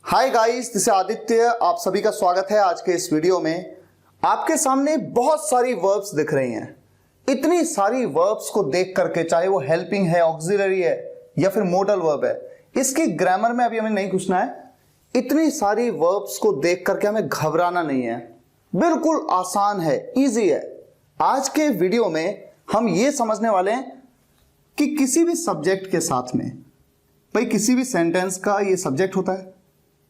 Hi guys, this is Aditya. आप सभी का स्वागत है आज के इस वीडियो में। आपके सामने बहुत सारी वर्ब्स दिख रही हैं। इतनी सारी वर्ब्स को देख करके, चाहे वो हेल्पिंग है, ऑक्सिलरी है या फिर मोडल वर्ब है, इसकी ग्रामर में अभी हमें नहीं घुसना है। इतनी सारी वर्ब्स को देख करके हमें घबराना नहीं है, बिल्कुल आसान है, इजी है। आज के वीडियो में हम ये समझने वाले हैं कि किसी भी सब्जेक्ट के साथ में, भाई किसी भी सेंटेंस का ये सब्जेक्ट होता है,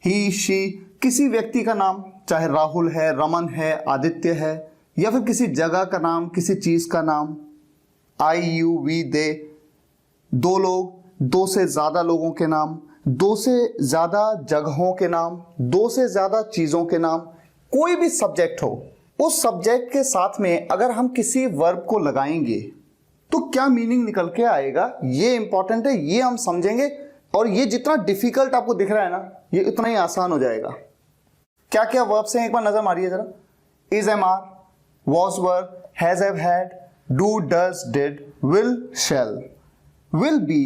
ही शी, किसी व्यक्ति का नाम, चाहे राहुल है, रमन है, आदित्य है, या फिर किसी जगह का नाम, किसी चीज का नाम, आई यू वी दे, दो लोग, दो से ज्यादा लोगों के नाम, दो से ज्यादा जगहों के नाम, दो से ज्यादा चीजों के नाम, कोई भी सब्जेक्ट हो, उस सब्जेक्ट के साथ में अगर हम किसी वर्ब को लगाएंगे तो क्या मीनिंग निकल के आएगा, ये इंपॉर्टेंट है, ये हम समझेंगे। और ये जितना डिफिकल्ट आपको दिख रहा है ना, ये उतना ही आसान हो जाएगा। क्या क्या वर्ब्स हैं, एक बार नजर मारिए जरा। Is, am, are, was, were, has, have, had, do, does, did, will, shall, will be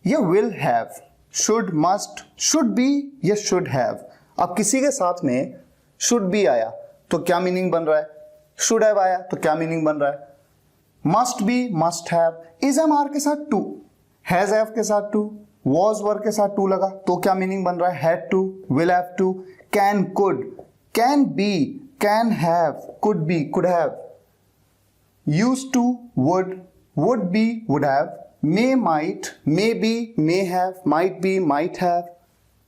या will have, should, must, should be या शुड हैव। अब किसी के साथ में शुड बी आया तो क्या मीनिंग बन रहा है, शुड हैव आया तो क्या मीनिंग बन रहा है, must be, must have, is, am, are के साथ टू, हैज, हैव के साथ टू, वॉज, वर के साथ टू लगा तो क्या मीनिंग बन रहा है, had to, will have to, can, could, can be, can have, could be, could have, used to, would be, would have, may, might, may be, may have, might be, might have,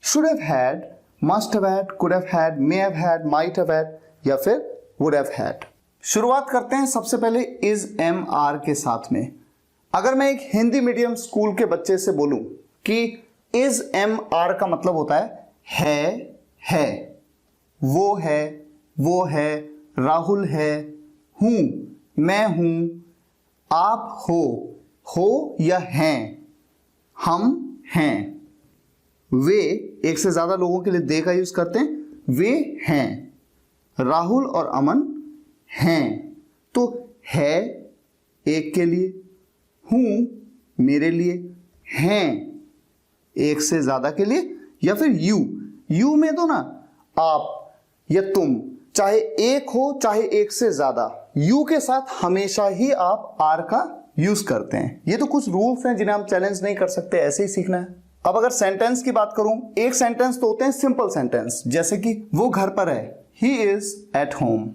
should have had, must have had, could have had, may have had, might have had या फिर would have had. शुरुआत करते हैं सबसे पहले is, am, are के साथ में। अगर मैं एक हिंदी मीडियम स्कूल के बच्चे से बोलूं कि इज, एम, आर का मतलब होता है, वो है, राहुल है, हूं, मैं हूं, आप हो या हैं, हम हैं, वे, एक से ज्यादा लोगों के लिए दे का यूज करते हैं, वे हैं, राहुल और अमन हैं। तो है एक के लिए, हूं मेरे लिए, हैं एक से ज्यादा के लिए, या फिर यू में दो ना, आप या तुम, चाहे एक हो चाहे एक से ज्यादा, यू के साथ हमेशा ही आप आर का यूज करते हैं। ये तो कुछ रूल्स हैं जिन्हें हम चैलेंज नहीं कर सकते, ऐसे ही सीखना है। अब अगर सेंटेंस की बात करूं, एक सेंटेंस तो होते हैं सिंपल सेंटेंस, जैसे कि वो घर पर है, ही इज एट होम,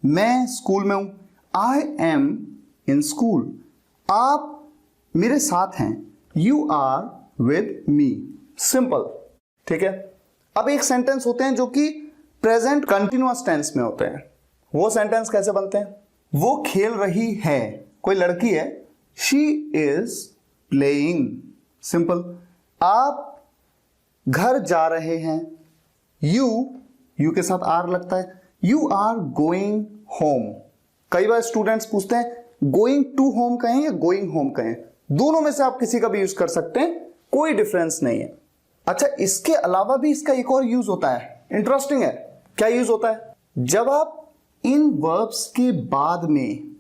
मैं स्कूल में हूं, आई एम इन स्कूल, आप मेरे साथ हैं, you are with me, simple. ठीक है। अब एक सेंटेंस होते हैं जो कि प्रेजेंट कंटिन्यूअस टेंस में होते हैं। वो सेंटेंस कैसे बनते हैं, वो खेल रही है, कोई लड़की है, शी इज प्लेइंग, सिंपल। आप घर जा रहे हैं, यू के साथ आर लगता है, यू आर गोइंग होम। कई बार स्टूडेंट्स पूछते हैं गोइंग टू होम कहें या गोइंग होम कहें, दोनों में से आप किसी का भी यूज कर सकते हैं, कोई डिफरेंस नहीं है। अच्छा, इसके अलावा भी इसका एक और यूज होता है, इंटरेस्टिंग है। क्या यूज होता है, जब आप इन वर्ब्स के बाद में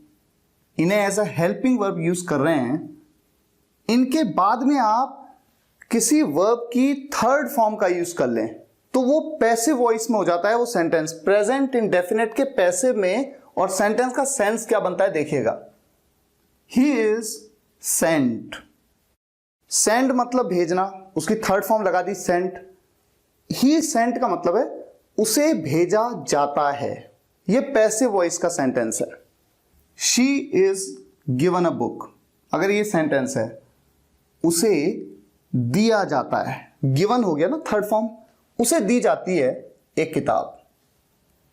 इन्हें as a helping verb use कर रहे हैं, इनके बाद में आप किसी वर्ब की थर्ड फॉर्म का यूज कर लें तो वो पैसिव वॉइस में हो जाता है वो सेंटेंस, प्रेजेंट इंडेफिनिट के पैसिव में। और सेंटेंस का सेंस क्या बनता है देखिएगा, ही इज सेंट, सेंड मतलब भेजना, उसकी थर्ड फॉर्म लगा दी सेंट। ही सेंट का मतलब है उसे भेजा जाता है, यह पैसिव वॉइस का सेंटेंस है। She is given a book, अगर ये सेंटेंस है, उसे दिया जाता है, गिवन हो गया ना थर्ड फॉर्म, उसे दी जाती है एक किताब।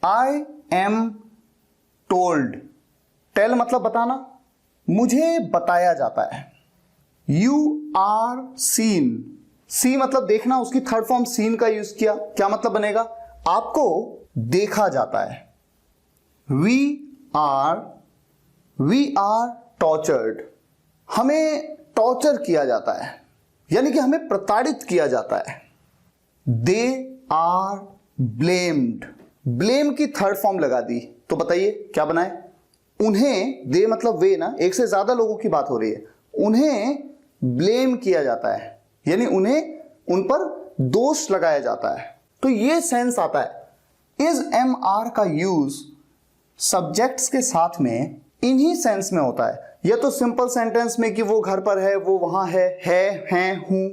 आई एम टोल्ड, टेल मतलब बताना, मुझे बताया जाता है। यू आर सीन, सी मतलब देखना, उसकी थर्ड फॉर्म सीन का यूज किया, क्या मतलब बनेगा, आपको देखा जाता है। वी आर टॉर्चर्ड, हमें टॉर्चर किया जाता है, यानी कि हमें प्रताड़ित किया जाता है। दे आर ब्लेम्ड, ब्लेम की थर्ड फॉर्म लगा दी तो बताइए क्या बनाए, उन्हें, दे मतलब वे ना, एक से ज्यादा लोगों की बात हो रही है, उन्हें ब्लेम किया जाता है, यानी उन्हें, उन पर दोष लगाया जाता है। तो ये सेंस आता है। इज एम आर का यूज सब्जेक्ट्स के साथ में इन्हीं सेंस में होता है, या तो सिंपल सेंटेंस में कि वो घर पर है, वो वहां है, हैं, हूं,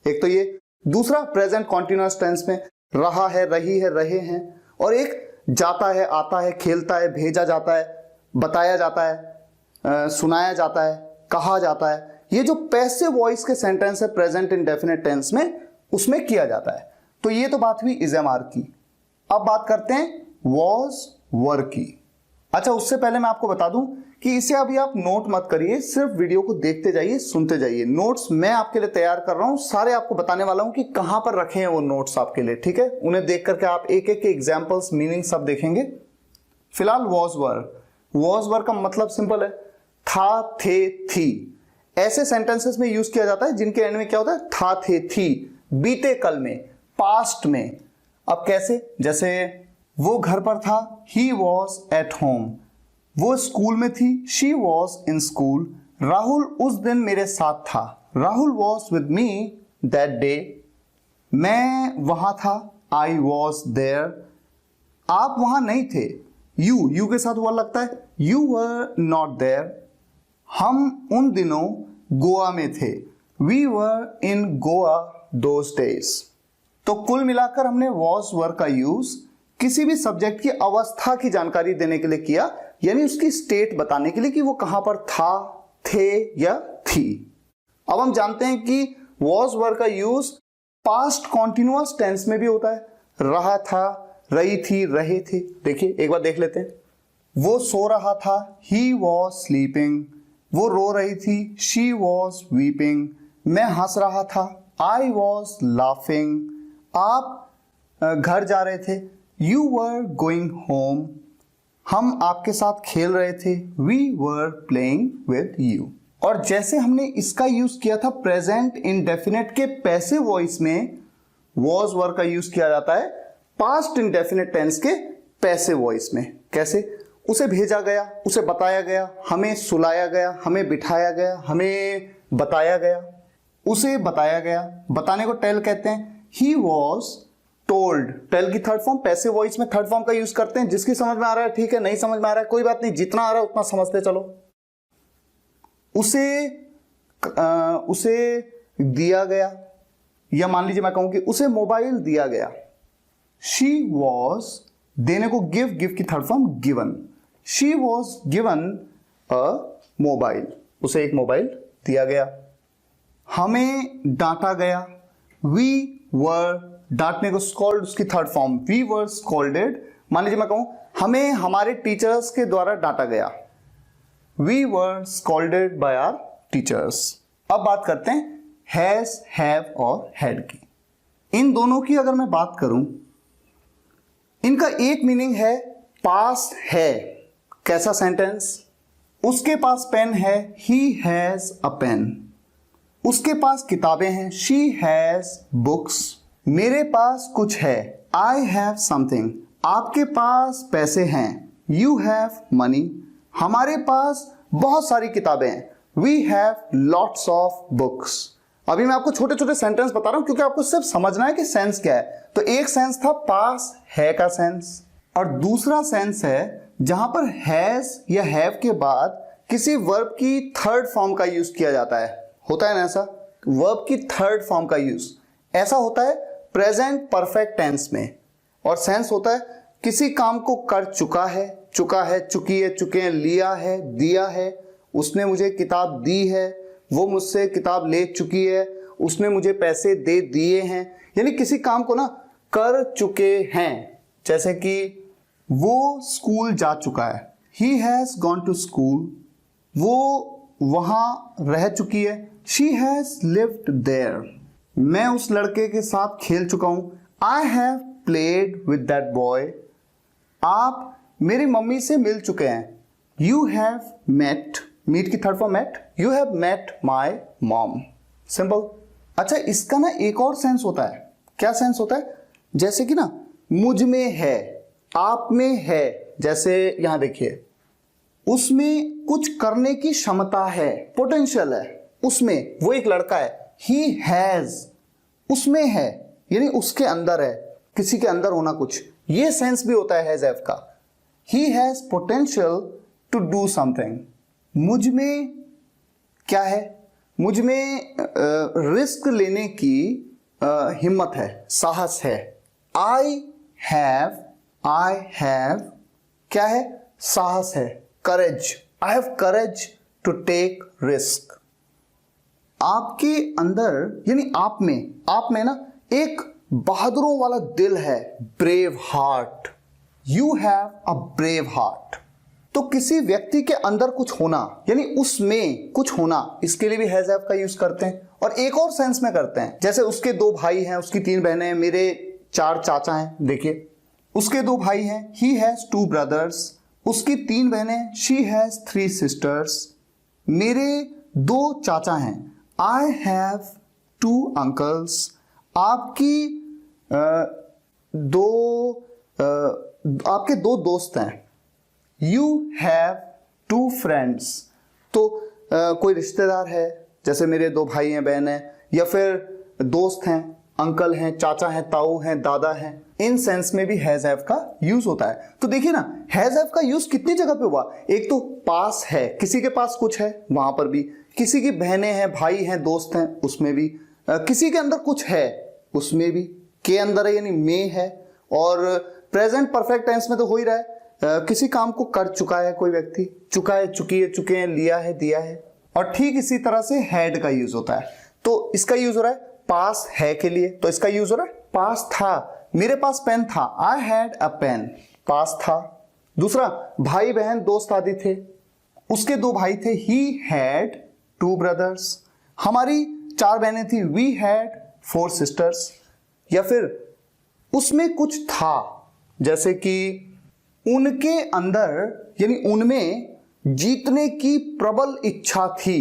एक तो ये। दूसरा प्रेजेंट कॉन्टिन्यूअस टेंस में रहा है, रही है, रहे हैं। और एक जाता है, आता है, खेलता है, भेजा जाता है, बताया जाता है, सुनाया जाता है, कहा जाता है। ये जो पैसिव वॉइस के सेंटेंस है प्रेजेंट इंडेफिनिट टेंस में, उसमें किया जाता है। तो ये तो बात हुई इज एम आर की। अब बात करते हैं वॉज वर की। अच्छा, उससे पहले मैं आपको बता दूं कि इसे अभी आप नोट मत करिए, सिर्फ वीडियो को देखते जाइए, सुनते जाइए। नोट्स मैं आपके लिए तैयार कर रहा हूं, सारे आपको बताने वाला हूं कि कहां पर रखे हैं वो नोट्स आपके लिए, ठीक है। उन्हें देख करके आप एक एक के एग्जाम्पल्स, मीनिंग सब देखेंगे। फिलहाल वॉज वर का मतलब सिंपल है, था, थे, थी। ऐसे सेंटेंसेस में यूज किया जाता है जिनके एंड में क्या होता है, था, थे, थी, बीते कल में, पास्ट में। अब कैसे, जैसे वो घर पर था, ही वॉज एट होम। वो स्कूल में थी, she was in school. Rahul उस दिन मेरे साथ था, Rahul was with me that day. मैं वहां था, आई वॉज देयर। आप वहां नहीं थे, यू के साथ वर लगता है, यू वर नॉट देयर। हम उन दिनों गोवा में थे, we were in Goa those days. तो कुल मिलाकर हमने वॉज वर का यूज किसी भी सब्जेक्ट की अवस्था की जानकारी देने के लिए किया, यानी उसकी स्टेट बताने के लिए कि वो कहां पर था, थे या थी। अब हम जानते हैं कि वॉज वर का यूज पास्ट कॉन्टिन्यूअस टेंस में भी होता है। रहा था, रही थी, रहे थे। देखिए एक बार देख लेते हैं। वो सो रहा था, ही वॉज स्लीपिंग। वो रो रही थी, शी वॉज वीपिंग। मैं हंस रहा था, आई वॉज लाफिंग। आप घर जा रहे थे, यू वर गोइंग होम। हम आपके साथ खेल रहे थे, we were playing with you. और जैसे हमने इसका यूज किया था प्रेजेंट इंडेफिनिट के पैसिव वॉइस में, वॉज वर का यूज किया जाता है पास्ट इंडेफिनिट टेंस के पैसिव वॉइस में। कैसे, उसे भेजा गया, उसे बताया गया, हमें सुलाया गया, हमें बिठाया गया, हमें बताया गया, उसे बताया गया। बताने को टेल कहते हैं। ही वॉज टोल्ड, टेल की थर्ड फॉर्म, पैसिव वॉइस में थर्ड फॉर्म का यूज करते हैं। जिसकी समझ में आ रहा है ठीक है, नहीं समझ में आ रहा है कोई बात नहीं, जितना आ रहा है उतना समझते चलो। उसे दिया गया, या मान लीजिए मैं कहूं कि उसे मोबाइल दिया गया। शी वॉज, देने को गिव की third form given. She was given a mobile, उसे एक मोबाइल दिया गया। हमें डांटा गया, वी वर, डांटने को स्कॉल्ड, उसकी third form we were scolded. मान लीजिए मैं कहूं हमें हमारे टीचर्स के द्वारा डांटा गया, we were scolded by our teachers. अब बात करते हैं हैज, हैव और हैड की। इन दोनों की अगर मैं बात करूं, इनका एक मीनिंग है पास है। कैसा सेंटेंस, उसके पास पेन है, ही हैज अ पेन। उसके पास किताबें हैं, शी हैज बुक्स। मेरे पास कुछ है, आई हैव समथिंग। आपके पास पैसे हैं, यू हैव मनी। हमारे पास बहुत सारी किताबें हैं, we have lots of books. अभी मैं आपको छोटे छोटे सेंटेंस बता रहा हूं क्योंकि आपको सिर्फ समझना है कि सेंस क्या है। तो एक सेंस था पास है का सेंस, और दूसरा सेंस है जहां पर हैज या हैव के बाद किसी वर्ब की थर्ड फॉर्म का यूज किया जाता है। होता है ना ऐसा, वर्ब की थर्ड फॉर्म का यूज ऐसा होता है प्रेजेंट परफेक्ट टेंस में। और सेंस होता है किसी काम को कर चुका है, चुकी है, चुके हैं, लिया है, दिया है, उसने मुझे किताब दी है, वो मुझसे किताब ले चुकी है, उसने मुझे पैसे दे दिए हैं। यानी किसी काम को ना कर चुके हैं। जैसे कि वो स्कूल जा चुका है, he has gone to school. वो वहां रह चुकी है, शी हैज लिव्ड देयर। मैं उस लड़के के साथ खेल चुका हूं, I have played with that boy. आप मेरी मम्मी से मिल चुके हैं, यू हैव मेट, मीट की third form met, you have met my mom. Simple. अच्छा, इसका ना एक और सेंस होता है। क्या सेंस होता है, जैसे कि ना मुझ में है, आप में है। जैसे यहां देखिए, उसमें कुछ करने की क्षमता है, पोटेंशियल है उसमें। वो एक लड़का है, ही हैज, उसमें है यानी उसके अंदर है। किसी के अंदर होना कुछ, ये सेंस भी होता है हैज हैव का। He has potential to do something, मुझ में क्या है, मुझ में रिस्क लेने की हिम्मत है, साहस है। आई हैव क्या है, साहस है, courage, I have courage to take risk. आपके अंदर यानी आप में ना एक बहादुरों वाला दिल है, brave heart, you have a brave heart. तो किसी व्यक्ति के अंदर कुछ होना यानी उसमें कुछ होना, इसके लिए भी हैज हैव का यूज करते हैं। और एक और सेंस में करते हैं, जैसे उसके 2 भाई हैं, उसकी 3 बहनें हैं, मेरे 4 चाचा हैं। देखिए उसके 2 भाई हैं, ही हैज 2 ब्रदर्स, उसकी 3 बहनें, शी हैज 3 सिस्टर्स, मेरे 2 चाचा हैं, आई हैव 2 अंकल्स, आपके 2 दोस्त हैं, यू हैव 2 फ्रेंड्स। तो कोई रिश्तेदार है, जैसे मेरे 2 भाई हैं, बहन है, या फिर दोस्त हैं, अंकल हैं, चाचा हैं, ताऊ हैं, दादा हैं, इन सेंस में भी हैज हैव का यूज होता है। तो देखिए ना, हैज हैव का यूज कितनी जगह पे हुआ। एक तो पास है, किसी के पास कुछ है वहां पर भी, किसी की बहनें हैं, भाई हैं, दोस्त हैं, उसमें भी, किसी के अंदर कुछ है उसमें भी, के अंदर है यानी में है। और प्रेजेंट परफेक्ट टेंस में तो हो ही रहा है, किसी काम को कर चुका है कोई व्यक्ति, चुका है, चुकी है, चुके हैं, लिया है, दिया है। और ठीक इसी तरह से हैड का यूज होता है। तो इसका यूज हो रहा है पास है के लिए, तो इसका यूज हो रहा है पास था, मेरे पास पेन था, आई हैड अ पेन, पास था। दूसरा, भाई बहन दोस्त आदि थे, उसके 2 भाई थे, ही हैड 2 ब्रदर्स, हमारी 4 बहनें थी, वी हैड 4 सिस्टर्स। या फिर उसमें कुछ था, जैसे कि उनके अंदर यानी उनमें जीतने की प्रबल इच्छा थी,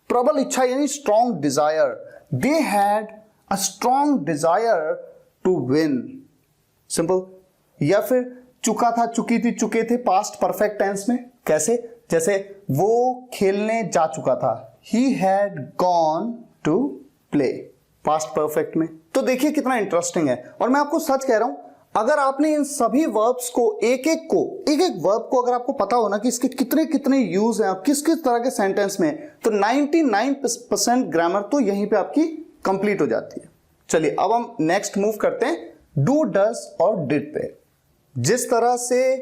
प्रबल इच्छा यानी strong desire, they had a strong desire to win, simple. या फिर चुका था, चुकी थी, चुके थे, पास्ट परफेक्ट टेंस में, कैसे, जैसे वो खेलने जा चुका था, he had gone to play, past perfect में। तो देखिए कितना इंटरेस्टिंग है। और मैं आपको सच कह रहा हूं, अगर आपने इन सभी वर्ब्स को एक एक वर्ब को अगर आपको पता हो ना कि इसके कितने कितने यूज हैं, किस किस तरह के सेंटेंस में, तो 99% ग्रामर तो यहीं पे आपकी कंप्लीट हो जाती है। चलिए अब हम नेक्स्ट मूव करते हैं डू, डज और डिड पे। जिस तरह से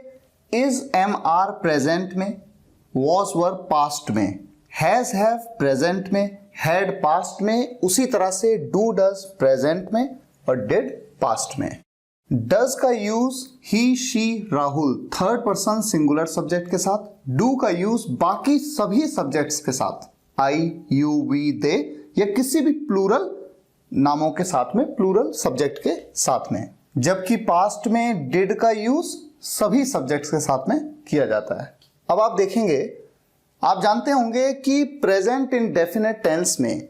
इज, एम, आर प्रेजेंट में, वॉज, वर्ब पास्ट में, हैज, हैव प्रेजेंट में, हैड पास्ट में, उसी तरह से डू, डज प्रेजेंट में और डिड पास्ट में। डज का use he, she, Rahul third person singular subject के साथ, डू का यूज बाकी सभी सब्जेक्ट्स के साथ, आई, यू, वी, दे या किसी भी प्लूरल नामों के साथ में, प्लूरल सब्जेक्ट के साथ में। जबकि पास्ट में डिड का यूज सभी सब्जेक्ट्स के साथ में किया जाता है। अब आप देखेंगे, आप जानते होंगे कि प्रेजेंट इंडेफिनिट टेंस में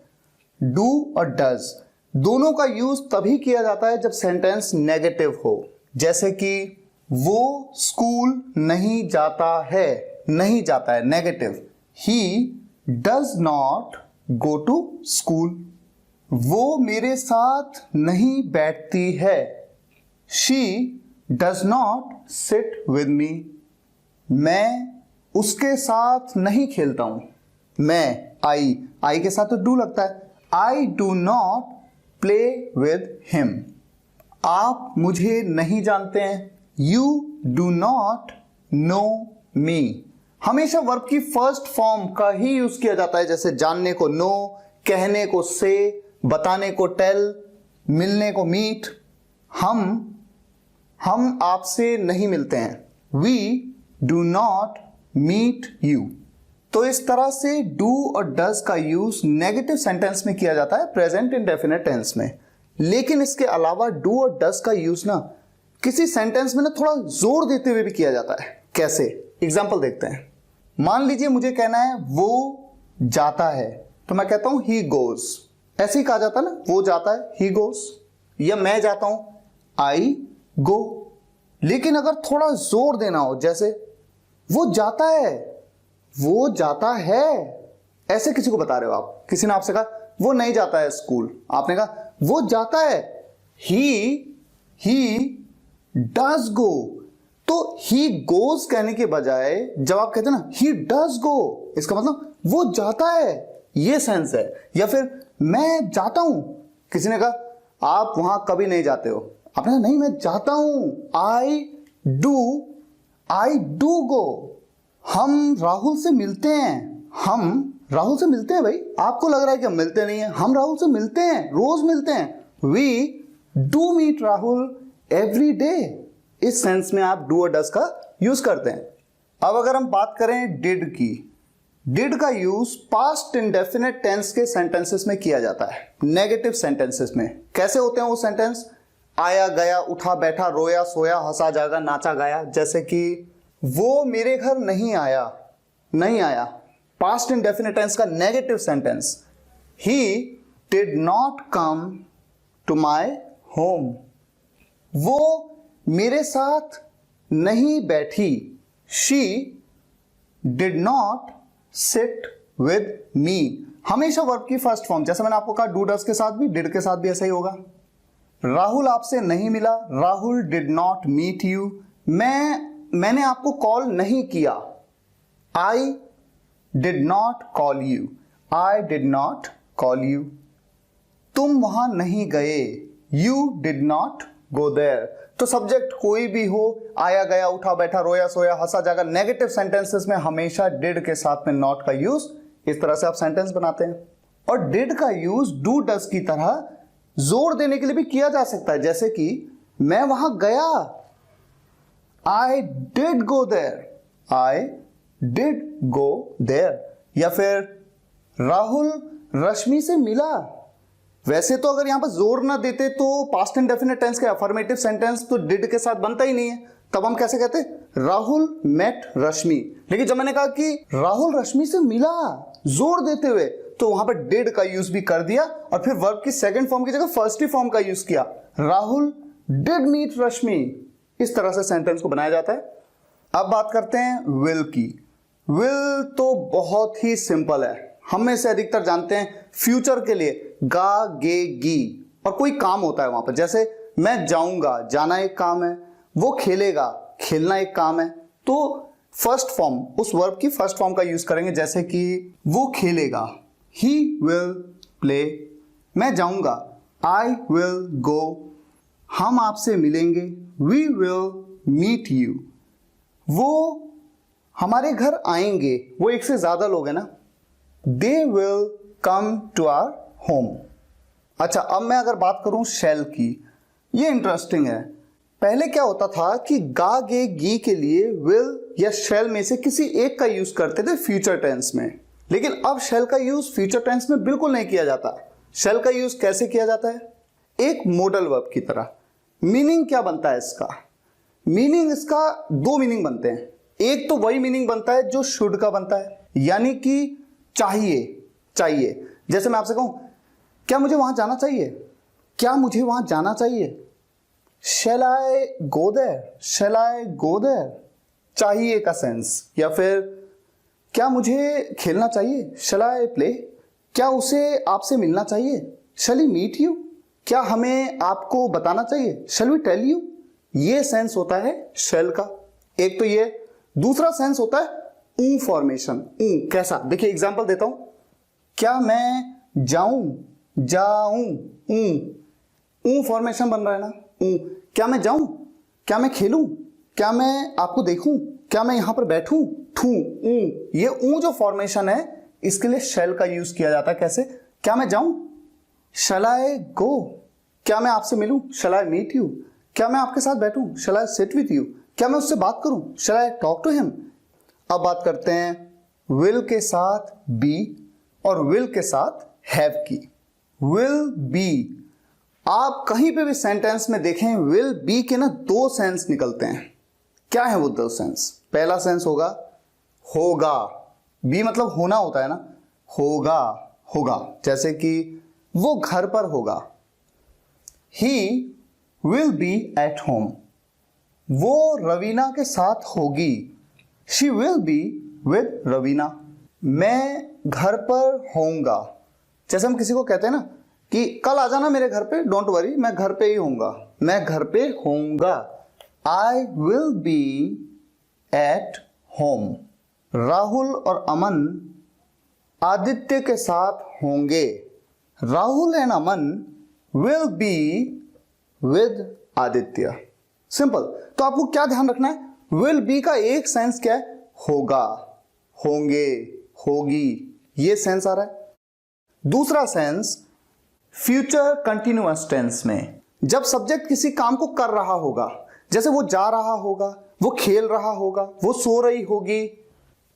डू और डज दोनों का यूज तभी किया जाता है जब सेंटेंस नेगेटिव हो। जैसे कि वो स्कूल नहीं जाता है, नहीं जाता है negative, he does not go to school, वो मेरे साथ नहीं बैठती है, she does not sit with me, मैं उसके साथ नहीं खेलता हूं, मैं, आई के साथ तो डू लगता है, I do not play with him, आप मुझे नहीं जानते हैं, यू डू नॉट नो मी। हमेशा वर्ब की फर्स्ट फॉर्म का ही यूज किया जाता है, जैसे जानने को नो, कहने को से, बताने को टेल, मिलने को मीट। हम आपसे नहीं मिलते हैं, we do not meet you. तो इस तरह से डू और डज का यूज नेगेटिव सेंटेंस में किया जाता है प्रेजेंट इंडेफिनिट टेंस में। लेकिन इसके अलावा डू और डज का यूज ना किसी सेंटेंस में ना थोड़ा जोर देते हुए भी किया जाता है। कैसे, एग्जांपल देखते हैं। मान लीजिए मुझे कहना है वो जाता है, तो मैं कहता हूं ही गोज, ऐसे ही कहा जाता है ना, वो जाता है, ही गोज। या मैं जाता हूं, आई गो। लेकिन अगर थोड़ा जोर देना हो, जैसे वो जाता है, वो जाता है, ऐसे किसी को बता रहे हो आप, किसी ने आपसे कहा वो नहीं जाता है स्कूल, आपने कहा वो जाता है, ही ही डज गो, तो ही गोज कहने के बजाय जब आप कहते हैं ना ही डज गो, इसका मतलब वो जाता है, ये सेंस है। या फिर मैं जाता हूं, किसी ने कहा आप वहां कभी नहीं जाते हो, आपने कहा नहीं मैं जाता हूं, आई डू गो। हम राहुल से मिलते हैं, हम राहुल से मिलते हैं भाई, आपको लग रहा है कि हम मिलते नहीं हैं, हम राहुल से मिलते हैं, रोज मिलते हैं। We do meet Rahul every day. इस सेंस में आप डू और डज का यूज करते हैं। अब अगर हम बात करें डिड की, डिड का यूज पास्ट इंडेफिनिट टेंस के सेंटेंसेस में किया जाता है, नेगेटिव सेंटेंसेस में। कैसे होते हैं वो सेंटेंस? आया गया, उठा बैठा, रोया सोया, हंसा जागा, नाचा गाया। जैसे कि वो मेरे घर नहीं आया, नहीं आया, पास्ट इंडेफिनिट टेंस का negative sentence. He did not come to my home, वो मेरे साथ नहीं बैठी। She did not sit with me. हमेशा वर्ब की फर्स्ट फॉर्म, जैसे मैंने आपको कहा डू डज के साथ भी, डिड के साथ भी ऐसा ही होगा। राहुल आपसे नहीं मिला, Rahul did not meet you. मैंने आपको कॉल नहीं किया, I did not call you, I did not call you. तुम वहां नहीं गए, you did not go there. तो सब्जेक्ट कोई भी हो, आया गया, उठा बैठा, रोया सोया, हंसा जागा, नेगेटिव सेंटेंसेस में हमेशा डिड के साथ में नॉट का यूज, इस तरह से आप सेंटेंस बनाते हैं। और डिड का यूज डू डज की तरह जोर देने के लिए भी किया जा सकता है, जैसे कि मैं वहां गया, I did go there, I did go there. या फिर राहुल रश्मि से मिला। वैसे तो अगर यहां पर जोर ना देते तो पास्ट इंडेफिनिट टेंस का अफर्मेटिव सेंटेंस तो डिड के साथ बनता ही नहीं है, तब हम कैसे कहते? राहुल मेट रश्मि। लेकिन जब मैंने कहा कि राहुल रश्मि से मिला जोर देते हुए, तो वहां पर डिड का यूज भी कर दिया और फिर वर्ब की सेकंड फॉर्म की जगह फर्स्ट ही फॉर्म का यूज किया, राहुल डिड मीट रश्मि। इस तरह से सेंटेंस को बनाया जाता है। अब बात करते हैं विल की। विल तो बहुत ही सिंपल है, हम में से अधिकतर जानते हैं फ्यूचर के लिए गा गे गी, और कोई काम होता है वहां पर। जैसे मैं जाऊंगा, जाना एक काम है, वो खेलेगा, खेलना एक काम है। तो फर्स्ट फॉर्म, उस वर्ब की फर्स्ट फॉर्म का यूज करेंगे, जैसे कि वो खेलेगा, ही विल प्ले। मैं जाऊंगा, आई विल गो। हम आपसे मिलेंगे, वी विल मीट यू। वो हमारे घर आएंगे, वो एक से ज्यादा लोग हैं ना, they will come to our home. अच्छा, अब मैं अगर बात करूं शेल की, ये इंटरेस्टिंग है। पहले क्या होता था कि गा गे गी के लिए विल या शेल में से किसी एक का यूज करते थे फ्यूचर टेंस में, लेकिन अब शेल का यूज फ्यूचर टेंस में बिल्कुल नहीं किया जाता। शेल का यूज कैसे किया जाता है? एक मॉडल वर्ब की तरह। मीनिंग क्या बनता है इसका? मीनिंग इसका दो मीनिंग बनते हैं। एक तो वही मीनिंग बनता है जो शुड का बनता है, यानी कि चाहिए, चाहिए। जैसे मैं आपसे कहूं, क्या मुझे वहां जाना चाहिए? क्या मुझे वहां जाना चाहिए? Shall I go there? Shall I go there? चाहिए का सेंस। या फिर क्या मुझे खेलना चाहिए? Shall I play? क्या उसे आपसे मिलना चाहिए? Shall we meet you? क्या हमें आपको बताना चाहिए? Shall we tell you? ये सेंस होता है शैल का। एक तो ये, दूसरा सेंस होता है ऊ फॉर्मेशन। ऊ कैसा? देखिए एग्जांपल देता हूं। क्या मैं जाऊं? जाऊं, ऊ फॉर्मेशन बन रहा है ना, ऊ। क्या मैं जाऊं? क्या मैं खेलूं? क्या मैं आपको देखूं? क्या मैं यहां पर बैठूं? ठू, ऊ। ये ऊ जो फॉर्मेशन है, इसके लिए शैल का यूज किया जाता है। कैसे? क्या मैं जाऊं? शैल आई गो? क्या मैं आपसे मिलूं? शैल आई मीट यू? क्या मैं आपके साथ बैठूं? शैल आई सिट विथ यू? क्या मैं उससे बात करूं? शैल आई टॉक टू हिम? अब बात करते हैं विल के साथ बी और विल के साथ हैव की। विल बी, आप कहीं पे भी सेंटेंस में देखें विल बी के ना दो सेंस निकलते हैं। क्या है वो दो सेंस? पहला सेंस होगा होगा, बी मतलब होना होता है ना, होगा, होगा। जैसे कि वो घर पर होगा, he will be at home. वो रवीना के साथ होगी, she will be with Raveena. मैं घर पर होऊंगा। जैसे हम किसी को कहते हैं ना कि कल आ जाना मेरे घर पे, डोंट वरी मैं घर पे ही होऊंगा, मैं घर पे होऊंगा। I will B at home. Rahul और अमन आदित्य के साथ होंगे। Rahul and Aman will be with Aditya. Simple. तो आपको क्या ध्यान रखना है, विल बी का एक सेंस क्या है, होगा, होंगे, होगी, ये सेंस आ रहा है। दूसरा सेंस फ्यूचर कंटिन्यूअस टेंस में, जब सब्जेक्ट किसी काम को कर रहा होगा, जैसे वो जा रहा होगा, वो खेल रहा होगा, वो सो रही होगी,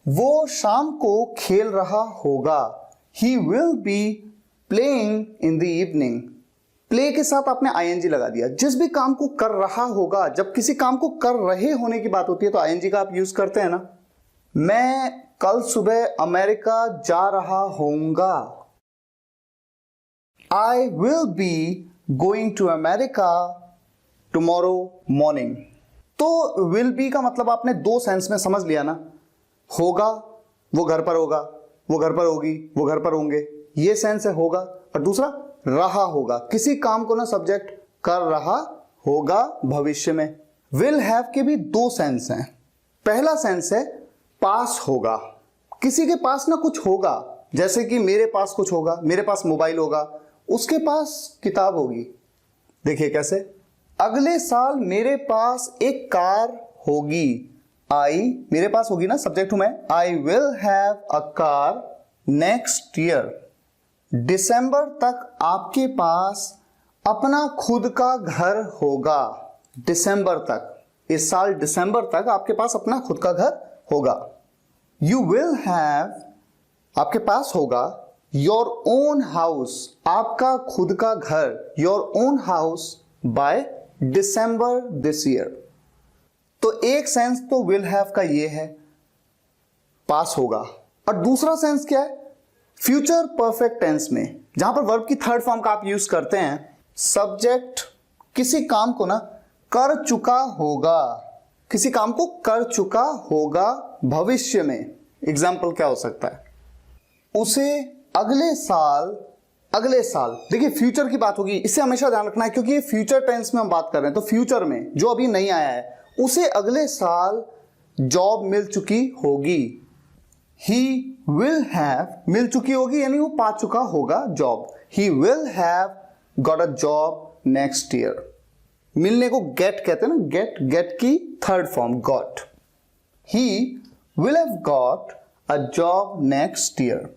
वो शाम को खेल रहा होगा। He will be playing in the evening. Play के साथ आपने आईएनजी लगा दिया। जिस भी काम को कर रहा होगा, जब किसी काम को कर रहे होने की बात होती है तो आईएनजी का आप यूज करते हैं ना। मैं कल सुबह अमेरिका जा रहा होऊंगा। I will be going to America tomorrow morning. तो विल बी का मतलब आपने दो सेंस में समझ लिया ना। होगा, वो घर पर होगा, वो घर पर होगी, वो घर पर होंगे, ये सेंस है होगा। और दूसरा रहा होगा, किसी काम को ना सब्जेक्ट कर रहा होगा भविष्य में। विल हैव के भी दो सेंस हैं। पहला सेंस है पास होगा, किसी के पास ना कुछ होगा, जैसे कि मेरे पास कुछ होगा, मेरे पास मोबाइल होगा, उसके पास किताब होगी। देखिए कैसे, अगले साल मेरे पास एक कार होगी। आई मेरे पास होगी ना, सब्जेक्ट हूं मैं। I will have a car next year. दिसंबर तक आपके पास अपना खुद का घर होगा। दिसंबर तक, इस साल दिसंबर तक आपके पास अपना खुद का घर होगा। यू विल हैव, आपके पास होगा, योर ओन हाउस, आपका खुद का घर, your own house by December this year. तो एक सेंस तो विल हैव का ये है, पास होगा। और दूसरा सेंस क्या है, फ्यूचर परफेक्ट टेंस में, जहां पर वर्ब की थर्ड फॉर्म का आप यूज करते हैं। सब्जेक्ट किसी काम को ना कर चुका होगा, किसी काम को कर चुका होगा भविष्य में। एग्जाम्पल क्या हो सकता है, उसे अगले साल, अगले साल, देखिए फ्यूचर की बात होगी, इसे हमेशा ध्यान रखना है क्योंकि ये फ्यूचर टेंस में हम बात कर रहे हैं। तो फ्यूचर में जो अभी नहीं आया है, उसे अगले साल जॉब मिल चुकी होगी। ही विल हैव, मिल चुकी होगी यानी वो पा चुका होगा job. He will have got a job next year. मिलने को गेट कहते हैं ना, गेट, गेट की third form got. He will have got a job next year.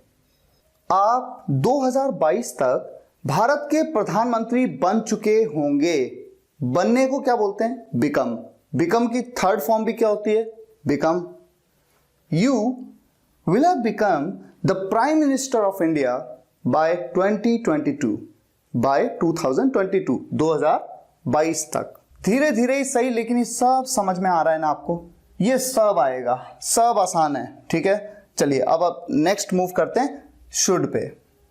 आप 2022 तक भारत के प्रधानमंत्री बन चुके होंगे। बनने को क्या बोलते हैं, बिकम। बिकम की थर्ड फॉर्म भी क्या होती है, become. You will have become the Prime Minister of India by 2022, by 2022, 2022 तक। धीरे धीरे ही सही, लेकिन ये सब समझ में आ रहा है ना आपको, ये सब आएगा, सब आसान है, ठीक है। चलिए अब नेक्स्ट मूव करते हैं शुड पे।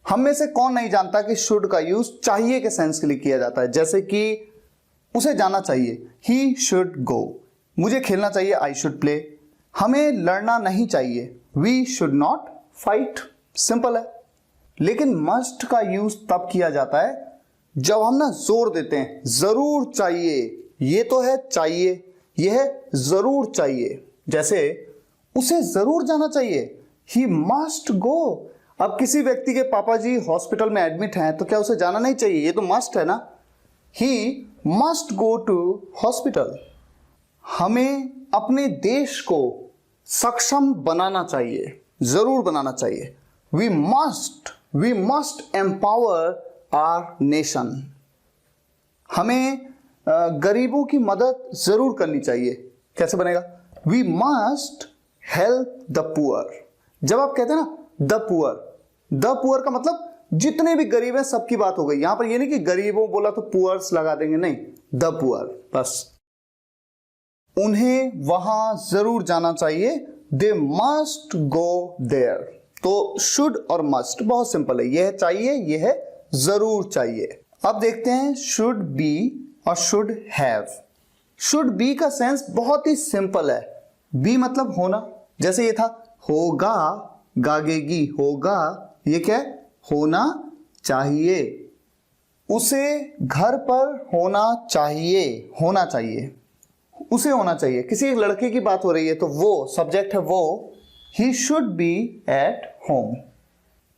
हम में से कौन नहीं जानता कि शुड का यूज चाहिए के सेंस के लिए किया जाता है, जैसे कि उसे जाना चाहिए, ही शुड गो। मुझे खेलना चाहिए, आई शुड प्ले। हमें लड़ना नहीं चाहिए, we should not fight. Simple है। लेकिन मस्ट का यूज तब किया जाता है जब हम ना जोर देते हैं, जरूर चाहिए। ये तो है चाहिए, यह है जरूर चाहिए। जैसे उसे जरूर जाना चाहिए, ही मस्ट गो। अब किसी व्यक्ति के पापा जी हॉस्पिटल में एडमिट हैं, तो क्या उसे जाना नहीं चाहिए, ये तो मस्ट है ना। He must go to hospital. हमें अपने देश को सक्षम बनाना चाहिए, जरूर बनाना चाहिए। We must empower our nation. हमें गरीबों की मदद जरूर करनी चाहिए। कैसे बनेगा, we must help the poor. जब आप कहते हैं ना द पुअर का मतलब जितने भी गरीब हैं सबकी बात हो गई। यहां पर ये नहीं कि गरीबों बोला तो पुअर्स लगा देंगे, नहीं, द पुअर बस। उन्हें वहां जरूर जाना चाहिए, दे मस्ट गो देयर। तो शुड और मस्ट बहुत सिंपल है, यह है चाहिए, यह है जरूर चाहिए। अब देखते हैं शुड बी और शुड हैव। शुड बी का सेंस बहुत ही सिंपल है। बी मतलब होना, जैसे ये था होगा, गागेगी, होगा, ये क्या है, होना चाहिए। उसे घर पर होना चाहिए, होना चाहिए, उसे होना चाहिए। किसी एक लड़के की बात हो रही है तो वो सब्जेक्ट है वो, he should be at home.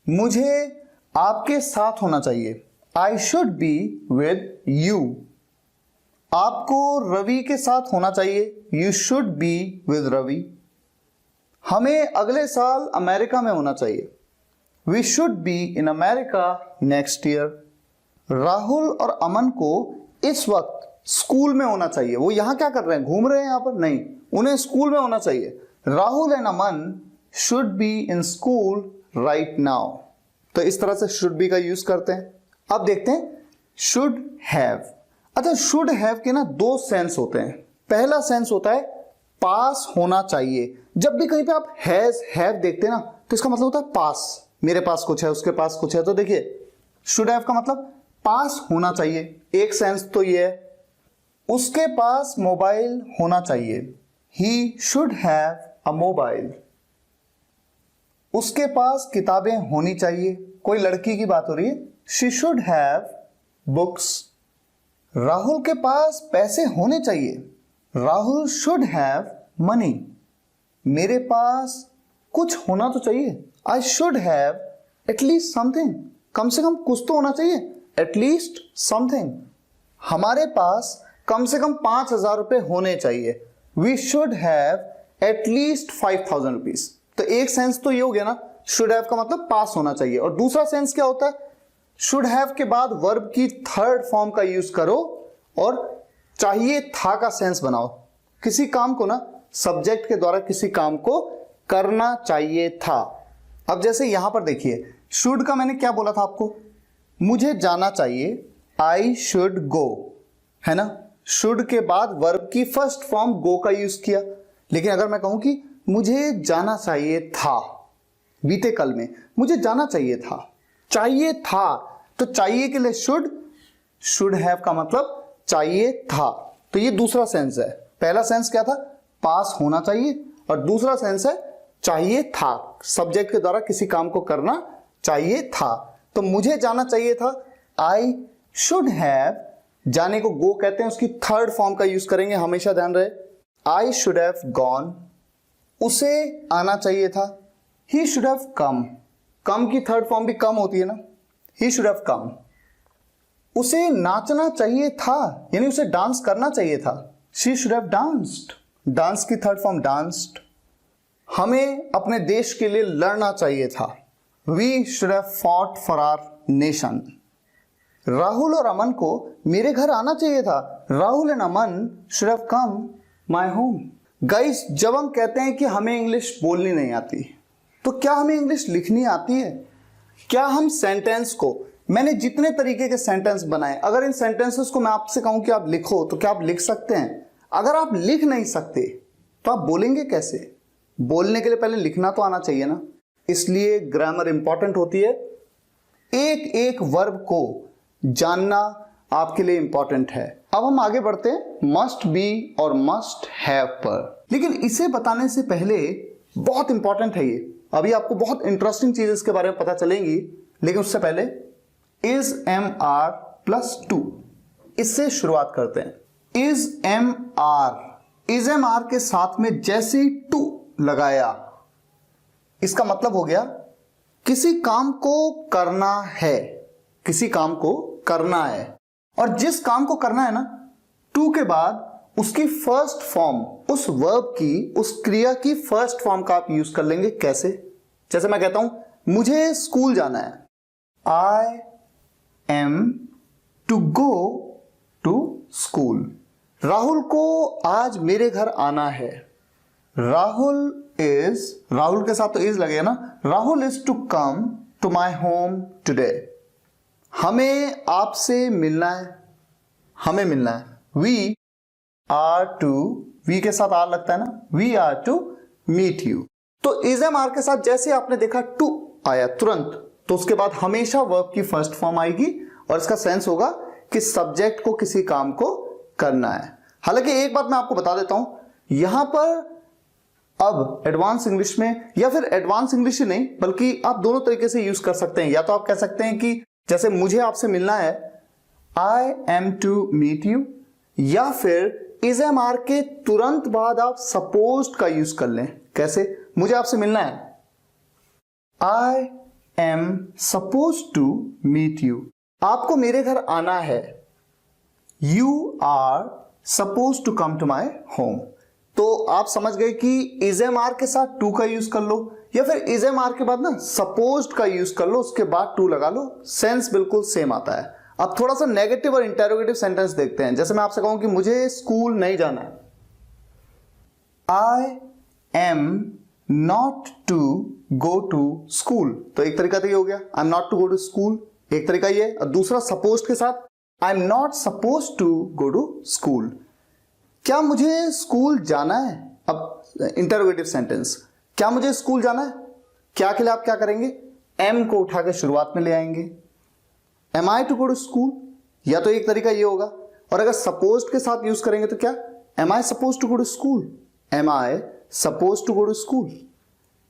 मुझे आपके साथ होना चाहिए, I should be with you. आपको रवि के साथ होना चाहिए, you should be with Ravi. हमें अगले साल अमेरिका में होना चाहिए, we should be in America next year. Rahul और अमन को इस वक्त स्कूल में होना चाहिए। वो यहां क्या कर रहे हैं, घूम रहे हैं यहां पर? नहीं, उन्हें स्कूल में होना चाहिए। Rahul and Aman should be in school right now. तो इस तरह से शुड बी का यूज करते हैं। अब देखते हैं शुड हैव। अच्छा, शुड हैव के ना दो सेंस होते हैं। पहला सेंस होता है पास होना चाहिए। जब भी कहीं पे आप हैज हैव देखते हैं ना तो इसका मतलब होता है पास, मेरे पास कुछ है, उसके पास कुछ है। तो देखिए शुड हैव का मतलब पास होना चाहिए, एक सेंस तो ये है। उसके पास मोबाइल होना चाहिए, ही शुड हैव अ मोबाइल। उसके पास किताबें होनी चाहिए, कोई लड़की की बात हो रही है, she should have books. Rahul के पास पैसे होने चाहिए, राहुल शुड हैव मनी। मेरे पास कुछ होना तो चाहिए, I should have at least something. कम से कम कुछ तो होना चाहिए, एटलीस्ट समथिंग। हमारे पास कम से कम 5,000 रुपए होने चाहिए, we should have at least 5,000 rupees. तो एक सेंस तो ये हो गया ना, शुड हैव का मतलब पास होना चाहिए। और दूसरा सेंस क्या होता है, शुड हैव के बाद वर्ब की थर्ड फॉर्म का यूज करो और चाहिए था का सेंस बनाओ। किसी काम को ना सब्जेक्ट के द्वारा किसी काम को करना चाहिए था। अब जैसे यहां पर देखिए, शुड का मैंने क्या बोला था आपको, मुझे जाना चाहिए, आई शुड गो, है ना। शुड के बाद वर्ब की फर्स्ट फॉर्म गो का यूज किया। लेकिन अगर मैं कहूं कि मुझे जाना चाहिए था, बीते कल में मुझे जाना चाहिए था, चाहिए था, तो चाहिए के लिए शुड हैव का मतलब चाहिए था। तो ये दूसरा सेंस है। पहला सेंस क्या था, पास होना चाहिए, और दूसरा सेंस है चाहिए था, सब्जेक्ट के द्वारा किसी काम को करना चाहिए था। तो मुझे जाना चाहिए था, आई शुड हैव, जाने को गो कहते हैं, उसकी थर्ड फॉर्म का यूज करेंगे, हमेशा ध्यान रहे, आई शुड हैव गॉन। उसे आना चाहिए था, ही शुड हैव कम। कम की थर्ड फॉर्म भी कम होती है ना, ही शुड हैव कम। उसे नाचना चाहिए था, यानी उसे डांस करना चाहिए था, she should have danced. Dance की थर्ड फॉर्म डांस्ड। हमें अपने देश के लिए लड़ना चाहिए था, we should have fought for our nation. Rahul और अमन को मेरे घर आना चाहिए था, Rahul and Aman should have come my home. Guys, जब हम कहते हैं कि हमें इंग्लिश बोलनी नहीं आती, तो क्या हमें इंग्लिश लिखनी आती है? क्या हम सेंटेंस को, मैंने जितने तरीके के सेंटेंस बनाए, अगर इन सेंटेंसेस को मैं आपसे कहूं कि आप लिखो, तो क्या आप लिख सकते हैं? अगर आप लिख नहीं सकते तो आप बोलेंगे कैसे? बोलने के लिए पहले लिखना तो आना चाहिए ना। इसलिए ग्रामर इंपॉर्टेंट होती है। एक एक वर्ब को जानना आपके लिए इंपॉर्टेंट है। अब हम आगे बढ़ते हैं मस्ट बी और मस्ट हैव पर। लेकिन इसे बताने से पहले बहुत इंपॉर्टेंट है ये, अभी आपको बहुत इंटरेस्टिंग चीज इसके बारे में पता चलेंगी, लेकिन उससे पहले is am are plus to, इससे शुरुआत करते हैं। इज एम आर के साथ में जैसे ही टू लगाया, इसका मतलब हो गया किसी काम को करना है, किसी काम को करना है। और जिस काम को करना है ना, टू के बाद उसकी फर्स्ट फॉर्म, उस वर्ब की, उस क्रिया की फर्स्ट फॉर्म का आप यूज कर लेंगे। कैसे? जैसे मैं कहता हूं मुझे स्कूल जाना है, I am to go to school. Rahul को आज मेरे घर आना है, राहुल के साथ तो इज लगेगा ना, Rahul is to come to my home today. हमें आपसे मिलना है, हमें मिलना है, वी आर टू, वी के साथ आर लगता है ना, we are to meet you. तो इज एम आर के साथ जैसे आपने देखा टू आया तुरंत, तो उसके बाद हमेशा वर्ब की फर्स्ट फॉर्म आएगी और इसका सेंस होगा कि सब्जेक्ट को किसी काम को करना है। हालांकि एक बात मैं आपको बता देता हूं, यहां पर अब एडवांस इंग्लिश में, या फिर एडवांस इंग्लिश ही नहीं बल्कि आप दोनों तरीके से यूज कर सकते हैं। या तो आप कह सकते हैं कि जैसे मुझे आपसे मिलना है, I am to meet you, या फिर इज एम आर के तुरंत बाद आप सपोज्ड का यूज कर लें। कैसे? मुझे आपसे मिलना है, I am suppose to meet you, आपको मेरे घर आना है। You are suppose to come to my home. तो आप समझ गए कि इज एम आर के साथ टू का यूज कर लो, या फिर इज एम आर के बाद ना सपोज्ड का यूज कर लो, उसके बाद टू लगा लो, सेंस बिल्कुल सेम आता है। अब थोड़ा सा नेगेटिव और इंटेरोगेटिव सेंटेंस देखते हैं। जैसे मैं आपसे कहूं कि मुझे स्कूल नहीं जाना है, I am not to go to school. तो एक तरीका तो ये हो गया, I am not to go to school, एक तरीका ये। और दूसरा सपोज्ड के साथ, I am not suppose to go to school. क्या मुझे स्कूल जाना है? अब इंटरोगेटिव सेंटेंस, क्या मुझे स्कूल जाना है, क्या के लिए आप क्या करेंगे? एम को उठा के शुरुआत में ले आएंगे, am I to go to school, या तो एक तरीका ये होगा। और अगर सपोज्ड के साथ यूज करेंगे तो क्या, am I suppose to go to school, am I suppose to go to school.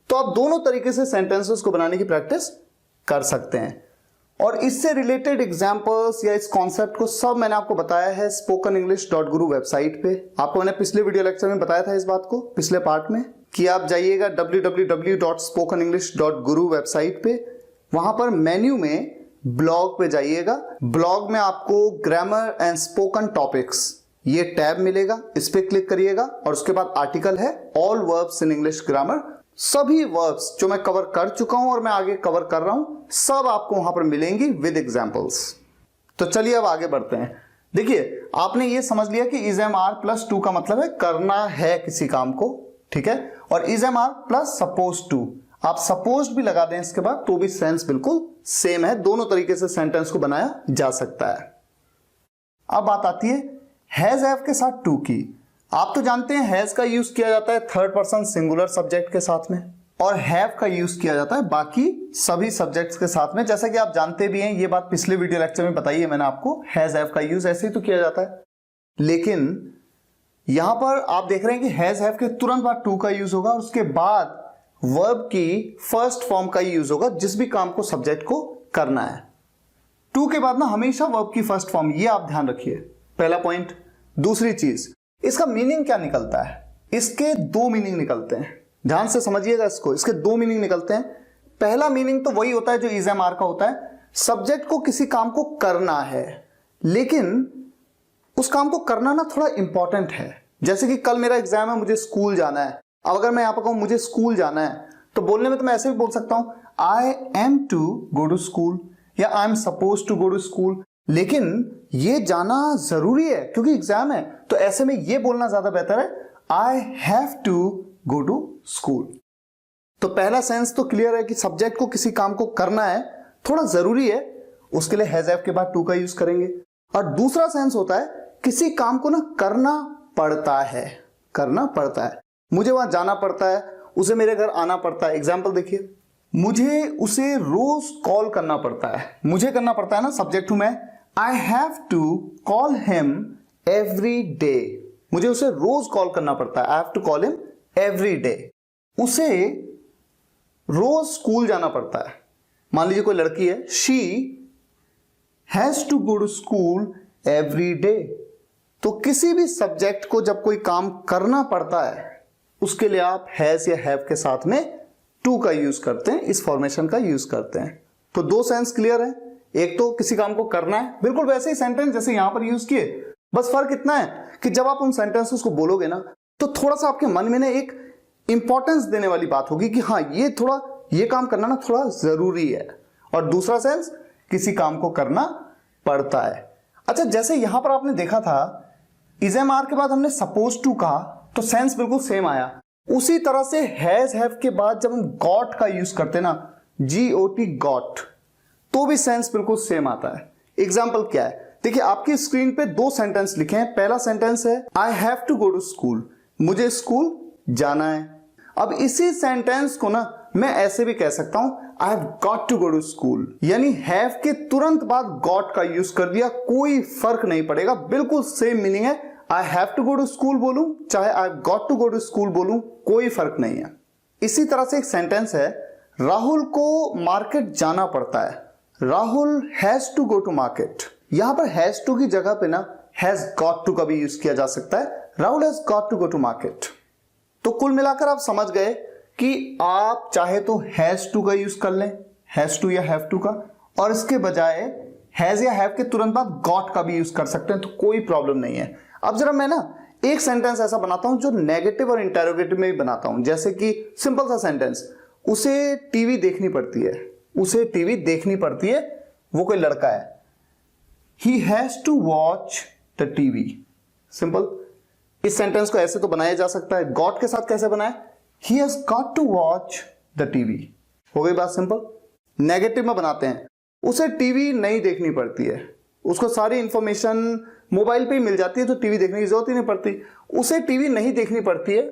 तो आप दोनों तरीके से सेंटेंसेस को बनाने की प्रैक्टिस कर सकते हैं। और इससे रिलेटेड एग्जांपल्स या इस कॉन्सेप्ट को सब मैंने आपको बताया है spokenenglish.guru वेबसाइट पे। आपको मैंने पिछले वीडियो लेक्चर में बताया था इस बात को, पिछले पार्ट में, कि आप जाइएगा www.spokenenglish.guru वेबसाइट पे, वहां पर मेन्यू में ब्लॉग पे जाइएगा। ब्लॉग में आपको ग्रामर एंड स्पोकन टॉपिक्स ये टैब मिलेगा, इस पे क्लिक करिएगा और उसके बाद आर्टिकल है all verbs in English grammar. सभी वर्ब्स जो मैं कवर कर चुका हूं और मैं आगे कवर कर रहा हूं, सब आपको वहां पर मिलेंगी विद एग्जांपल्स। तो चलिए अब आगे बढ़ते हैं। देखिए, आपने ये समझ लिया कि is am are plus to का मतलब है करना है किसी काम को, ठीक है। और is am are plus suppose to, आप सपोज भी लगा दें इसके बाद तो भी सेंस बिल्कुल सेम है। दोनों तरीके से सेंटेंस को बनाया जा सकता है। अब बात आती है हैज हैव के साथ टू की। आप तो जानते हैं हैज का यूज किया जाता है थर्ड पर्सन सिंगुलर सब्जेक्ट के साथ में, और हैव का यूज किया जाता है बाकी सभी सब्जेक्ट्स के साथ में। जैसा कि आप जानते भी हैं, ये बात पिछले वीडियो लेक्चर में बताई है मैंने आपको, हैज हैव का यूज ऐसे ही तो किया जाता है। लेकिन यहां पर आप देख रहे हैं कि हैज हैव के तुरंत बाद टू का यूज होगा और उसके बाद वर्ब की फर्स्ट फॉर्म का यूज होगा जिस भी काम को सब्जेक्ट को करना है। टू के बाद ना हमेशा वर्ब की फर्स्ट फॉर्म, ये आप ध्यान रखिए, पहला पॉइंट। दूसरी चीज, इसका मीनिंग क्या निकलता है? इसके दो मीनिंग निकलते हैं, ध्यान से समझिएगा इसको। इसके दो मीनिंग निकलते हैं। पहला मीनिंग तो वही होता है जो इज एम आर का होता है, सब्जेक्ट को किसी काम को करना है, लेकिन उस काम को करना ना थोड़ा इंपॉर्टेंट है। जैसे कि कल मेरा एग्जाम है, मुझे स्कूल जाना है। अब अगर मैं यहां पर कहूं मुझे स्कूल जाना है, तो बोलने में तो मैं ऐसे भी बोल सकता हूं I am to go to school या I am suppose to go to school, लेकिन ये जाना जरूरी है क्योंकि एग्जाम है। तो ऐसे में ये बोलना ज्यादा बेहतर है, I have to go to school. तो पहला सेंस तो क्लियर है कि सब्जेक्ट को किसी काम को करना है, थोड़ा जरूरी है, उसके लिए हैज हैव के बाद टू का यूज करेंगे। और दूसरा सेंस होता है किसी काम को ना करना पड़ता है, करना पड़ता है, मुझे वहां जाना पड़ता है, उसे मेरे घर आना पड़ता है। एग्जाम्पल देखिए, मुझे उसे रोज कॉल करना पड़ता है, मुझे करना पड़ता है ना, सब्जेक्ट हूं मैं, I have to call him every day, मुझे उसे रोज कॉल करना पड़ता है, I have to call him every day. उसे रोज स्कूल जाना पड़ता है। मान लीजिए कोई लड़की है, she has to go to school every day. तो किसी भी सब्जेक्ट को जब कोई काम करना पड़ता है, उसके लिए आप हैज या हैव के साथ में टू का यूज करते हैं, इस फॉर्मेशन का यूज करते हैं। तो दो सेंस क्लियर है, एक तो किसी काम को करना है, बिल्कुल वैसे ही सेंटेंस जैसे यहां पर यूज किए, बस फर्क इतना है कि जब आप उन सेंटेंसेस को बोलोगे ना, तो थोड़ा सा आपके मन में ना एक इंपॉर्टेंस देने वाली बात होगी कि हाँ ये काम करना ना थोड़ा जरूरी है। और दूसरा सेंस, किसी काम को करना पड़ता है। अच्छा, जैसे यहां पर आपने देखा था इज एम आर के बाद हमने सपोज टू कहा तो सेंस बिल्कुल सेम आया। उसी तरह से हैज हैव के बाद जब हम गॉट का यूज करते ना, GOT गॉट, तो भी सेंस बिल्कुल सेम आता है। एग्जाम्पल क्या है, देखिए आपकी स्क्रीन पे दो सेंटेंस लिखे हैं। पहला सेंटेंस है I have to go to school, मुझे स्कूल जाना है। अब इसी सेंटेंस को ना मैं ऐसे भी कह सकता हूं I have got to go to school, यानी हैव के तुरंत बाद गॉट का यूज कर दिया, कोई फर्क नहीं पड़ेगा, बिल्कुल सेम मीनिंग है। I have to go to school बोलूं चाहे I have got to go to school बोलूं, कोई फर्क नहीं है। इसी तरह से एक सेंटेंस है राहुल को मार्केट जाना पड़ता है, Rahul has to go to market, यहां पर हैज टू की जगह पे ना हैज गॉट टू का भी यूज किया जा सकता है। Rahul has got to go to market. तो कुल मिलाकर आप समझ गए कि आप चाहे तो हैज टू का यूज कर लें, हैज टू या हैव टू का, और इसके बजाय हैज या हैव के तुरंत बाद गॉट का भी यूज कर सकते हैं, तो कोई प्रॉब्लम नहीं है। अब जरा मैं ना एक सेंटेंस ऐसा बनाता हूं जो नेगेटिव और इंटरोगेटिव में भी बनाता हूं। जैसे कि सिंपल सा सेंटेंस, उसे टीवी देखनी पड़ती है, उसे टीवी देखनी पड़ती है, वो कोई लड़का है। He has to watch the TV. Simple. इस सेंटेंस को ऐसे तो बनाया जा सकता है, गॉट के साथ कैसे बनाए, he has got to watch the TV. हो गई बात सिंपल। नेगेटिव में बनाते हैं, उसे टीवी नहीं देखनी पड़ती है, उसको सारी इंफॉर्मेशन मोबाइल पे ही मिल जाती है, तो टीवी देखने की जरूरत ही नहीं पड़ती, उसे टीवी नहीं देखनी पड़ती है।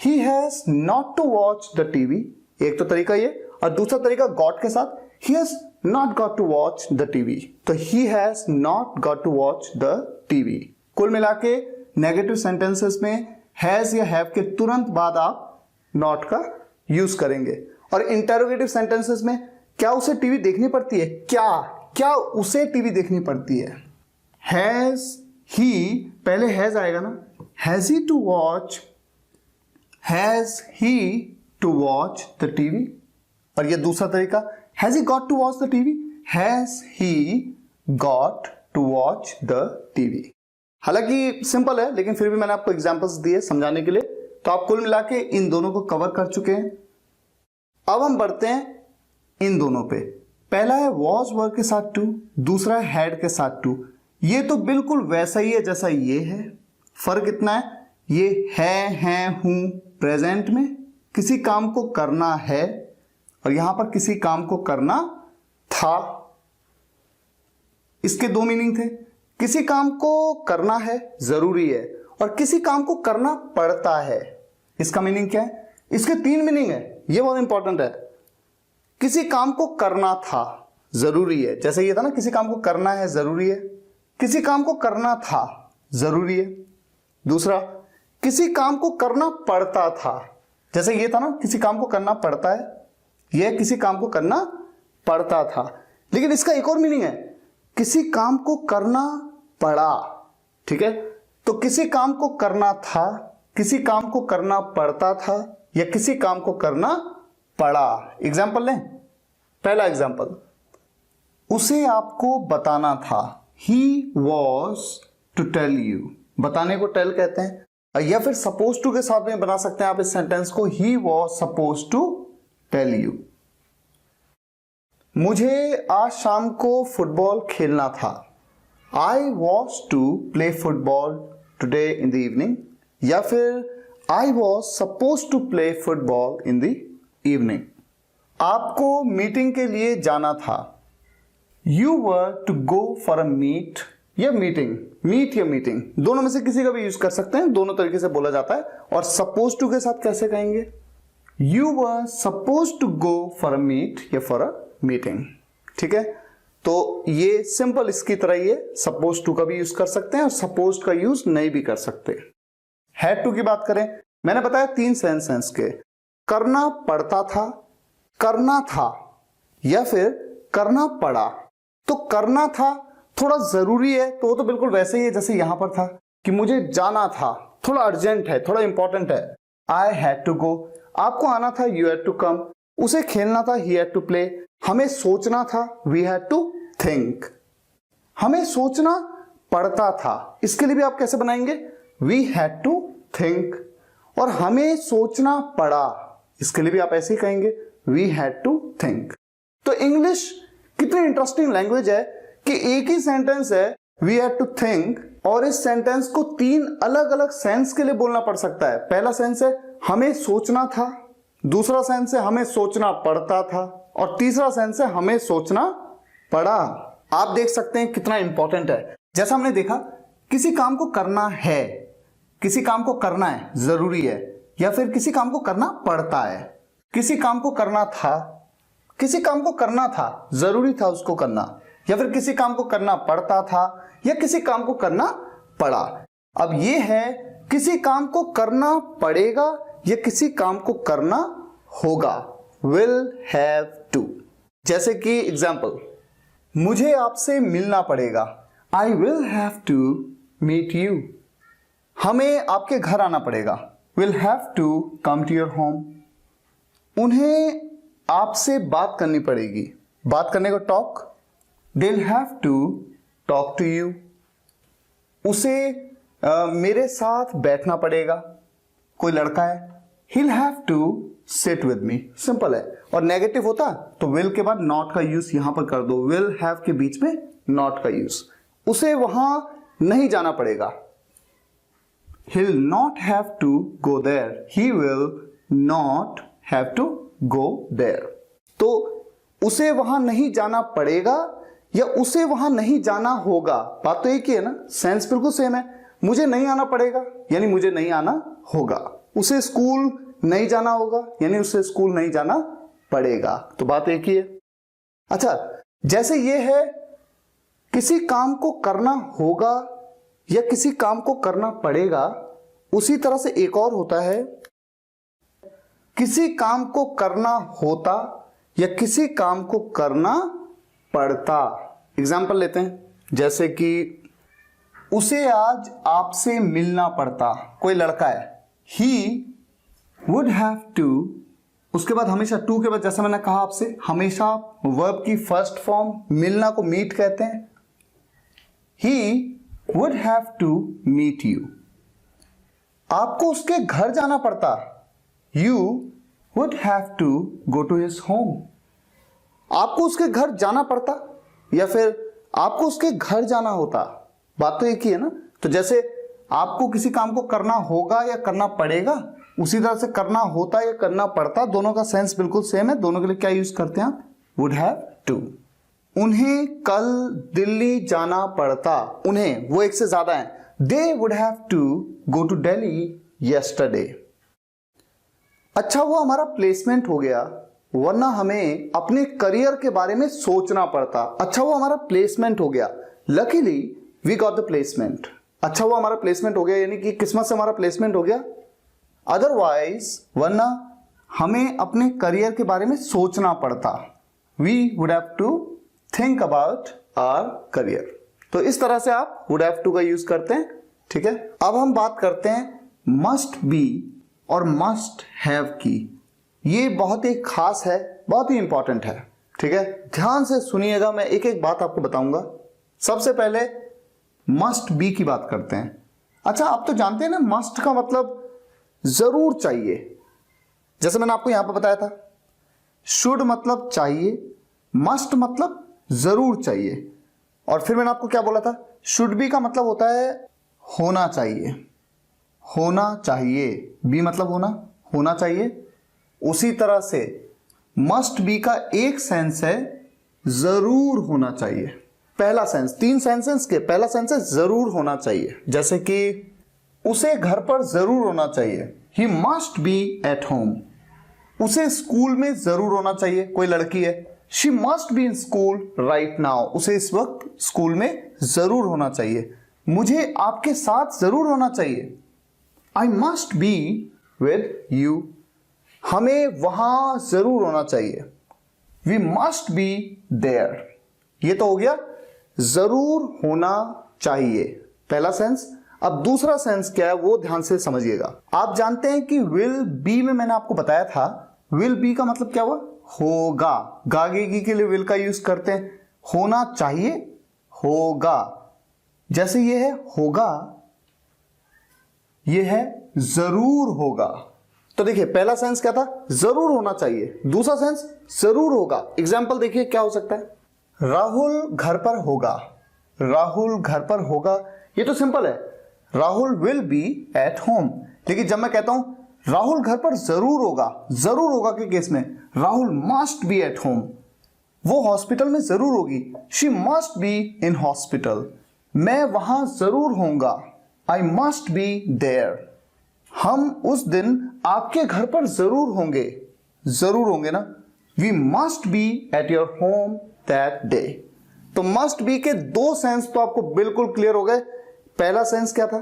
He has not to watch the TV, एक तो तरीका ये, और दूसरा तरीका गॉट के साथ, he has not got to watch the TV. तो he has not got to watch the TV. कुल मिला के नेगेटिव सेंटेंसेस में हैज या हैव के तुरंत बाद आप नॉट का यूज करेंगे। और इंटरोगेटिव सेंटेंसेस में क्या उसे टीवी देखनी पड़ती है, क्या उसे टीवी देखनी पड़ती है। हैज ही, पहले हैज आएगा ना, has he to watch, has he to watch the TV. और ये दूसरा तरीका, has he got to watch the TV, has he got to watch the TV. हालांकि सिंपल है, लेकिन फिर भी मैंने आपको एग्जांपल्स दिए समझाने के लिए, तो आप कुल मिला के इन दोनों को कवर कर चुके हैं। अब हम बढ़ते हैं इन दोनों पे। पहला है वॉज वर्ब के साथ टू, दूसरा है हैड के साथ टू। ये तो बिल्कुल वैसा ही है जैसा ये है, फर्क इतना है, ये है हूं प्रेजेंट में किसी काम को करना है, और यहां पर किसी काम को करना था। इसके दो मीनिंग थे, किसी काम को करना है जरूरी है, और किसी काम को करना पड़ता है। इसका मीनिंग क्या है, इसके तीन मीनिंग है, ये बहुत इंपॉर्टेंट है। किसी काम को करना था जरूरी है, जैसे ये था ना, किसी काम को करना है जरूरी है, किसी काम को करना था जरूरी है। दूसरा, किसी काम को करना पड़ता था, जैसे ये था ना, किसी काम को करना पड़ता है, यह किसी काम को करना पड़ता था। लेकिन इसका एक और मीनिंग है, किसी काम को करना पड़ा। ठीक है, तो किसी काम को करना था, किसी काम को करना पड़ता था, या किसी काम को करना पड़ा। एग्जाम्पल लें। पहला एग्जाम्पल, उसे आपको बताना था, he was to tell you. बताने को टेल कहते हैं, या फिर सपोज टू के साथ में बना सकते हैं आप इस सेंटेंस को, he was suppose to tell you. मुझे आज शाम को फुटबॉल खेलना था, I was to play football today in the evening, या फिर I was suppose to play football in the evening. आपको मीटिंग के लिए जाना था, you were to go for a meet या मीटिंग, मीट या मीटिंग, दोनों में से किसी का भी यूज कर सकते हैं, दोनों तरीके से बोला जाता है। और सपोज टू के साथ कैसे कहेंगे, you were suppose to go for a meet या फॉर अ मीटिंग। ठीक है, तो ये सिंपल इसकी तरह ही है, सपोज टू का भी यूज कर सकते हैं और सपोज का यूज नहीं भी कर सकते। हैड टू की बात करें, मैंने बताया तीन सेंस के, करना पड़ता था, करना था, या फिर करना पड़ा। तो करना था थोड़ा जरूरी है, तो वो तो बिल्कुल वैसे ही है जैसे यहां पर था कि मुझे जाना था, थोड़ा अर्जेंट है, थोड़ा इंपॉर्टेंट है, आई हैड टू गो। आपको आना था, यू हैड टू कम। उसे खेलना था, ही हैड टू प्ले। हमें सोचना था, वी हैड टू थिंक। हमें सोचना पड़ता था, इसके लिए भी आप कैसे बनाएंगे, वी हैड टू थिंक। और हमें सोचना पड़ा, इसके लिए भी आप ऐसे ही कहेंगे, वी हैड टू थिंक। तो इंग्लिश कितनी इंटरेस्टिंग लैंग्वेज है कि एक ही सेंटेंस है, वी हैड टू थिंक, और इस सेंटेंस को तीन अलग अलग सेंस के लिए बोलना पड़ सकता है। पहला सेंस है हमें सोचना था, दूसरा सेंस है हमें सोचना पड़ता था, और तीसरा सेंस है हमें सोचना पड़ा। आप देख सकते हैं कितना इंपॉर्टेंट है। जैसा हमने देखा, किसी काम को करना है, किसी काम को करना है जरूरी है, या फिर किसी काम को करना पड़ता है। किसी काम को करना था, किसी काम को करना था, जरूरी था उसको करना, या फिर किसी काम को करना पड़ता था, या किसी काम को करना पड़ा। अब ये है किसी काम को करना पड़ेगा या किसी काम को करना होगा, विल हैव टू। जैसे कि एग्जाम्पल, मुझे आपसे मिलना पड़ेगा। I will have to meet you. हमें आपके घर आना पड़ेगा। Will have to come to your home. उन्हें आपसे बात करनी पड़ेगी। बात करने को talk. They'll have to talk to you. उसे मेरे साथ बैठना पड़ेगा। कोई लड़का है, he'll have to sit with me. Simple है। और नेगेटिव होता तो will के बाद not का यूज यहां पर कर दो। will have के बीच में not का यूज। उसे वहां नहीं जाना पड़ेगा। He'll not have to go there. He will not have to go there. तो उसे वहां नहीं जाना पड़ेगा या उसे वहां नहीं जाना होगा, बात तो एक ही है ना, सेंस बिल्कुल सेम है। मुझे नहीं आना पड़ेगा यानी मुझे नहीं आना होगा। उसे स्कूल नहीं जाना होगा यानी उसे स्कूल नहीं जाना पड़ेगा, तो बात एक ही है। अच्छा, जैसे ये है किसी काम को करना होगा या किसी काम को करना पड़ेगा, उसी तरह से एक और होता है किसी काम को करना होता या किसी काम को करना पड़ता। एग्जाम्पल लेते हैं, जैसे कि उसे आज आपसे मिलना पड़ता। कोई लड़का है, ही वुड हैव टू, उसके बाद हमेशा टू के बाद, जैसा मैंने कहा आपसे, हमेशा वर्ब की फर्स्ट फॉर्म मिलना को मीट कहते हैं। He would have to meet you. आपको उसके घर जाना पड़ता। You would have to go to his home. आपको उसके घर जाना पड़ता या फिर आपको उसके घर जाना होता, बात तो एक ही है ना। तो जैसे आपको किसी काम को करना होगा या करना पड़ेगा, उसी तरह से करना होता या करना पड़ता, दोनों का सेंस बिल्कुल सेम है। दोनों के लिए क्या यूज करते हैं आप? Would have to. उन्हें कल दिल्ली जाना पड़ता। उन्हें, वो एक से ज्यादा है। They would have to go to Delhi yesterday. अच्छा, वो हमारा प्लेसमेंट हो गया, वरना हमें अपने करियर के बारे में सोचना पड़ता। अच्छा, वो हमारा प्लेसमेंट हो गया, luckily we got the placement. अच्छा, वो हमारा प्लेसमेंट हो गया यानी कि किस्मत से हमारा प्लेसमेंट हो गया। अदरवाइज, वरना हमें अपने करियर के बारे में सोचना पड़ता। We would have to think about our career. तो इस तरह से आप वुड हैव टू का यूज करते हैं, ठीक है। अब हम बात करते हैं मस्ट बी और मस्ट हैव की। ये बहुत ही खास है, बहुत ही इंपॉर्टेंट है, ठीक है। ध्यान से सुनिएगा, मैं एक एक बात आपको बताऊंगा। सबसे पहले मस्ट बी की बात करते हैं। अच्छा, आप तो जानते हैं ना, मस्ट का मतलब जरूर चाहिए। जैसे मैंने आपको यहां पर बताया था, शुड मतलब चाहिए, मस्ट मतलब जरूर चाहिए। और फिर मैंने आपको क्या बोला था? शुड बी का मतलब होता है होना चाहिए। होना चाहिए, बी मतलब होना, होना चाहिए। उसी तरह से मस्ट बी का एक सेंस है जरूर होना चाहिए। पहला सेंस, तीन सेंसेस के पहला सेंस है जरूर होना चाहिए। जैसे कि उसे घर पर जरूर होना चाहिए, ही मस्ट बी एट होम। उसे स्कूल में जरूर होना चाहिए। कोई लड़की है, she must be in school right now. उसे इस वक्त स्कूल में जरूर होना चाहिए। मुझे आपके साथ जरूर होना चाहिए, I must be with you. हमें वहां जरूर होना चाहिए, वी मस्ट बी देयर। ये तो हो गया जरूर होना चाहिए, पहला सेंस। अब दूसरा सेंस क्या है वो ध्यान से समझिएगा। आप जानते हैं कि विल बी में मैंने आपको बताया था, विल बी का मतलब क्या हुआ? होगा। गागेगी के लिए विल का यूज करते हैं। होना चाहिए, होगा। जैसे ये है होगा, ये है जरूर होगा। तो देखिए, पहला सेंस क्या था? जरूर होना चाहिए। दूसरा सेंस जरूर होगा। एग्जाम्पल देखिए क्या हो सकता है। राहुल घर पर होगा। राहुल घर पर होगा, ये तो सिंपल है, Rahul will be at home. लेकिन जब मैं कहता हूं राहुल घर पर जरूर होगा, जरूर होगा के केस में Rahul must be at home, वो हॉस्पिटल में जरूर होगी, she must be in hospital. मैं वहां जरूर होऊंगा, आई मस्ट बी देयर। हम उस दिन आपके घर पर जरूर होंगे, जरूर होंगे ना। We must be at your home that day. तो मस्ट बी के दो सेंस तो आपको बिल्कुल क्लियर हो गए। पहला सेंस क्या था?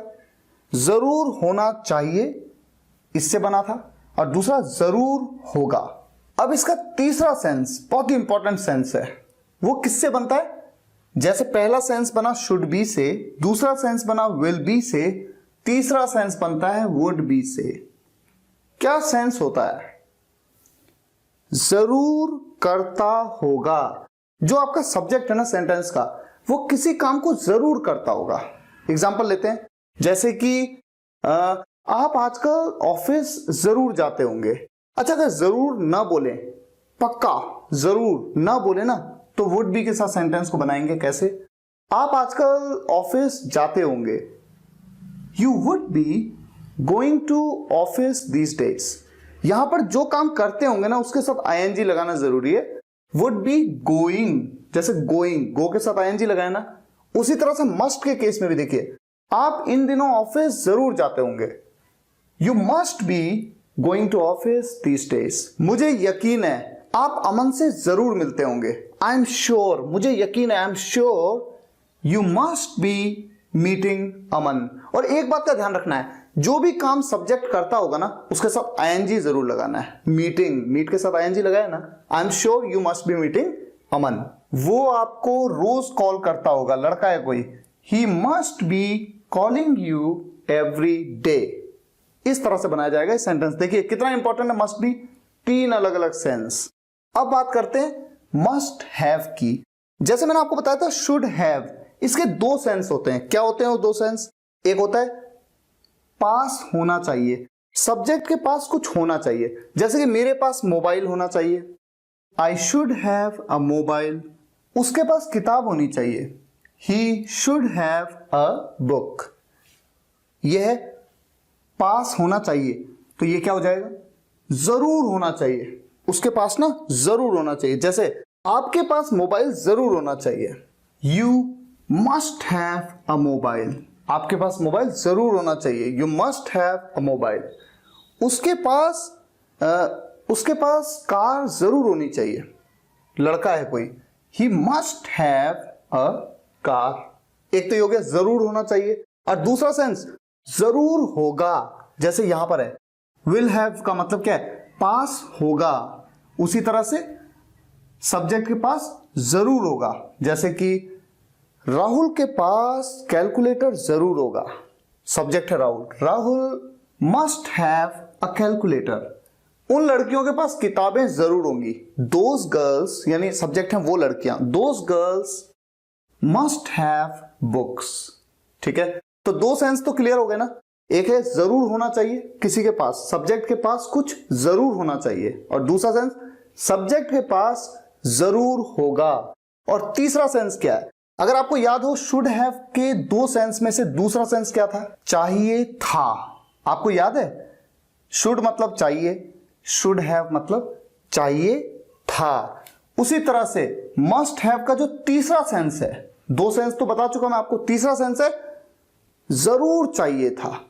जरूर होना चाहिए, इससे बना था। और दूसरा जरूर होगा। अब इसका तीसरा सेंस बहुत ही इंपॉर्टेंट सेंस है। वो किससे बनता है? जैसे पहला सेंस बना शुड बी से, दूसरा सेंस बना विल बी से, तीसरा सेंस बनता है वुड बी से। क्या सेंस होता है? जरूर करता होगा। जो आपका सब्जेक्ट है ना सेंटेंस का, वो किसी काम को जरूर करता होगा। एग्जाम्पल लेते हैं, जैसे कि आप आजकल ऑफिस जरूर जाते होंगे। अच्छा, अगर जरूर ना बोले, पक्का जरूर ना बोले ना, तो वुड बी के साथ सेंटेंस को बनाएंगे कैसे? आप आजकल ऑफिस जाते होंगे। You would be going to office these days. यहां पर जो काम करते होंगे ना, उसके साथ आईएनजी लगाना जरूरी है। वुड बी गोइंग, जैसे गोइंग, गो के साथ आईएनजी लगाया ना। उसी तरह से मस्ट के केस में भी देखिए, आप इन दिनों ऑफिस जरूर जाते होंगे। You must be going to office these days. मुझे यकीन है आप अमन से जरूर मिलते होंगे। आई एम श्योर, मुझे यकीन है, I am sure you must be meeting Aman. और एक बात का ध्यान रखना है, जो भी काम सब्जेक्ट करता होगा ना, उसके साथ आईएनजी जरूर लगाना है। मीटिंग, मीट के साथ आईएनजी लगाया ना। I am sure you must be meeting Aman. वो आपको रोज कॉल करता होगा, लड़का है कोई, he must be calling you every day. इस तरह से बनाया जाएगा ये सेंटेंस। देखिए कितना इंपॉर्टेंट है मस्ट बी, 3 अलग अलग सेंस। अब बात करते हैं मस्ट हैव की। जैसे मैंने आपको बताया था शुड हैव, इसके 2 सेंस होते हैं। क्या होते हैं वो 2 सेंस? एक होता है पास होना चाहिए, सब्जेक्ट के पास कुछ होना चाहिए। जैसे कि मेरे पास मोबाइल होना चाहिए, I should have a mobile. उसके पास किताब होनी चाहिए, ही शुड हैव अ बुक। यह पास होना चाहिए, तो ये क्या हो जाएगा? जरूर होना चाहिए। उसके पास ना जरूर होना चाहिए। जैसे आपके पास मोबाइल जरूर होना चाहिए, you must have a mobile. आपके पास मोबाइल जरूर होना चाहिए, you must have a mobile. उसके पास कार जरूर होनी चाहिए, लड़का है कोई, he must have a car. एक तो ये हो गया जरूर होना चाहिए, और दूसरा सेंस जरूर होगा। जैसे यहां पर है विल हैव का मतलब क्या है? पास होगा। उसी तरह से सब्जेक्ट के पास जरूर होगा। जैसे कि राहुल के पास कैलकुलेटर जरूर होगा। सब्जेक्ट है Rahul, Rahul must have a calculator. उन लड़कियों के पास किताबें जरूर होंगी। दोज गर्ल्स, यानी सब्जेक्ट हैं वो लड़कियां, those girls must have books. ठीक है, तो 2 सेंस तो क्लियर हो गए ना। एक है जरूर होना चाहिए किसी के पास, सब्जेक्ट के पास कुछ जरूर होना चाहिए, और दूसरा सेंस सब्जेक्ट के पास जरूर होगा। और तीसरा सेंस क्या है? अगर आपको याद हो, शुड हैव के 2 सेंस में से दूसरा सेंस क्या था? चाहिए था। आपको याद है? शुड मतलब चाहिए, शुड हैव मतलब चाहिए था। उसी तरह से मस्ट हैव का जो तीसरा सेंस है, 2 सेंस तो बता चुका मैं आपको, तीसरा सेंस है जरूर चाहिए था।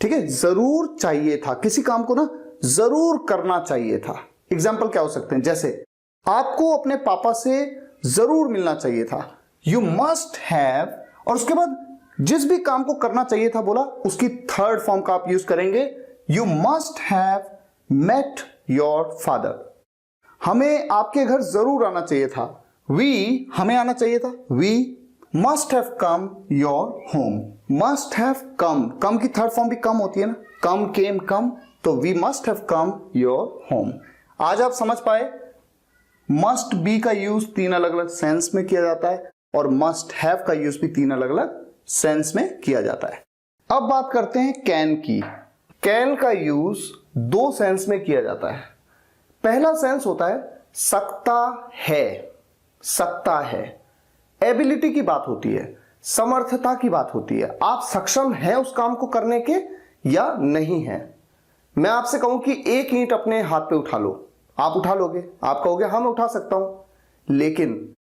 ठीक है, जरूर चाहिए था, किसी काम को ना जरूर करना चाहिए था। एग्जाम्पल क्या हो सकते हैं? जैसे आपको अपने पापा से जरूर मिलना चाहिए था, यू मस्ट हैव, और उसके बाद जिस भी काम को करना चाहिए था बोला, उसकी थर्ड फॉर्म का आप यूज करेंगे, you must have met your father. हमें आपके घर जरूर आना चाहिए था, वी हमें आना चाहिए था, we must have come your home. Must have come की थर्ड फॉर्म भी कम होती है ना, कम, केम, कम, तो we must have come your home. आज आप समझ पाए मस्ट बी का यूज 3 अलग अलग सेंस में किया जाता है, और मस्ट हैव का यूज भी 3 अलग अलग सेंस में किया जाता है। अब बात करते हैं कैन की। कैन का यूज 2 सेंस में किया जाता है। पहला सेंस होता है सकता है, सकता है, एबिलिटी की बात होती है, समर्थता की बात होती है। आप सक्षम हैं उस काम को करने के या नहीं है। मैं आपसे कहूं कि 1 ईंट अपने हाथ पे उठा लो, आप उठा लोगे? आप कहोगे हाँ मैं उठा सकता हूं। लेकिन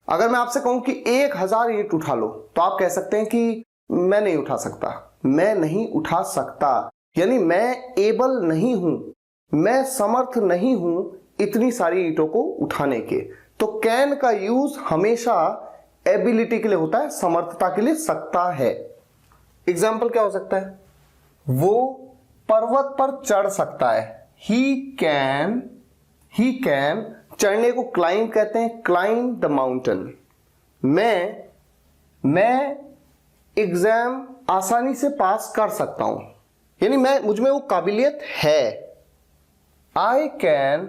अगर मैं आपसे कहूं कि 1000 ईंट उठा लो, तो आप कह सकते हैं कि मैं नहीं उठा सकता, मैं नहीं उठा सकता, यानी मैं एबल नहीं हूं, मैं समर्थ नहीं हूं इतनी सारी ईंटों को उठाने के। तो कैन का यूज हमेशा एबिलिटी के लिए होता है, समर्थता के लिए सकता है। एग्जाम्पल क्या हो सकता है? वो पर्वत पर चढ़ सकता है, ही कैन, चढ़ने को क्लाइंब कहते हैं, क्लाइंब द माउंटेन। मैं एग्जाम आसानी से पास कर सकता हूं, यानी मुझ में वो काबिलियत है। I can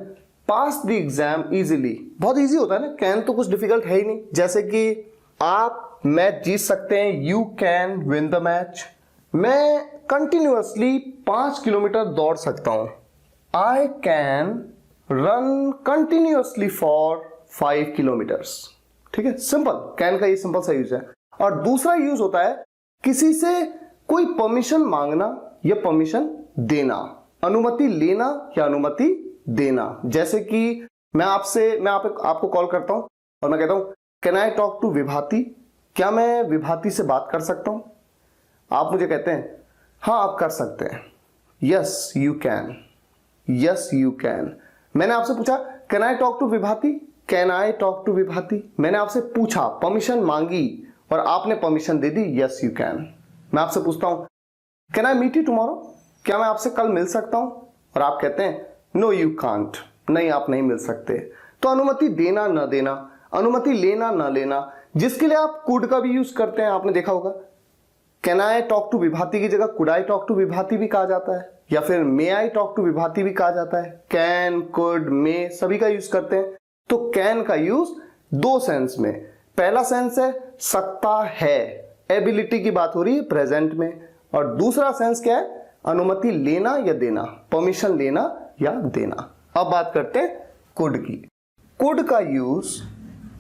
pass the exam easily, बहुत इजी होता है ना, कैन तो कुछ डिफिकल्ट है ही नहीं। जैसे कि आप मैच जीत सकते हैं, you can win the match. मैं कंटिन्यूअसली 5 किलोमीटर दौड़ सकता हूं, I can run continuously for 5 kilometres. ठीक है, सिंपल, कैन का ये सिंपल सा यूज है। और दूसरा यूज होता है किसी से कोई परमिशन मांगना या परमिशन देना, अनुमति लेना या अनुमति देना। जैसे कि आपको कॉल करता हूं और मैं कहता हूं कैन आई टॉक टू विभाति, क्या मैं विभाति से बात कर सकता हूं? आप मुझे कहते हैं हाँ आप कर सकते हैं, yes you can, yes you can. मैंने आपसे पूछा can I talk to Vibhati, can I talk to Vibhati. मैंने आपसे पूछा, परमिशन मांगी और आपने परमिशन दे दी, यस यू कैन। मैं आपसे पूछता हूं can I meet you tomorrow, क्या मैं आपसे कल मिल सकता हूं? और आप कहते हैं नो यू कांट, नहीं आप नहीं मिल सकते। तो अनुमति देना न देना, अनुमति लेना न लेना, जिसके लिए आप कुड का भी यूज करते हैं, आपने देखा होगा। कैन आई टॉक टू विभाति की जगह कुड आई टॉक टू विभाति भी कहा जाता है, या फिर मे आई टॉक टू विभाति भी कहा जाता है। कैन, कुड, मे सभी का यूज करते हैं। तो कैन का यूज दो सेंस में, पहला सेंस है सकता है, एबिलिटी की बात हो रही है प्रेजेंट में, और दूसरा सेंस क्या है, अनुमति लेना या देना, परमिशन लेना या देना। अब बात करते हैं कुड की। कुड का यूज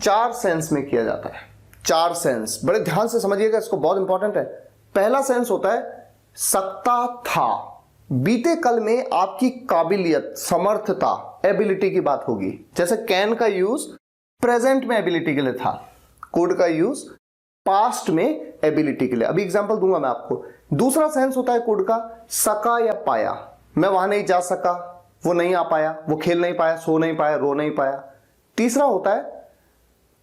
4 सेंस में किया जाता है। 4 सेंस, बड़े ध्यान से समझिएगा, इसको, बहुत इंपॉर्टेंट है। पहला सेंस होता है सकता था, बीते कल में आपकी काबिलियत, समर्थता, एबिलिटी की बात होगी। जैसे कैन का यूज प्रेजेंट में एबिलिटी के लिए था, कुड का यूज पास्ट में एबिलिटी के लिए। अभी एग्जांपल दूंगा मैं आपको। दूसरा सेंस होता है कुड का सका या पाया, मैं वहां नहीं जा सका, वो नहीं आ पाया, वो खेल नहीं पाया, सो नहीं पाया, रो नहीं पाया। तीसरा होता है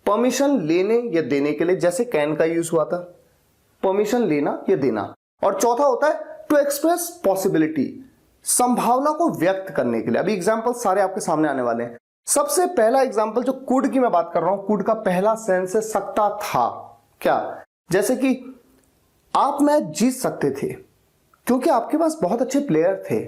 परमिशन लेने या देने के लिए, जैसे कैन का यूज हुआ था, परमिशन लेना या देना। और चौथा होता है टू एक्सप्रेस पॉसिबिलिटी, संभावना को व्यक्त करने के लिए। अभी एग्जांपल सारे आपके सामने आने वाले हैं। सबसे पहला एग्जांपल जो कुड की मैं बात कर रहा हूं, कुड का पहला सेंस है सकता था। क्या? जैसे कि आप मैच जीत सकते थे क्योंकि आपके पास बहुत अच्छे प्लेयर थे,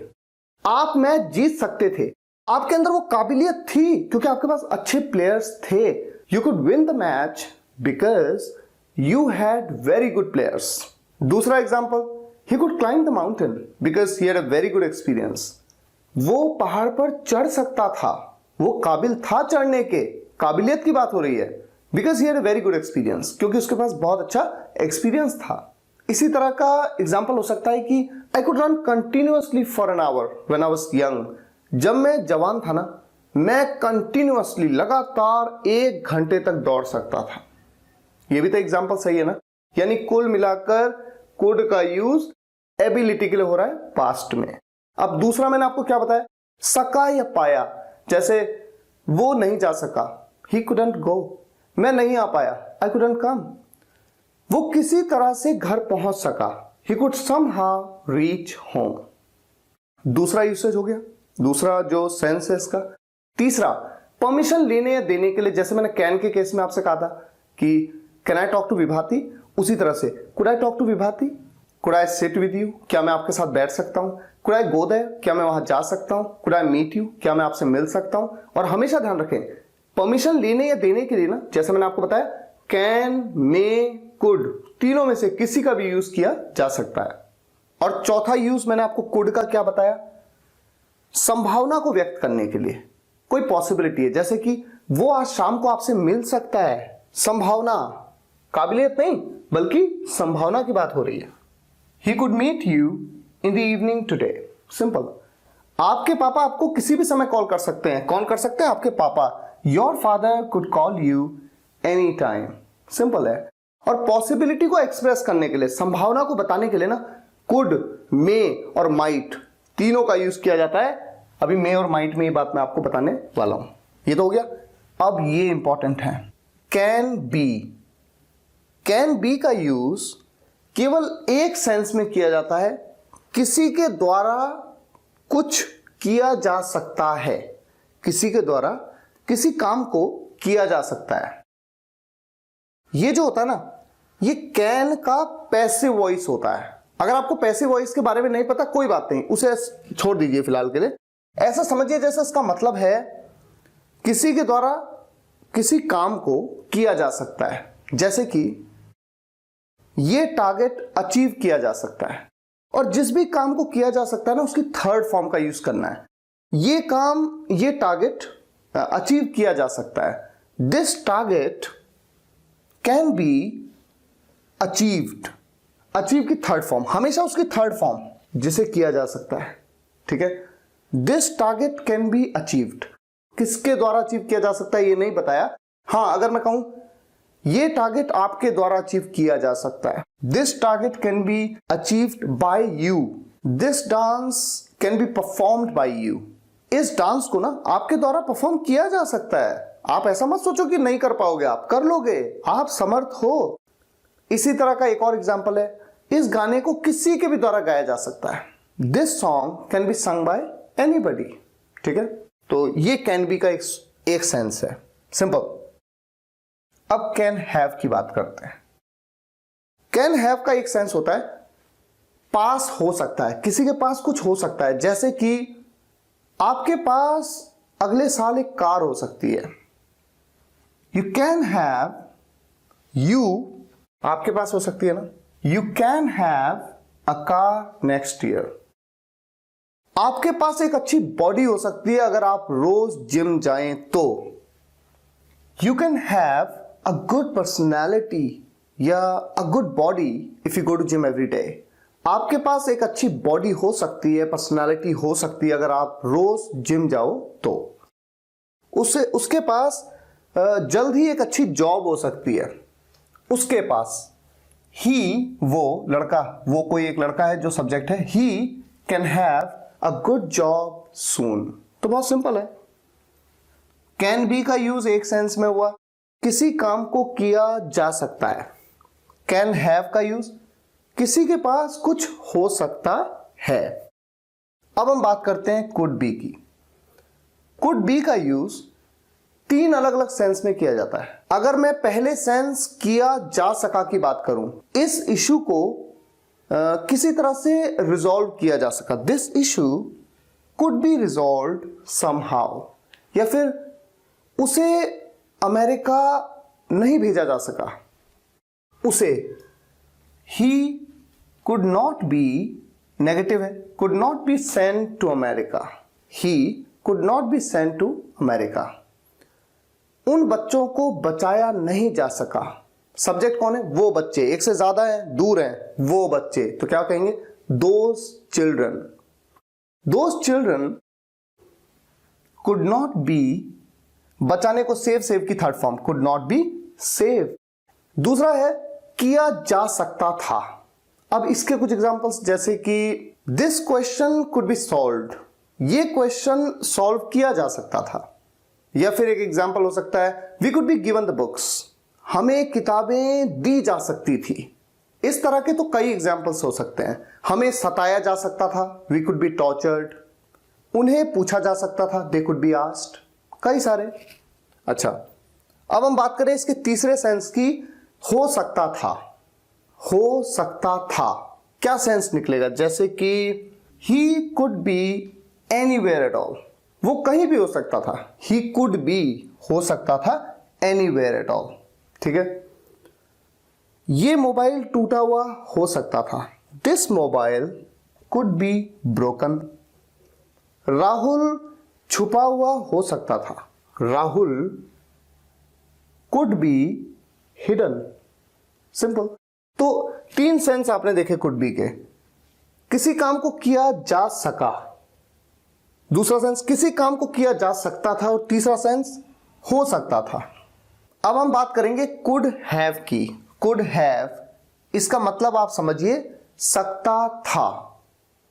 आप मैच जीत सकते थे, आपके अंदर वो काबिलियत थी क्योंकि आपके पास अच्छे प्लेयर्स थे। You could win the match because you had very good players. दूसरा example, he could climb the mountain because he had a very good experience. वो पहाड़ पर चढ़ सकता था, वो काबिल था चढ़ने के, काबिलियत की बात हो रही है। because he had a very good experience, क्योंकि उसके पास बहुत अच्छा एक्सपीरियंस था। इसी तरह का एग्जाम्पल हो सकता है कि I could run continuously for an hour when I was young. जब मैं जवान था ना, मैं कंटिन्यूअसली, लगातार 1 घंटे तक दौड़ सकता था। ये भी तो एग्जाम्पल सही है ना। यानी कुल मिलाकर कुड का यूज एबिलिटी के लिए हो रहा है पास्ट में। अब दूसरा मैंने आपको क्या बताया, सका या पाया। जैसे वो नहीं जा सका, he couldn't go, मैं नहीं आ पाया, I couldn't come। वो किसी तरह से घर पहुंच सका, he could somehow reach home। दूसरा यूसेज हो गया, दूसरा जो सेंस है इसका। तीसरा, परमिशन लेने या देने के लिए, जैसे मैंने कैन के केस में आपसे कहा था कि can I talk to Vibhati, उसी तरह से could I talk to Vibhati, could I sit with you, क्या मैं आपके साथ बैठ सकता हूं, कुड आई गो देयर, क्या मैं वहां जा सकता हूं, कुड आई मीट यू, क्या मैं आपसे मिल सकता हूं। और हमेशा ध्यान रखें, परमिशन लेने या देने के लिए ना, जैसे मैंने आपको बताया कैन, मे, कुड, तीनों में से किसी का भी यूज किया जा सकता है। और चौथा यूज मैंने आपको कुड का क्या बताया, संभावना को व्यक्त करने के लिए, कोई पॉसिबिलिटी है, जैसे कि वो आज शाम को आपसे मिल सकता है, संभावना, काबिलियत नहीं बल्कि संभावना की बात हो रही है। He could meet you in the evening today। Simple, आपके पापा आपको किसी भी समय कॉल कर सकते हैं। कौन कर सकते हैं? आपके पापा। Your father could call you any time। Simple है। और पॉसिबिलिटी को एक्सप्रेस करने के लिए, संभावना को बताने के लिए ना, कुड, मे और माइट तीनों का यूज किया जाता है। अभी मे और माइट में ये बात मैं आपको बताने वाला हूं। ये तो हो गया। अब ये इंपॉर्टेंट है, कैन बी। कैन बी का यूज केवल एक सेंस में किया जाता है, किसी के द्वारा कुछ किया जा सकता है, किसी के द्वारा किसी काम को किया जा सकता है। ये जो होता है ना, ये कैन का पैसिव वॉइस होता है। अगर आपको पैसिव वॉइस के बारे में नहीं पता कोई बात नहीं, उसे छोड़ दीजिए फिलहाल के लिए। ऐसा समझिए जैसे इसका मतलब है किसी के द्वारा किसी काम को किया जा सकता है, जैसे कि ये टारगेट अचीव किया जा सकता है। और जिस भी काम को किया जा सकता है ना, उसकी थर्ड फॉर्म का यूज करना है। ये काम, ये टारगेट अचीव किया जा सकता है। This target can be achieved. Achieve की थर्ड फॉर्म, हमेशा उसकी थर्ड फॉर्म जिसे किया जा सकता है, ठीक है। This target can be achieved, किसके द्वारा अचीव किया जा सकता है ये नहीं बताया। हाँ, अगर मैं कहूं ये टारगेट आपके द्वारा अचीव किया जा सकता है, this target can be achieved by you, this dance can be performed by you. इस डांस को ना आपके द्वारा परफॉर्म किया जा सकता है। आप ऐसा मत सोचो कि नहीं कर पाओगे, आप कर लोगे, आप समर्थ हो। इसी तरह का एक और एग्जांपल है, इस गाने को किसी के भी द्वारा गाया जा सकता है। This song can be sung by anybody, ठीक है। तो ये कैन बी का एक सेंस है, सिंपल। अब कैन हैव की बात करते हैं। कैन हैव का एक सेंस होता है पास हो सकता है, किसी के पास कुछ हो सकता है। जैसे कि आपके पास अगले साल एक कार हो सकती है। यू कैन हैव, यू आपके पास हो सकती है ना, you can have a car next year. आपके पास एक अच्छी बॉडी हो सकती है अगर आप रोज जिम जाएं तो। You can have a good personality या a good body if you go to gym every day। आपके पास एक अच्छी बॉडी हो सकती है, पर्सनालिटी हो सकती है अगर आप रोज जिम जाओ तो। उसके पास जल्द ही एक अच्छी जॉब हो सकती है। उसके पास ही, वो लड़का, वो कोई एक लड़का है जो सब्जेक्ट है, he can have a good job soon. तो बहुत सिंपल है। कैन बी का यूज एक सेंस में हुआ, किसी काम को किया जा सकता है। कैन हैव का यूज, किसी के पास कुछ हो सकता है। अब हम बात करते हैं कुड बी की। कुड बी का यूज तीन अलग अलग सेंस में किया जाता है। अगर मैं पहले सेंस किया जा सका की बात करूं, इस इशू को किसी तरह से रिजॉल्व किया जा सका, this issue could be resolved somehow. या फिर उसे अमेरिका नहीं भेजा जा सका, उसे, he could not be, negative है, could not be sent to America, he could not be sent to America. उन बच्चों को बचाया नहीं जा सका। सब्जेक्ट कौन है? वो बच्चे, एक से ज्यादा है, दूर है, वो बच्चे, तो क्या कहेंगे? Those children. Those children could not B, बचाने को सेव की third form, could not B save. दूसरा है किया जा सकता था। अब इसके कुछ एग्जांपल्स, जैसे कि this question could be solved, ये क्वेश्चन सॉल्व किया जा सकता था। या फिर एक एग्जांपल हो सकता है we could be given the books, हमें किताबें दी जा सकती थी। इस तरह के तो कई एग्जांपल्स हो सकते हैं। हमें सताया जा सकता था, वी कुड बी टॉर्चर्ड। उन्हें पूछा जा सकता था, दे कुड बी आस्क्ड। कई सारे। अच्छा, अब हम बात करें इसके तीसरे सेंस की, हो सकता था। हो सकता था क्या सेंस निकलेगा? जैसे कि he could be anywhere at all, वो कहीं भी हो सकता था। ही कुड बी हो सकता था एनीवेयर एट ऑल, ठीक है। ये मोबाइल टूटा हुआ हो सकता था, this mobile could be broken. Rahul छुपा हुआ हो सकता था, Rahul could be hidden. Simple. तो तीन सेंस आपने देखे कुड बी के। किसी काम को किया जा सका, दूसरा सेंस किसी काम को किया जा सकता था, और तीसरा सेंस हो सकता था। अब हम बात करेंगे कुड हैव की। कुड हैव, इसका मतलब आप समझिए सकता था,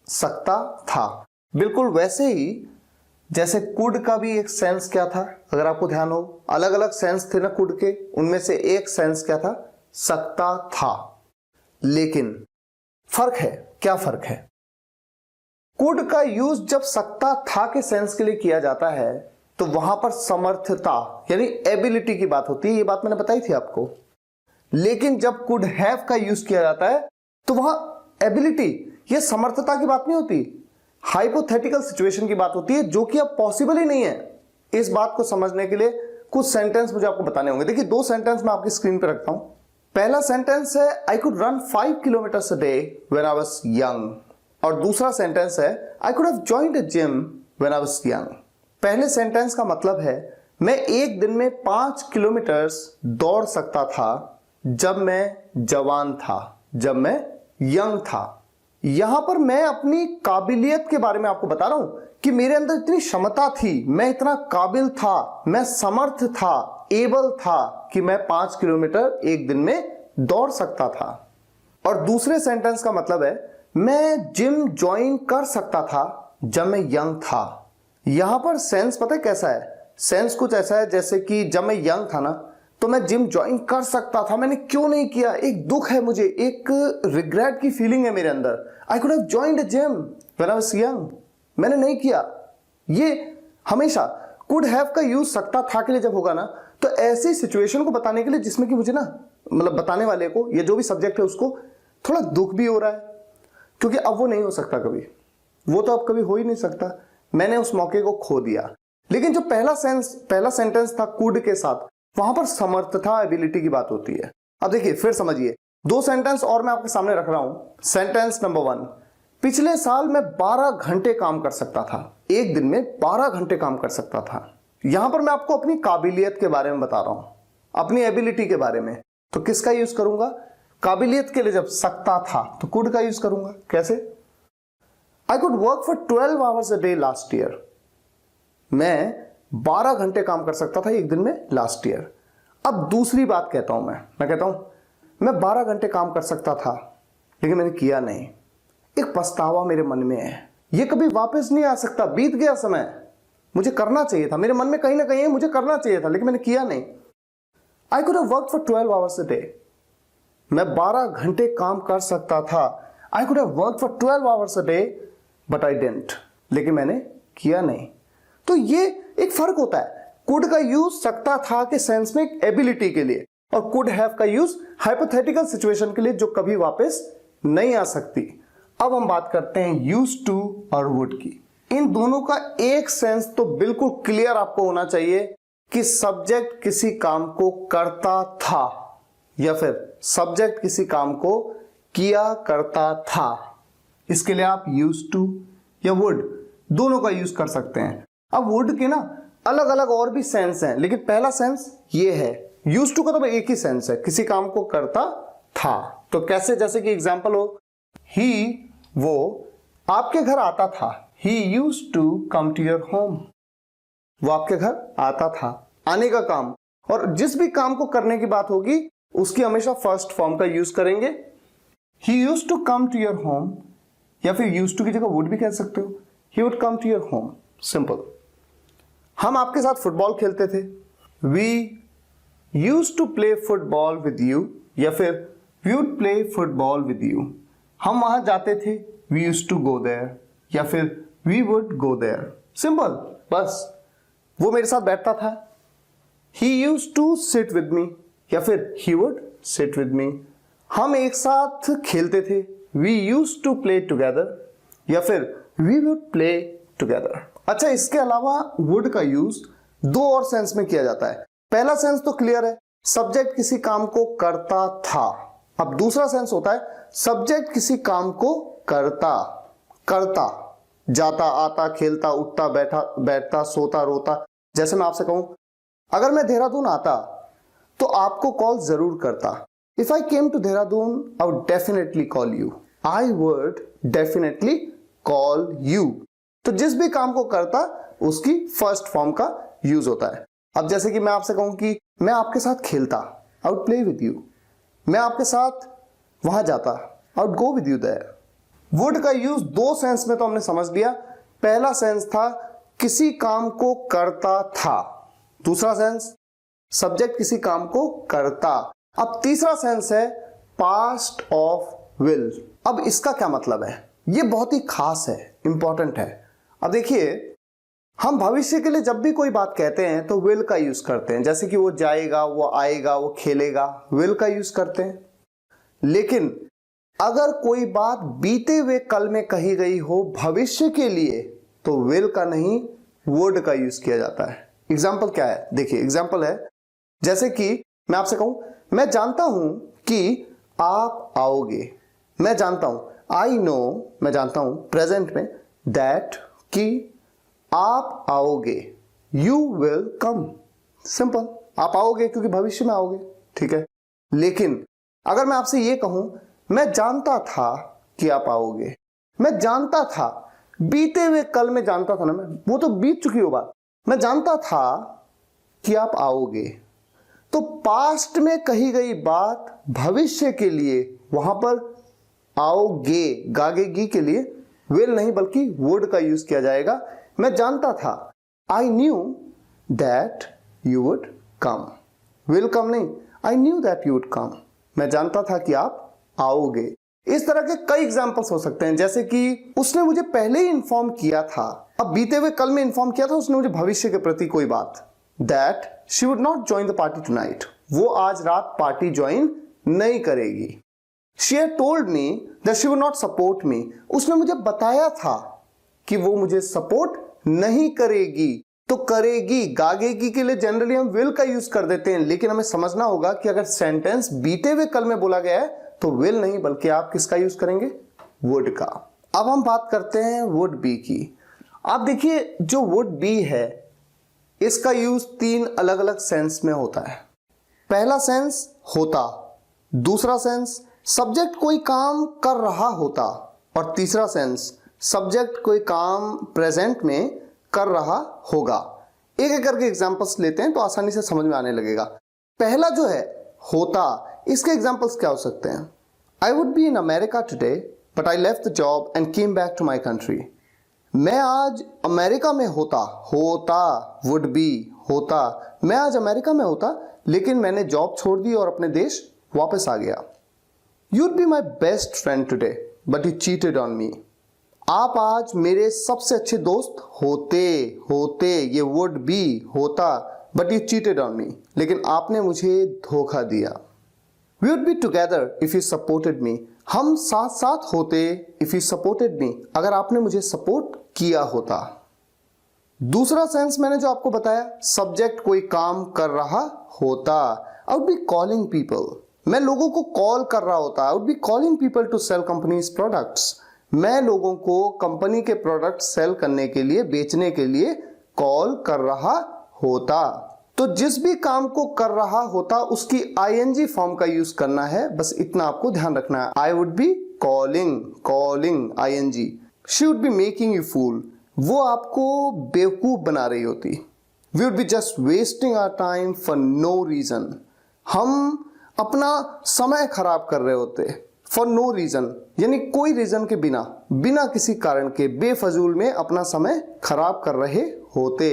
सकता था। बिल्कुल वैसे ही जैसे कुड का भी एक सेंस क्या था, अगर आपको ध्यान हो, अलग अलग सेंस थे ना कुड के, उनमें से एक सेंस क्या था? सकता था। लेकिन फर्क है, क्या फर्क है? कुड का यूज जब सकता था के सेंस के लिए किया जाता है तो वहां पर समर्थता यानी एबिलिटी की बात होती है। ये बात मैंने बताई थी आपको। लेकिन जब कुड हैव का यूज किया जाता है तो वहां एबिलिटी, ये समर्थता की बात नहीं होती, हाइपोथेटिकल सिचुएशन की बात होती है जो कि अब पॉसिबल ही नहीं है। इस बात को समझने के लिए कुछ सेंटेंस मुझे आपको बताने होंगे। देखिए 2 सेंटेंस मैं आपकी स्क्रीन पे रखता हूं। पहला सेंटेंस है I could run 5 kilometres a day when I was young, और दूसरा सेंटेंस है I could have joined a gym when I was young. पहले सेंटेंस का मतलब है मैं एक दिन में 5 किलोमीटर्स दौड़ सकता था जब मैं जवान था, जब मैं यंग था। यहां पर मैं अपनी काबिलियत के बारे में आपको बता रहा हूं कि मेरे अंदर इतनी क्षमता थी, मैं इतना काबिल था, मैं समर्थ था, एबल था कि मैं 5 किलोमीटर एक दिन में दौड़ सकता था। और दूसरे सेंटेंस का मतलब है मैं जिम ज्वाइन कर सकता था जब मैं यंग था। यहां पर सेंस पता है कैसा है? सेंस कुछ ऐसा है जैसे कि जब मैं यंग था ना तो मैं जिम ज्वाइन कर सकता था, मैंने क्यों नहीं किया, एक दुख है मुझे, एक रिग्रेट की फीलिंग है मेरे अंदर। I could have joined a gym when I was young, मैंने नहीं किया। ये हमेशा कुड हैव का यूज सकता था के लिए जब होगा ना तो ऐसी सिचुएशन को बताने के लिए जिसमें कि मुझे ना मतलब बताने वाले को, ये जो भी सब्जेक्ट है उसको थोड़ा दुख भी हो रहा है क्योंकि अब वो नहीं हो सकता, कभी वो तो अब कभी हो ही नहीं सकता, मैंने उस मौके को खो दिया। लेकिन जो पहला सेंटेंस था कुड के साथ, वहां पर समर्थता, एबिलिटी की बात होती है। अब देखिए फिर समझिए, 2 सेंटेंस और मैं आपके सामने रख रहा हूं। सेंटेंस नंबर 1, पिछले साल मैं 12 घंटे काम कर सकता था, एक दिन में 12 घंटे काम कर सकता था। यहां पर मैं आपको अपनी काबिलियत के बारे में बता रहा हूं, अपनी एबिलिटी के बारे में। तो किसका यूज करूंगा? काबिलियत के लिए जब सकता था तो कुड का यूज करूंगा। कैसे? I could work for 12 hours a day last year, मैं 12 घंटे काम कर सकता था एक दिन में लास्ट ईयर। अब दूसरी बात कहता हूं मैं कहता हूं मैं 12 घंटे काम कर सकता था लेकिन मैंने किया नहीं। एक पछतावा मेरे मन में है, ये कभी वापस नहीं आ सकता, बीत गया समय, मुझे करना चाहिए था, मेरे मन में कहीं ना कहीं मुझे करना चाहिए था लेकिन मैंने किया नहीं। I could have worked for 12 hours a day, मैं 12 घंटे काम कर सकता था। I could have worked for 12 hours a day but I didn't, लेकिन मैंने किया नहीं। तो ये एक फर्क होता है। कुड का यूज सकता था के सेंस में एबिलिटी के लिए, और कुड हैव का यूज हाइपोथेटिकल सिचुएशन के लिए जो कभी वापस नहीं आ सकती। अब हम बात करते हैं यूज टू और वुड की। इन दोनों का एक सेंस तो बिल्कुल क्लियर आपको होना चाहिए कि सब्जेक्ट किसी काम को करता था या फिर सब्जेक्ट किसी काम को किया करता था। इसके लिए आप यूज टू या वुड दोनों का यूज कर सकते हैं। अब वुड के ना अलग अलग और भी सेंस हैं, लेकिन पहला सेंस ये है। यूज टू का तो एक ही सेंस है, किसी काम को करता था। तो कैसे? जैसे कि एग्जांपल हो, ही वो आपके घर आता था, he use to come to your home, वो आपके घर आता था, आने का काम। और जिस भी काम को करने की बात होगी उसकी हमेशा फर्स्ट फॉर्म का यूज करेंगे। He use to come to your home, या फिर यूज टू की जगह वुड भी कह सकते हो, he would come to your home. Simple. हम आपके साथ फुटबॉल खेलते थे, we use to play football with you, या फिर we would play football with you. हम वहां जाते थे, we use to go there, या फिर we would go there. Simple, बस। वो मेरे साथ बैठता था, he use to sit with me, या फिर he would sit with me. हम एक साथ खेलते थे, we use to play together, या फिर वी वुड प्ले टुगेदर। अच्छा, इसके अलावा वुड का यूज 2 और सेंस में किया जाता है। पहला सेंस तो क्लियर है, सब्जेक्ट किसी काम को करता था। अब दूसरा सेंस होता है सब्जेक्ट किसी काम को करता, जाता, आता, खेलता, उठता, बैठता, सोता, रोता। जैसे मैं आपसे कहूं, अगर मैं देहरादून आता तो आपको कॉल जरूर करता। If I came to Dehradun I would definitely call you, I would definitely call you. तो जिस भी काम को करता उसकी फर्स्ट फॉर्म का यूज होता है। अब जैसे कि मैं आपसे कहूं कि मैं आपके साथ खेलता, I would play with you. मैं आपके साथ वहां जाता, I would go with you there. Would का यूज 2 सेंस में तो हमने समझ लिया। पहला सेंस था किसी काम को करता था, दूसरा सेंस सब्जेक्ट किसी काम को करता। अब तीसरा सेंस है पास्ट ऑफ विल। अब इसका क्या मतलब है? ये बहुत ही खास है, इंपॉर्टेंट है। अब देखिए, हम भविष्य के लिए जब भी कोई बात कहते हैं तो विल का यूज करते हैं, जैसे कि वो जाएगा, वो आएगा, वो खेलेगा, विल का यूज करते हैं। लेकिन अगर कोई बात बीते हुए कल में कही गई हो भविष्य के लिए तो विल का नहीं, वुड का यूज किया जाता है। एग्जाम्पल क्या है, देखिए एग्जाम्पल है, जैसे कि मैं आपसे कहूं मैं जानता हूं कि आप आओगे, मैं जानता हूं, आई नो, मैं जानता हूं प्रेजेंट में, दैट कि आप आओगे, यू विल कम, सिंपल, आप आओगे क्योंकि भविष्य में आओगे, ठीक है। लेकिन अगर मैं आपसे ये कहूं मैं जानता था कि आप आओगे, मैं जानता था, बीते हुए कल में जानता था ना मैं, वो तो बीत चुकी हो बात, मैं जानता था कि आप आओगे, तो पास्ट में कही गई बात भविष्य के लिए वहां पर आओगे, गागेगी के लिए विल नहीं बल्कि वुड का यूज किया जाएगा। मैं जानता था, I knew that you would come, will come नहीं, I knew that you would come, मैं जानता था कि आप आओगे। इस तरह के कई एग्जाम्पल्स हो सकते हैं, जैसे कि उसने मुझे पहले ही इंफॉर्म किया था, अब बीते हुए कल में इंफॉर्म किया था उसने मुझे भविष्य के प्रति कोई बात, that she would not join the party tonight, वो आज रात पार्टी ज्वाइन नहीं करेगी। She had told me that she would not support me, उसने मुझे बताया था कि वो मुझे सपोर्ट नहीं करेगी। तो करेगी, गागेगी के लिए जनरली हम विल का यूज कर देते हैं, लेकिन हमें समझना होगा कि अगर सेंटेंस बीते हुए कल में बोला गया है तो विल नहीं बल्कि आप किसका यूज करेंगे, वुड का। अब हम बात करते हैं वुड बी की। आप देखिए जो वुड बी है इसका यूज 3 अलग अलग सेंस में होता है। पहला सेंस होता, दूसरा सेंस सब्जेक्ट कोई काम कर रहा होता, और तीसरा सेंस सब्जेक्ट कोई काम प्रेजेंट में कर रहा होगा। एक एक करके एग्जांपल्स लेते हैं तो आसानी से समझ में आने लगेगा। पहला जो है होता, इसके एग्जांपल्स क्या हो सकते हैं, I would be in America today but I left the job and came back to my country, मैं आज अमेरिका में होता, होता वुड बी होता, मैं आज अमेरिका में होता लेकिन मैंने जॉब छोड़ दी और अपने देश वापस आ गया। You'd be my best friend today but you cheated on me, आप आज मेरे सबसे अच्छे दोस्त होते, होते ये वुड बी होता, but you cheated on me, लेकिन आपने मुझे धोखा दिया। We would be together if you supported me, हम साथ साथ होते इफ यू सपोर्टेड मी, अगर आपने मुझे सपोर्ट किया होता। दूसरा सेंस मैंने जो आपको बताया, सब्जेक्ट कोई काम कर रहा होता, I would be calling people, मैं लोगों को कॉल कर रहा होता, I would be calling people to sell companies products, मैं लोगों को कंपनी के प्रोडक्ट सेल करने के लिए, बेचने के लिए कॉल कर रहा होता। तो जिस भी काम को कर रहा होता उसकी आईएनजी फॉर्म का यूज करना है, बस इतना आपको ध्यान रखना है। I would be calling, calling ING. She would be making you fool, वो आपको बेवकूफ बना रही होती। We would be just wasting our time for no reason, हम अपना समय खराब कर रहे होते, फॉर नो रीजन यानी कोई रीजन के बिना, बिना किसी कारण के बेफजूल में अपना समय खराब कर रहे होते।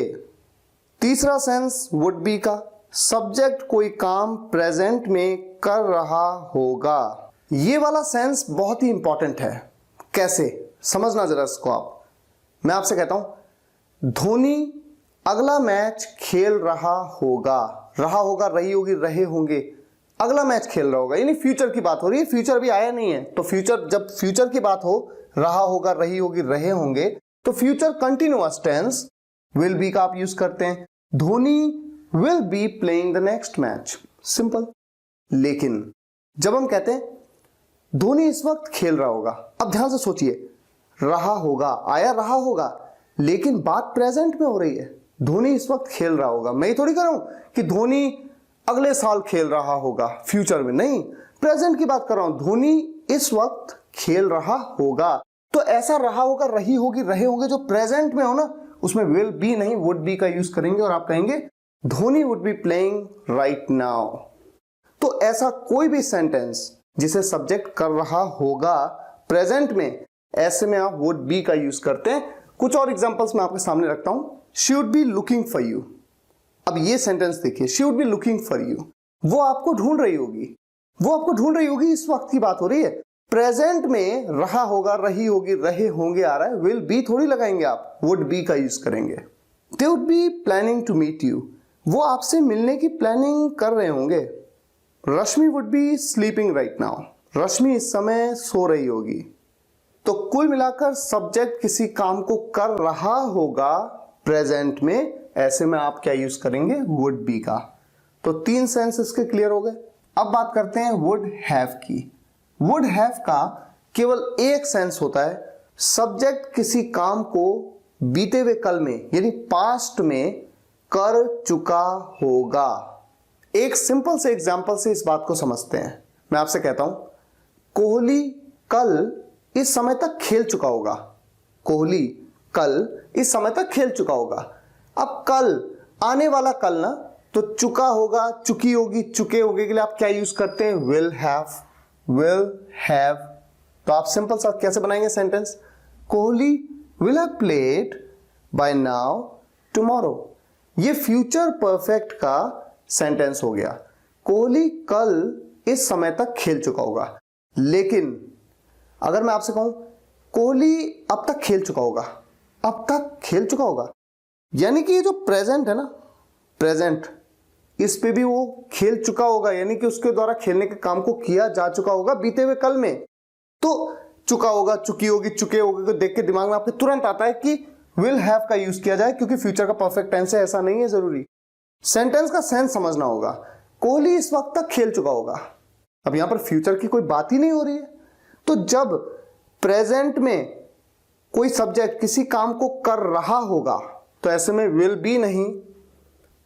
तीसरा सेंस वुड बी का, सब्जेक्ट कोई काम प्रेजेंट में कर रहा होगा। ये वाला सेंस बहुत ही इंपॉर्टेंट है। कैसे, समझना जरा इसको आप। मैं आपसे कहता हूं धोनी अगला मैच खेल रहा होगा, रहा होगा, रही होगी, रहे होंगे, अगला मैच खेल रहा होगा, यानी फ्यूचर की बात हो रही है, फ्यूचर भी आया नहीं है। तो फ्यूचर, जब फ्यूचर की बात हो, रहा होगा, रही होगी, रहे होंगे, तो future continuous tense will be का आप यूज करते हैं। Dhoni will be playing the next match, simple. लेकिन जब हम कहते हैं धोनी इस वक्त खेल रहा होगा, अब ध्यान से सोचिए, रहा होगा आया, रहा होगा, लेकिन बात प्रेजेंट में हो रही है। धोनी इस वक्त खेल रहा होगा, मैं ये थोड़ी कह रहा हूं कि धोनी अगले साल खेल रहा होगा, फ्यूचर में नहीं, प्रेजेंट की बात कर रहा हूं। धोनी इस वक्त खेल रहा होगा, तो ऐसा रहा होगा, रही होगी, रहे होंगे जो प्रेजेंट में हो ना, उसमें विल बी नहीं वुड बी का यूज करेंगे और आप कहेंगे Dhoni would be playing right now. तो ऐसा कोई भी सेंटेंस जिसे सब्जेक्ट कर रहा होगा प्रेजेंट में, ऐसे में आप वुड बी का यूज करते हैं। कुछ और एग्जांपल्स मैं आपके सामने रखता हूं। She would B looking for you, अब ये सेंटेंस देखिए, she would B looking for you, वो आपको ढूंढ रही होगी, वो आपको ढूंढ रही होगी, इस वक्त की बात हो रही है। प्रेजेंट में रहा होगा, रही होगी, रहे होंगे आ रहा है, विल बी थोड़ी लगाएंगे आप, वुड बी का यूज करेंगे। They would be planning to meet you, वो आपसे मिलने की प्लानिंग कर रहे होंगे। Rashmi would be sleeping right now, Rashmi इस समय सो रही होगी। तो कुल मिलाकर सब्जेक्ट किसी काम को कर रहा होगा प्रेजेंट में, ऐसे में आप क्या यूज करेंगे, वुड बी का। तो 3 सेंस इसके क्लियर हो गए। अब बात करते हैं वुड हैव की। वुड हैव का केवल एक सेंस होता है, सब्जेक्ट किसी काम को बीते हुए कल में यानी पास्ट में कर चुका होगा। एक सिंपल से एग्जांपल से इस बात को समझते हैं। मैं आपसे कहता हूं कोहली कल इस समय तक खेल चुका होगा, कोहली कल इस समय तक खेल चुका होगा। अब कल आने वाला कल ना, तो चुका होगा, चुकी होगी, चुके होगे के लिए आप क्या यूज करते हैं, विल हैव, विल हैव। तो आप सिंपल सा कैसे बनाएंगे sentence, Kohli will have played by now tomorrow. ये फ्यूचर परफेक्ट का सेंटेंस हो गया। कोहली कल इस समय तक खेल चुका होगा। लेकिन अगर मैं आपसे कहूं कोहली अब तक खेल चुका होगा, अब तक खेल चुका होगा, यानी कि ये जो प्रेजेंट है ना, प्रेजेंट, इस पे भी वो खेल चुका होगा, यानी कि उसके द्वारा खेलने के काम को किया जा चुका होगा बीते हुए कल में। तो चुका होगा, चुकी होगी, चुके होगे को देख के दिमाग में आपके तुरंत आता है कि विल हैव का यूज किया जाए, क्योंकि फ्यूचर का परफेक्ट टेंस है, ऐसा नहीं है जरूरी। सेंटेंस का सेंस समझना होगा। कोहली इस वक्त तक खेल चुका होगा, अब यहां पर फ्यूचर की कोई बात ही नहीं हो रही है। तो जब प्रेजेंट में कोई सब्जेक्ट किसी काम को कर रहा होगा, तो ऐसे में विल बी नहीं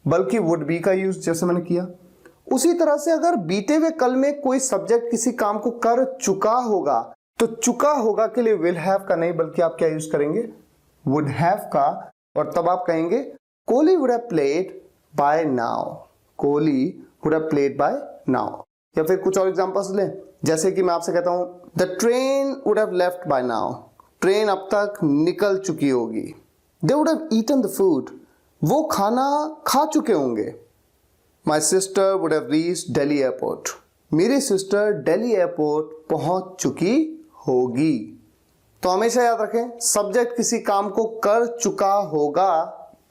बल्कि वुड बी का यूज जैसे मैंने किया। उसी तरह से अगर बीते हुए कल में कोई सब्जेक्ट किसी काम को कर चुका होगा, तो चुका होगा के लिए विल हैव का नहीं बल्कि आप क्या यूज करेंगे, वुड हैव का। और तब आप कहेंगे Kohli would have played by now, Kohli would have played by now. या फिर कुछ और एग्जांपल्स लें, जैसे कि मैं आपसे कहता हूं the train would have left by now, train अब तक निकल चुकी होगी। They would have eaten the food, वो खाना खा चुके होंगे। My sister would have reached Delhi airport, मेरी सिस्टर दिल्ली एयरपोर्ट पहुंच चुकी होगी। तो हमेशा याद रखें सब्जेक्ट किसी काम को कर चुका होगा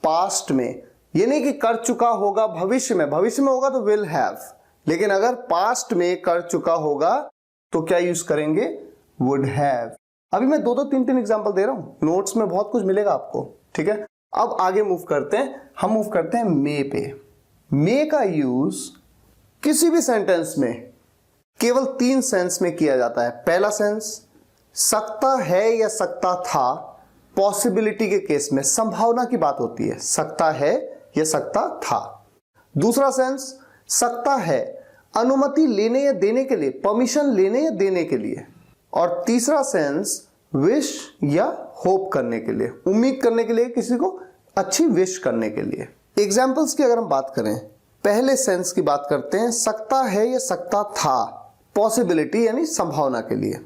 पास्ट में, ये नहीं कि कर चुका होगा भविष्य में, भविष्य में होगा तो विल हैव, लेकिन अगर पास्ट में कर चुका होगा तो क्या यूज करेंगे, वुड हैव। अभी मैं 2-2, 3-3 एग्जांपल दे रहा हूं, नोट्स में बहुत कुछ मिलेगा आपको, ठीक है। अब आगे मूव करते हैं, हम मूव करते हैं मे पे। मे का यूज किसी भी सेंटेंस में केवल 3 सेंस में किया जाता है। पहला सेंस सकता है या सकता था, पॉसिबिलिटी के केस में संभावना की बात होती है, सकता है या सकता था। दूसरा सेंस सकता है अनुमति लेने या देने के लिए, परमिशन लेने या देने के लिए। और तीसरा सेंस विश या होप करने के लिए, उम्मीद करने के लिए, किसी को अच्छी विश करने के लिए। एग्जाम्पल्स की अगर हम बात करें, पहले सेंस की बात करते हैं, सकता है या सकता था, पॉसिबिलिटी यानी संभावना के लिए।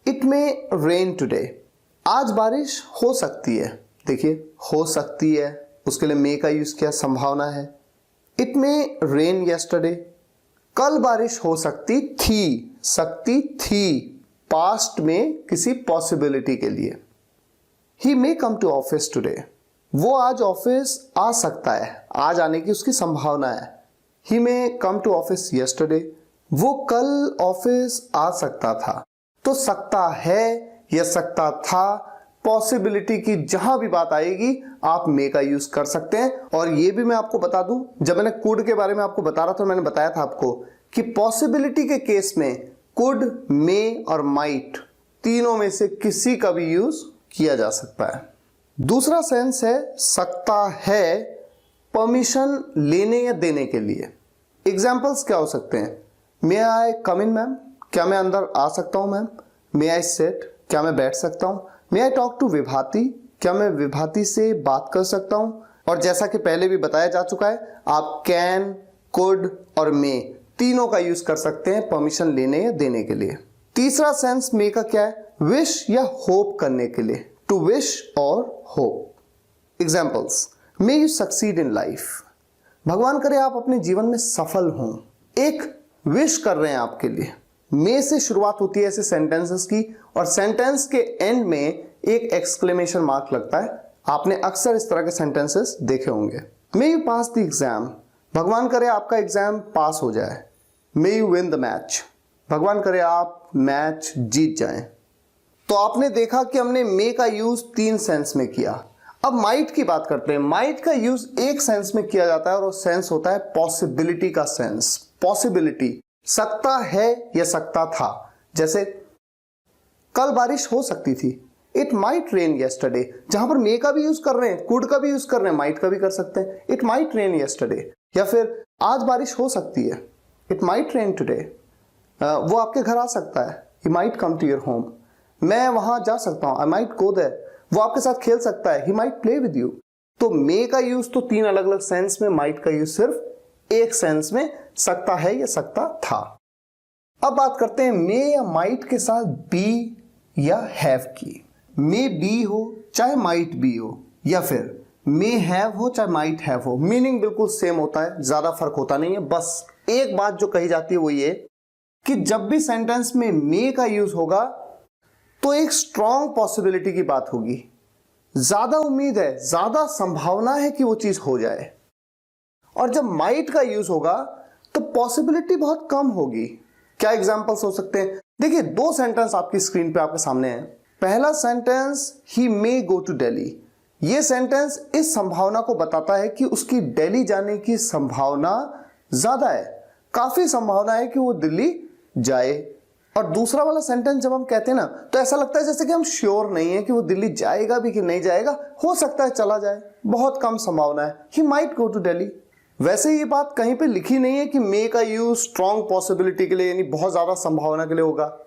इट मे रेन टुडे, आज बारिश हो सकती है। देखिए हो सकती है, उसके लिए मे का यूज किया, संभावना है। इट मे रेन यस्टरडे, कल बारिश हो सकती थी, पास्ट में किसी पॉसिबिलिटी के लिए। ही मे कम टू ऑफिस टुडे, वो आज ऑफिस आ सकता है, आज आने की उसकी संभावना है। ही मे कम टू ऑफिस यस्टरडे, वो कल ऑफिस आ सकता था। तो सकता है या सकता था, पॉसिबिलिटी की जहां भी बात आएगी आप मे का यूज कर सकते हैं। और ये भी मैं आपको बता दूं, जब मैंने कुड के बारे में आपको बता रहा था, मैंने बताया था आपको कि पॉसिबिलिटी के केस में कुड, मे और माइट तीनों में से किसी का भी यूज किया जा सकता है। दूसरा सेंस है सकता है परमिशन लेने या देने के लिए। एग्जाम्पल्स क्या हो सकते हैं, मे आई कम इन मैम, क्या मैं अंदर आ सकता हूं मैम। मे आई सिट, क्या मैं बैठ सकता हूं। मे आई टॉक टू विभाती, क्या मैं विभाती से बात कर सकता हूं। और जैसा कि पहले भी बताया जा चुका है, आप कैन, कुड और मे तीनों का यूज कर सकते हैं परमिशन लेने या देने के लिए। तीसरा सेंस मे का क्या है, विश या होप करने के लिए, टू विश और hope. Examples, may you succeed in life, भगवान करे आप अपने जीवन में सफल हों। एक विश कर रहे हैं आपके लिए। मे से शुरुआत होती है ऐसे सेंटेंसेस की, और सेंटेंस के एंड में एक एक्सक्लेमेशन मार्क लगता है। आपने अक्सर इस तरह के सेंटेंसेस देखे होंगे। May you pass the exam, भगवान करे आपका एग्जाम पास हो जाए। May you win the match, भगवान करे आप मैच जीत जाएं। तो आपने देखा कि हमने मे का यूज 3 सेंस में किया। अब माइट की बात करते हैं। माइट का यूज एक सेंस में किया जाता है और वो सेंस होता है पॉसिबिलिटी का सेंस। पॉसिबिलिटी, सकता है या सकता था। जैसे कल बारिश हो सकती थी, इट माइट रेन येस्टरडे। जहां पर मे का भी यूज कर रहे हैं, कुड का भी यूज कर रहे हैं, माइट का भी कर सकते हैं, इट माइट रेन येस्टरडे। या फिर आज बारिश हो सकती है, इट माइट रेन टुडे। वो आपके घर आ सकता है, he might come to your home. मैं वहां जा सकता हूं, आई माइट गो देयर। वो आपके साथ खेल सकता है, he might play with you. तो मे का यूज तो 3 अलग अलग सेंस में, माइट का यूज सिर्फ एक सेंस में, सकता है या सकता था। अब बात करते हैं मे या माइट के साथ बी या हैव की। मे बी हो चाहे माइट बी हो, या फिर मे हैव हो चाहे माइट हैव हो, मीनिंग बिल्कुल सेम होता है, ज्यादा फर्क होता नहीं है। बस एक बात जो कही जाती है वो ये कि जब भी सेंटेंस में मे का यूज होगा तो एक स्ट्रॉन्ग पॉसिबिलिटी की बात होगी, ज्यादा उम्मीद है, ज्यादा संभावना है कि वो चीज हो जाए। और जब माइट का यूज होगा तो पॉसिबिलिटी बहुत कम होगी। क्या एग्जांपल्स हो सकते हैं? देखिए 2 सेंटेंस आपकी स्क्रीन पे आपके सामने हैं। पहला sentence, he may go to Delhi. ये सेंटेंस इस संभावना को बताता है कि उसकी दिल्ली जाने की संभावना ज्यादा है, काफी संभावना है कि वो दिल्ली जाए। और दूसरा वाला सेंटेंस जब हम कहते हैं ना, तो ऐसा लगता है जैसे कि हम श्योर नहीं है कि वो दिल्ली जाएगा भी कि नहीं जाएगा, हो सकता है चला जाए, बहुत कम संभावना है, he might go to Delhi. वैसे ये बात कहीं पे लिखी नहीं है कि मे का यूज स्ट्रॉन्ग पॉसिबिलिटी के लिए यानी बहुत ज्यादा संभावना के लिए होगा,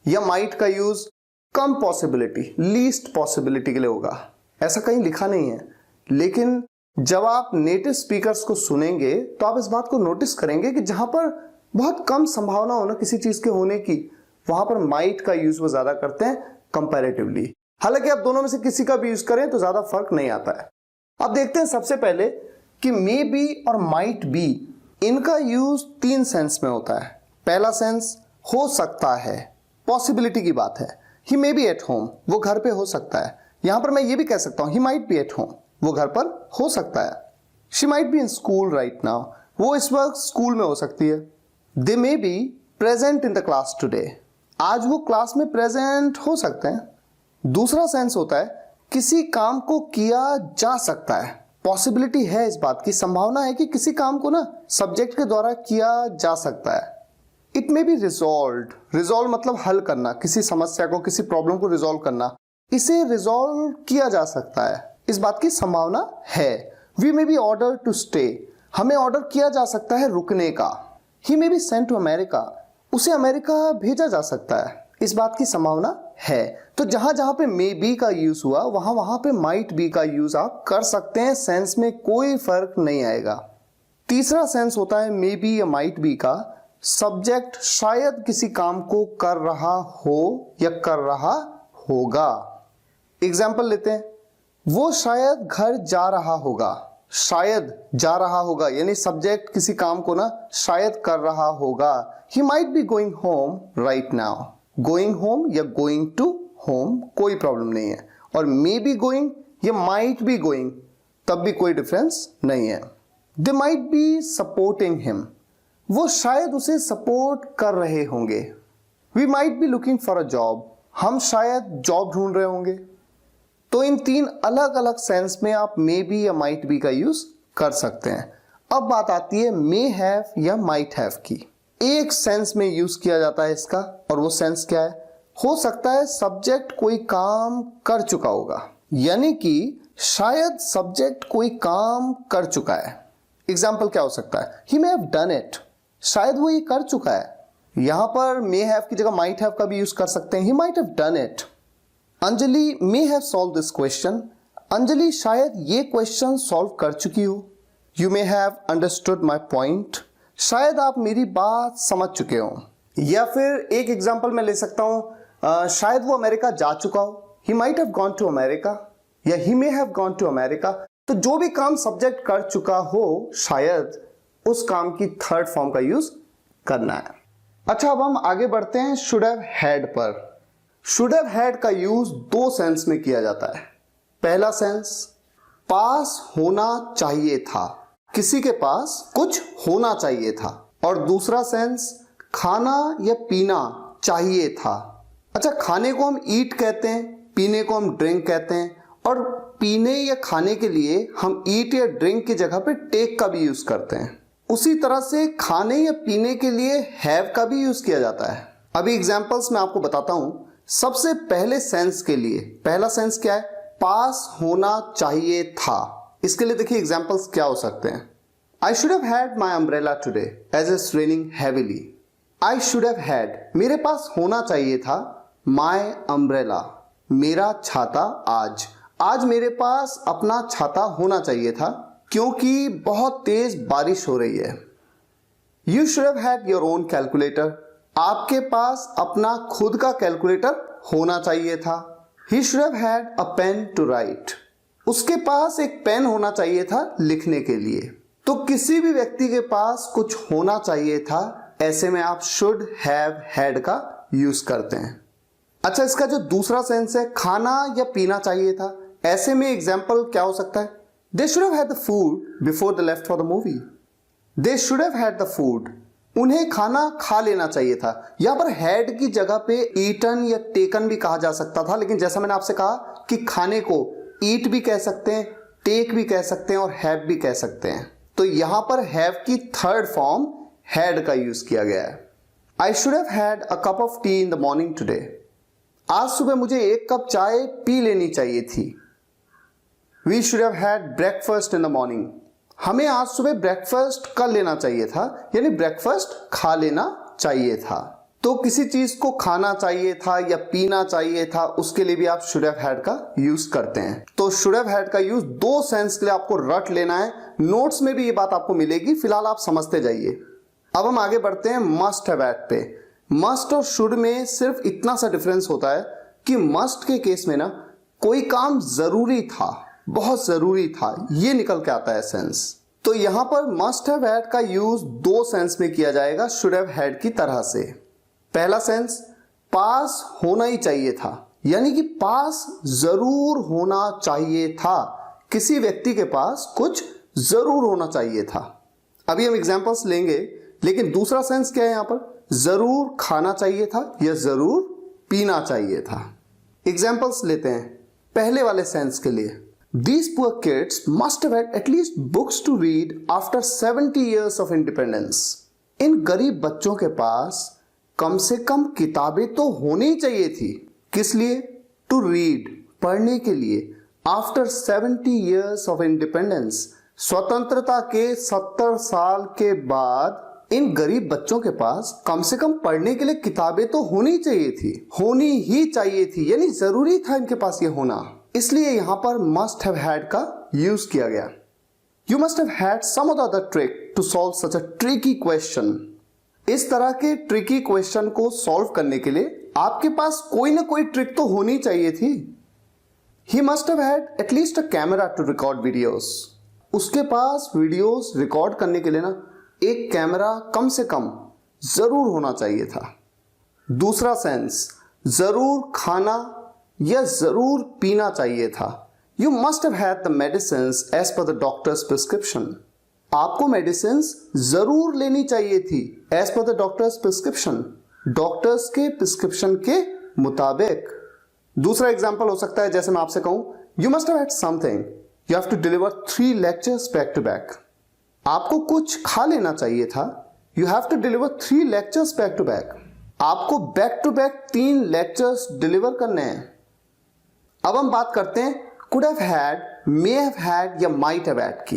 या माइट का यूज कम पॉसिबिलिटी, लीस्ट पॉसिबिलिटी के लिए होगा, ऐसा कहीं लिखा नहीं है। लेकिन जब आप नेटिव स्पीकर्स को सुनेंगे तो आप इस बात को नोटिस करेंगे कि जहां पर बहुत कम संभावना हो ना किसी चीज के होने की, वहां पर माइट का यूज वो ज्यादा करते हैं कंपैरेटिवली। हालांकि आप दोनों में से किसी का भी यूज करें तो ज्यादा फर्क नहीं आता है। अब देखते हैं सबसे पहले कि मे बी और माइट बी, इनका यूज 3 सेंस में होता है। पहला सेंस, हो सकता है, पॉसिबिलिटी की बात है। ही मे बी एट होम, वो घर पे हो सकता है। यहां पर मैं ये भी कह सकता हूं, he might be at home, वो घर पर हो सकता है। She might be in school right now, वो इस वक्त स्कूल में हो सकती है। They may be present in the class today, आज वो क्लास में प्रेजेंट हो सकते हैं। दूसरा सेंस होता है, किसी काम को किया जा सकता है, पॉसिबिलिटी है, इस बात की संभावना है कि किसी काम को ना सब्जेक्ट के द्वारा किया जा सकता है। It may be resolved, resolve मतलब हल करना, किसी समस्या को, किसी प्रॉब्लम को रिजॉल्व करना, इसे रिजॉल्व किया जा सकता है, इस बात की संभावना है। We may be order to stay, हमें ऑर्डर किया जा सकता है रुकने का। He may be sent to America, उसे अमेरिका भेजा जा सकता है, इस बात की संभावना है। तो जहां जहां पे मे बी का यूज हुआ वहां वहां पे माइट बी का यूज आप कर सकते हैं, सेंस में कोई फर्क नहीं आएगा। तीसरा सेंस होता है मे बी या माइट बी का, सब्जेक्ट शायद किसी काम को कर रहा हो या कर रहा होगा। एग्जाम्पल लेते हैं, वो शायद घर जा रहा होगा, शायद जा रहा होगा यानी सब्जेक्ट किसी काम को ना शायद कर रहा होगा। He might be going home right now, going home या गोइंग टू होम कोई प्रॉब्लम नहीं है। और मे बी गोइंग या माइट बी गोइंग, तब भी कोई डिफरेंस नहीं है। They might be supporting him, वो शायद उसे सपोर्ट कर रहे होंगे। We might be looking for a job, हम शायद जॉब ढूंढ रहे होंगे। तो इन 3 अलग अलग सेंस में आप मे बी या माइट बी का यूज कर सकते हैं। अब बात आती है मे हैव या माइट हैव की। एक सेंस में यूज किया जाता है इसका, और वो सेंस क्या है? हो सकता है सब्जेक्ट कोई काम कर चुका होगा, यानी कि शायद सब्जेक्ट कोई काम कर चुका है। एग्जाम्पल क्या हो सकता है? ही मे हैव डन इट, शायद वो ये कर चुका है। यहां पर मे हैव की जगह माइट हैव का भी यूज कर सकते हैं, ही might have done it. Anjali may have solve this question, Anjali शायद ये क्वेश्चन सॉल्व कर चुकी हो। You may have understood my point, शायद आप मेरी बात समझ चुके हो। या फिर एक एग्जाम्पल मैं ले सकता हूं, शायद वो अमेरिका जा चुका हो, he might have gone to America, या he may have gone to America. तो जो भी काम सब्जेक्ट कर चुका हो, शायद उस काम की थर्ड फॉर्म का यूज करना है। अच्छा, अब हम आगे बढ़ते हैं शुड हैव हैड पर। शुड हैव हैड का यूज 2 सेंस में किया जाता है। पहला सेंस पास होना चाहिए था, किसी के पास कुछ होना चाहिए था। और दूसरा सेंस खाना या पीना चाहिए था। अच्छा, खाने को हम ईट कहते हैं, पीने को हम ड्रिंक कहते हैं, और पीने या खाने के लिए हम ईट या ड्रिंक की जगह पे टेक का भी यूज करते हैं। उसी तरह से खाने या पीने के लिए हैव का भी यूज किया जाता है। अभी एग्जांपल्स मैं आपको बताता हूं। सबसे पहले सेंस के लिए पहला सेंस क्या है? पास होना चाहिए था। इसके लिए देखिए एग्जांपल्स क्या हो सकते हैं। I should have had my umbrella today as it's raining heavily. I should have had, मेरे पास होना चाहिए था, माई अम्ब्रेला, मेरा छाता आज मेरे पास अपना छाता होना चाहिए था क्योंकि बहुत तेज बारिश हो रही है। You should have had your own calculator, आपके पास अपना खुद का कैलकुलेटर होना चाहिए था। He should have had a pen to write, उसके पास एक पेन होना चाहिए था लिखने के लिए। तो किसी भी व्यक्ति के पास कुछ होना चाहिए था, ऐसे में आप शुड हैव हैड का यूज करते हैं। अच्छा, इसका जो दूसरा सेंस है खाना या पीना चाहिए था, ऐसे में एग्जाम्पल क्या हो सकता है? They should have had the food before they left for the movie. They should have had the food, उन्हें खाना खा लेना चाहिए था। यहां पर हैड की जगह पे ईटन या टेकन भी कहा जा सकता था, लेकिन जैसा मैंने आपसे कहा कि खाने को ईट भी कह सकते हैं, टेक भी कह सकते हैं और हैव भी कह सकते हैं। तो यहां पर हैव की थर्ड फॉर्म हैड का यूज किया गया है। आई should have had a cup of T in the morning today, आज सुबह मुझे एक कप चाय पी लेनी चाहिए थी। We should have had breakfast in the morning, हमें आज सुबह ब्रेकफास्ट कर लेना चाहिए था, यानी ब्रेकफास्ट खा लेना चाहिए था। तो किसी चीज को खाना चाहिए था या पीना चाहिए था, उसके लिए भी आप शुड हैव हैड का यूज करते हैं। तो शुड हैव हैड का यूज दो सेंस के लिए आपको रट लेना है। नोट्स में भी ये बात आपको मिलेगी, फिलहाल आप समझते जाइए। अब हम आगे बढ़ते हैं मस्ट हैव हैड पे। मस्ट और शुड में सिर्फ इतना सा डिफरेंस होता है कि मस्ट के केस में ना कोई काम जरूरी था, बहुत जरूरी था, ये निकल के आता है सेंस। तो यहां पर मस्ट हैव हैड का यूज दो सेंस में किया जाएगा शुड हैव हैड की तरह से। पहला सेंस पास होना ही चाहिए था, यानी कि पास जरूर होना चाहिए था, किसी व्यक्ति के पास कुछ जरूर होना चाहिए था। अभी हम एग्जांपल्स लेंगे, लेकिन दूसरा सेंस क्या है यहां पर? जरूर खाना चाहिए था या जरूर पीना चाहिए था। एग्जाम्पल्स लेते हैं पहले वाले सेंस के लिए। These poor kids must have had at least books to read after 70 years of independence. इन गरीब बच्चों के पास कम से कम किताबें तो होनी ही चाहिए थी, किस लिए? टू रीड, पढ़ने के लिए। आफ्टर 70 years ऑफ इंडिपेंडेंस, स्वतंत्रता के 70 साल के बाद इन गरीब बच्चों के पास कम से कम पढ़ने के लिए किताबें तो होनी चाहिए थी, होनी ही चाहिए थी, यानी जरूरी था इनके पास ये होना। इसलिए यहां पर मस्ट हैव हैड का यूज किया गया। You must have had some other trick to solve such a tricky question. इस तरह के ट्रिकी क्वेश्चन को सॉल्व करने के लिए आपके पास कोई ना कोई ट्रिक तो होनी चाहिए थी। He must have had at least a camera to record videos. उसके पास वीडियोस रिकॉर्ड करने के लिए ना एक कैमरा कम से कम जरूर होना चाहिए था। दूसरा सेंस जरूर खाना या जरूर पीना चाहिए था। You must have had the medicines as per the doctor's prescription. आपको मेडिसिन्स जरूर लेनी चाहिए थी as per the doctor's prescription, doctors के प्रिस्क्रिप्शन के मुताबिक। दूसरा एग्जाम्पल हो सकता है, जैसे मैं आपसे कहूं you must have had something, you have to deliver 3 lectures back to back. आपको कुछ खा लेना चाहिए था, you have to deliver 3 lectures back to back. आपको back to back 3 lectures deliver करने हैं। अब हम बात करते हैं could have had, may have had या माइट हैव हैड की।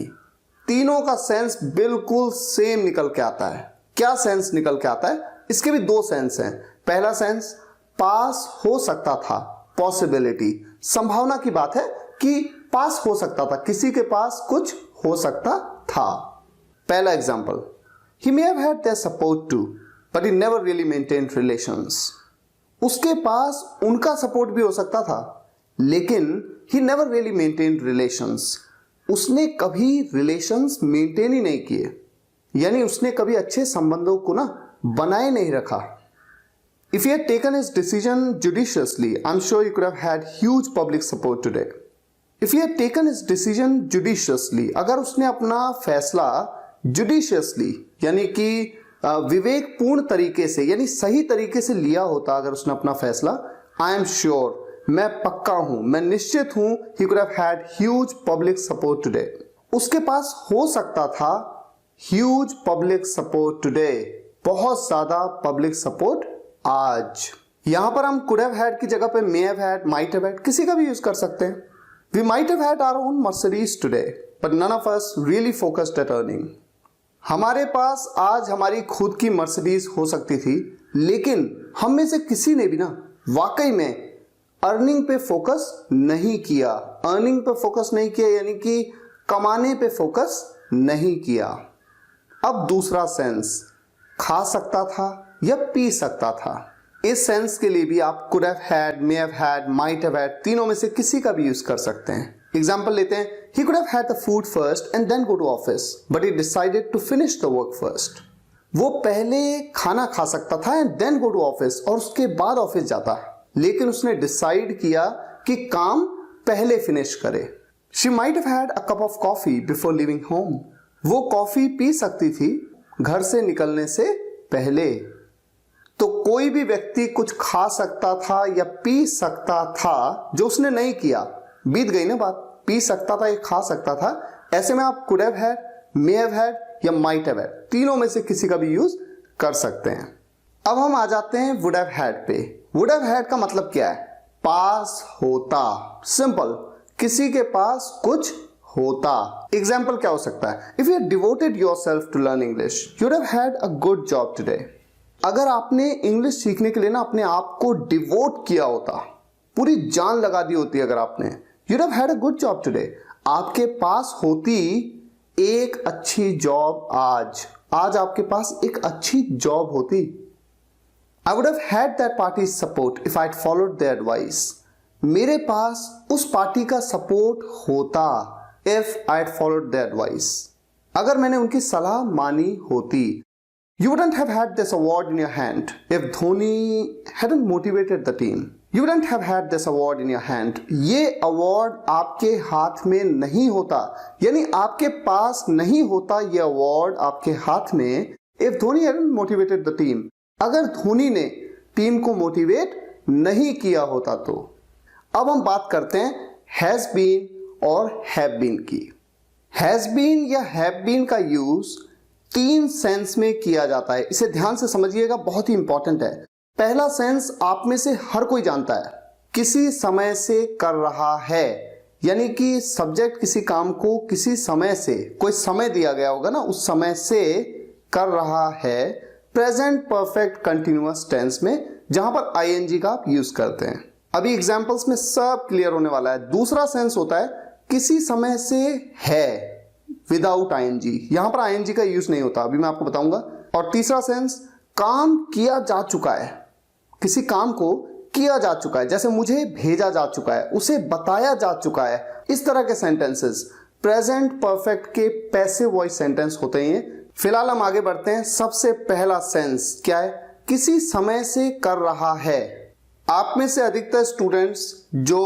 तीनों का सेंस बिल्कुल सेम निकल के आता है। क्या सेंस निकल के आता है? इसके भी दो सेंस हैं। पहला सेंस पास हो सकता था, पॉसिबिलिटी, संभावना की बात है कि पास हो सकता था, किसी के पास कुछ हो सकता था। पहला example, he may have had their support too, but he never really maintained relations. उसके पास उनका सपोर्ट भी हो सकता था, लेकिन he never really maintained relations. उसने कभी रिलेशंस मेंटेन ही नहीं किए, यानी उसने कभी अच्छे संबंधों को ना बनाए नहीं रखा। If he had taken his decision judiciously, I'm sure he could have had huge public support today. If he had taken his decision judiciously, अगर उसने अपना फैसला जुडिशियसली यानी कि विवेकपूर्ण तरीके से यानी सही तरीके से लिया होता, अगर उसने अपना फैसला, आई एम श्योर, मैं पक्का हूं, मैं निश्चित हूं, ही could have had huge public support today, उसके पास हो सकता था ह्यूज पब्लिक सपोर्ट टुडे, बहुत ज्यादा पब्लिक सपोर्ट आज। यहां पर हम कुड हैव हैड की जगह पे may have had, might have had किसी का भी यूज कर सकते हैं। We might have had our own Mercedes today but none of us really focused at earning. हमारे पास आज हमारी खुद की मर्सिडीज हो सकती थी, लेकिन हम में से किसी ने भी ना वाकई में अर्निंग पे फोकस नहीं किया, अर्निंग पे फोकस नहीं किया यानी कि कमाने पे फोकस नहीं किया। अब दूसरा सेंस, खा सकता था या पी सकता था। इस सेंस के लिए भी आप could have had, may have had, might have had, तीनों में से किसी का भी यूज कर सकते हैं। एग्जाम्पल लेते हैं, he could have had the food first and then go to office, but he decided to finish the work first. वो पहले खाना खा सकता था and then go to office, और उसके बाद ऑफिस जाता, लेकिन उसने डिसाइड किया कि काम पहले फिनिश करे। She might have had a cup of coffee before leaving home. वो कॉफी पी सकती थी घर से निकलने से पहले। तो कोई भी व्यक्ति कुछ खा सकता था या पी सकता था, जो उसने नहीं किया, बीत गई ना बात, पी सकता था या खा सकता था। ऐसे में आप could have had, may have had या माइट हैव हैड, तीनों में से किसी का भी यूज कर सकते हैं। अब हम आ जाते हैं वुड हैव हैड पे। वुड हैव हैड का मतलब क्या है? पास होता, सिंपल, किसी के पास कुछ होता। एग्जाम्पल क्या हो सकता है? If you had devoted yourself to learn English, you would have had a good job today. अगर आपने इंग्लिश सीखने के लिए ना अपने आप को डिवोट किया होता, पूरी जान लगा दी होती अगर आपने, you'd have had a good job today. आपके पास होती एक अच्छी जॉब आज आपके पास एक अच्छी जॉब होती। I would have had that party's support if I'd followed their advice. मेरे पास उस पार्टी का सपोर्ट होता if I'd followed their advice. अगर मैंने उनकी सलाह मानी होती। You wouldn't have had this award in your hand if Dhoni hadn't motivated the team. You wouldn't have had this award in your hand. ये award आपके हाथ में नहीं होता, यानी आपके पास नहीं होता ये अवार्ड आपके हाथ में if Dhoni hadn't motivated the team. अगर धोनी ने टीम को मोटिवेट नहीं किया होता तो। अब हम बात करते हैं हैज बीन और हैव बीन की। हैज बीन या हैव बीन का यूज तीन सेंस में किया जाता है, इसे ध्यान से समझिएगा, बहुत ही इंपॉर्टेंट है। पहला सेंस आप में से हर कोई जानता है, किसी समय से कर रहा है, यानी कि सब्जेक्ट किसी काम को किसी समय से, कोई समय दिया गया होगा ना, उस समय से कर रहा है। प्रेजेंट परफेक्ट कंटिन्यूअस टेंस में, जहां पर आईएनजी का आप यूज करते हैं। अभी एग्जांपल्स में सब क्लियर होने वाला है। दूसरा सेंस होता है किसी समय से है विदाउट आईएनजी, यहां पर आईएनजी का यूज नहीं होता, अभी मैं आपको बताऊंगा। और तीसरा सेंस काम किया जा चुका है, किसी काम को किया जा चुका है, जैसे मुझे भेजा जा चुका है, उसे बताया जा चुका है। इस तरह के सेंटेंसेस प्रेजेंट परफेक्ट के पैसिव वॉइस सेंटेंस होते हैं। फिलहाल हम आगे बढ़ते हैं। सबसे पहला सेंस क्या है? किसी समय से कर रहा है। आप में से अधिकतर स्टूडेंट्स जो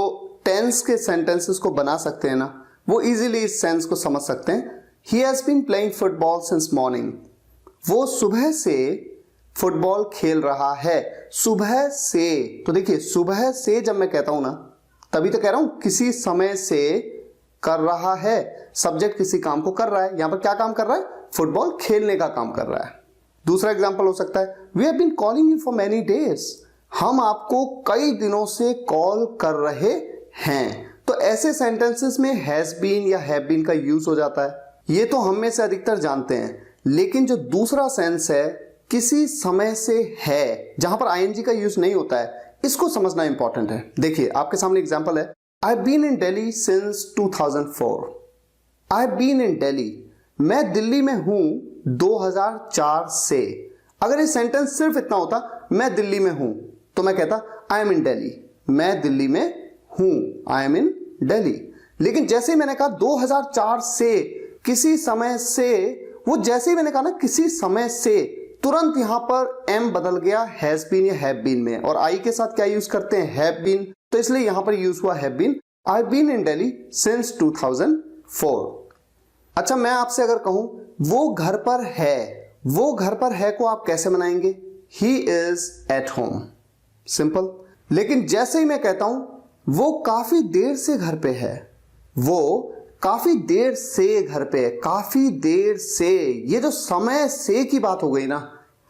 टेंस के सेंटेंसेस को बना सकते हैं ना, वो इजीली इस सेंस को समझ सकते हैं। He has been playing football since morning. वो सुबह से फुटबॉल खेल रहा है, सुबह से। तो देखिए, सुबह से जब मैं कहता हूं ना, तभी तो कह रहा हूं किसी समय से कर रहा है। सब्जेक्ट किसी काम को कर रहा है, यहां पर क्या काम कर रहा है? फुटबॉल खेलने का काम कर रहा है। दूसरा एग्जांपल हो सकता है, we have been calling you for many days. हम आपको कई दिनों से कॉल कर रहे हैं। तो ऐसे सेंटेंसेस में हैज बीन या हैव बीन का यूज हो जाता है। ये तो हम में से अधिकतर जानते हैं, लेकिन जो दूसरा सेंस है किसी समय से है, जहां पर आईएनजी का यूज नहीं होता है, इसको समझना इंपॉर्टेंट है। देखिए, आपके सामने एग्जांपल है, I have been in Delhi since 2004। I have been in Delhi, मैं दिल्ली में हूं 2004 से। अगर ये सेंटेंस सिर्फ इतना होता, मैं दिल्ली में हूं, तो मैं कहता आई एम इन दिल्ली, मैं दिल्ली में हूं, आई एम इन दिल्ली। लेकिन जैसे ही मैंने कहा 2004 से, किसी समय से, वो जैसे ही मैंने कहा ना किसी समय से, तुरंत यहां पर एम बदल गया हैज बीन या हैव बीन में, और आई के साथ क्या यूज करते हैं? Have been. तो इसलिए यहां पर यूज हुआ have been. I been in Delhi since 2004। अच्छा, मैं आपसे अगर कहूं वो घर पर है, वो घर पर है को आप कैसे बनाएंगे? He is at home, simple. लेकिन जैसे ही मैं कहता हूं वो काफी देर से घर पे है, वो काफी देर से घर पे है, काफी देर से, ये जो समय से की बात हो गई ना,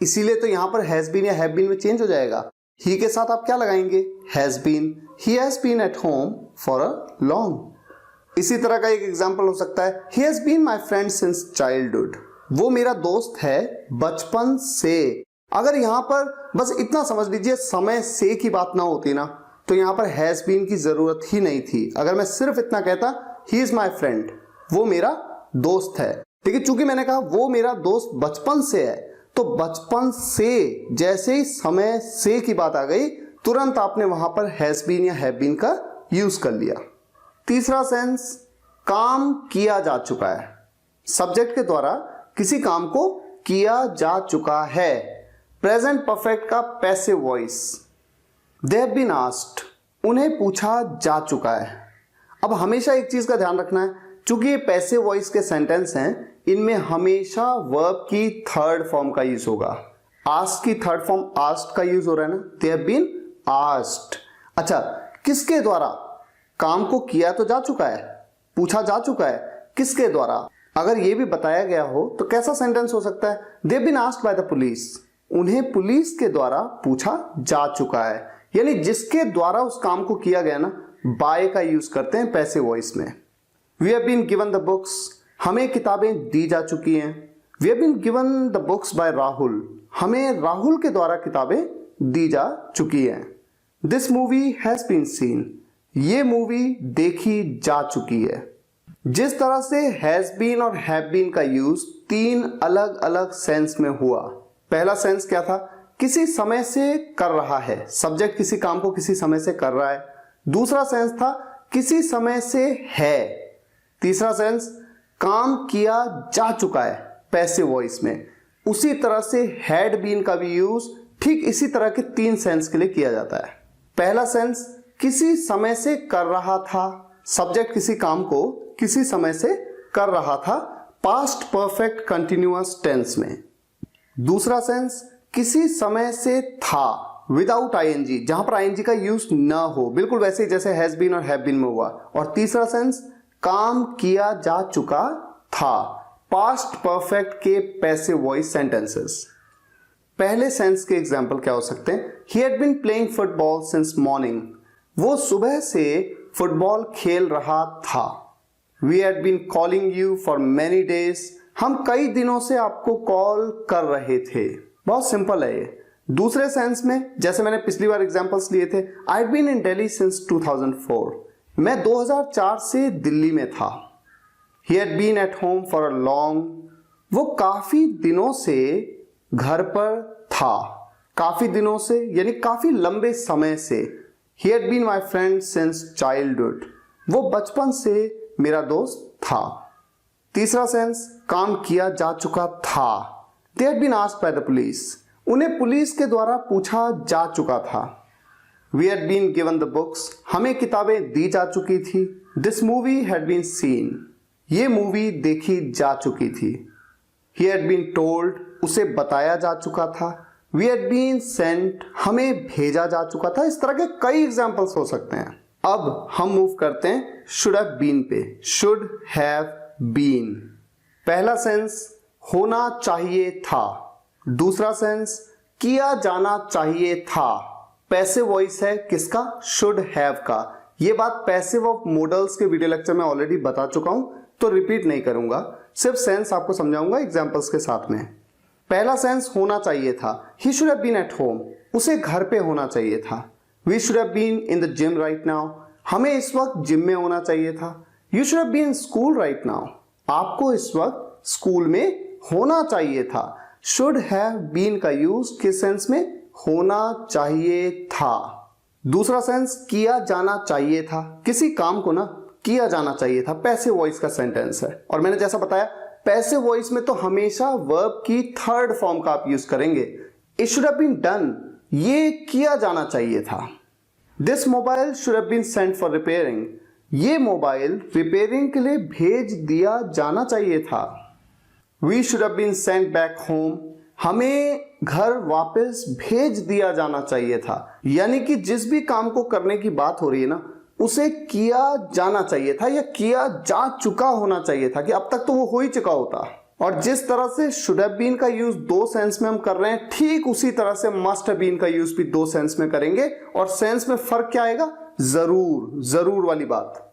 इसीलिए तो यहां पर हैज बीन या हैव बीन में चेंज हो जाएगा। ही के साथ आप क्या लगाएंगे? Has been. He has been at home for a long. इसी तरह का एक एग्जांपल हो सकता है, he has been my friend since childhood. वो मेरा दोस्त है बचपन से। अगर यहां पर बस इतना समझ लीजिए समय से की बात ना होती ना, तो यहां पर हैज बीन की जरूरत ही नहीं थी। अगर मैं सिर्फ इतना कहता ही इज माई फ्रेंड, वो मेरा दोस्त है। लेकिन चूंकि मैंने कहा वो मेरा दोस्त बचपन से है, तो बचपन से जैसे ही समय से की बात आ गई, तुरंत आपने वहां पर हैज बीन या हैव बीन का यूज कर लिया। तीसरा सेंस, काम किया जा चुका है। सब्जेक्ट के द्वारा किसी काम को किया जा चुका है। प्रेजेंट परफेक्ट का passive voice, they have been asked, उन्हें पूछा जा चुका है। अब हमेशा एक चीज का ध्यान रखना है, चूंकि ये पैसिव वॉइस के सेंटेंस हैं, इनमें हमेशा वर्ब की थर्ड फॉर्म का यूज होगा। आस्क की थर्ड फॉर्म आस्क्ड का यूज हो रहा है ना, दे हैव बीन आस्क्ड। अच्छा, किसके द्वारा? काम को किया तो जा चुका है, पूछा जा चुका है, किसके द्वारा? अगर ये भी बताया गया हो तो कैसा सेंटेंस हो सकता है? They have been asked by the police, उन्हें पुलिस के द्वारा पूछा जा चुका है। यानी जिसके द्वारा उस काम को किया गया ना, बाय का यूज करते हैं पैसिव वॉइस में। We have been given the books, हमें किताबें दी जा चुकी हैं। We have been given the books by Rahul, हमें राहुल के द्वारा किताबें दी जा चुकी हैं। This movie has been seen, ये मूवी देखी जा चुकी है। जिस तरह से हैज बीन और हैव बीन का यूज तीन अलग अलग सेंस में हुआ। पहला सेंस क्या था? किसी समय से कर रहा है, सब्जेक्ट किसी काम को किसी समय से कर रहा है। दूसरा सेंस था किसी समय से है। तीसरा सेंस काम किया जा चुका है पैसिव वॉइस में। उसी तरह से हैड बीन का भी यूज ठीक इसी तरह के तीन सेंस के लिए किया जाता है। पहला सेंस किसी समय से कर रहा था, सब्जेक्ट किसी काम को किसी समय से कर रहा था, पास्ट परफेक्ट कंटिन्यूअस टेंस में। दूसरा सेंस किसी समय से था विदाउट आईएनजी, जहां पर आईएनजी का यूज ना हो, बिल्कुल वैसे ही जैसे हैज बीन और हैव बीन में हुआ। और तीसरा सेंस काम किया जा चुका था, पास्ट परफेक्ट के पैसिव वॉइस सेंटेंसेस। पहले सेंस के एग्जांपल क्या हो सकते हैं? He had been playing football since morning, वो सुबह से फुटबॉल खेल रहा था। We had been calling you for many days, हम कई दिनों से आपको कॉल कर रहे थे। बहुत सिंपल है ये। दूसरे सेंस में, जैसे मैंने पिछली बार एग्जांपल्स लिए थे, I had been in Delhi since 2004, मैं 2004 से दिल्ली में था। He had been at home for a long, वो काफी दिनों से घर पर था। काफी दिनों से यानी काफी लंबे समय से। He had been my friend since childhood, वो बचपन से मेरा दोस्त था। तीसरा सेंस काम किया जा चुका था। They had been asked by the police, उन्हें पुलिस के द्वारा पूछा जा चुका था। We had been given the books, हमें किताबें दी जा चुकी थी। This movie had been seen, ये मूवी देखी जा चुकी थी। ही हैड बीन टोल्ड, उसे बताया जा चुका था। वी हैड बीन सेंट, हमें भेजा जा चुका था। इस तरह के कई एग्जाम्पल्स हो सकते हैं। अब हम मूव करते हैं शुड हैव बीन पे। शुड हैव बीन, पहला सेंस होना चाहिए था। दूसरा सेंस किया जाना चाहिए था। पैसिव वॉइस है किसका? शुड हैव का। ये बात पैसिव ऑफ मॉडल्स के वीडियो लेक्चर में ऑलरेडी बता चुका हूं, तो रिपीट नहीं करूंगा, सिर्फ सेंस आपको समझाऊंगा एग्जांपल्स के साथ में। पहला सेंस होना चाहिए था, he should have been at home, उसे घर पे होना चाहिए था। We should have been in the gym right now, हमें इस वक्त जिम में होना चाहिए था। You should have been school right now, आपको इस वक्त स्कूल में होना चाहिए था। शुड हैव बीन का यूज किस सेंस में? होना चाहिए था। दूसरा सेंस किया जाना चाहिए था, किसी काम को ना किया जाना चाहिए था, पैसिव वॉइस का सेंटेंस है। और मैंने जैसा बताया पैसिव वॉइस में तो हमेशा वर्ब की थर्ड फॉर्म का आप यूज करेंगे। It should have been done, ये किया जाना चाहिए था। This mobile should have been sent for repairing, ये मोबाइल रिपेयरिंग के लिए भेज दिया जाना चाहिए था। We should have been sent back home. हमें घर वापस भेज दिया जाना चाहिए था। यानी कि जिस भी काम को करने की बात हो रही है ना, उसे किया जाना चाहिए था या किया जा चुका होना चाहिए था, कि अब तक तो वो हो ही चुका होता। और जिस तरह से शुड हैव बीन का यूज दो सेंस में हम कर रहे हैं, ठीक उसी तरह से मस्ट हैव बीन का यूज भी दो सेंस में करेंगे। और सेंस में फर्क क्या आएगा? जरूर, जरूर वाली बात।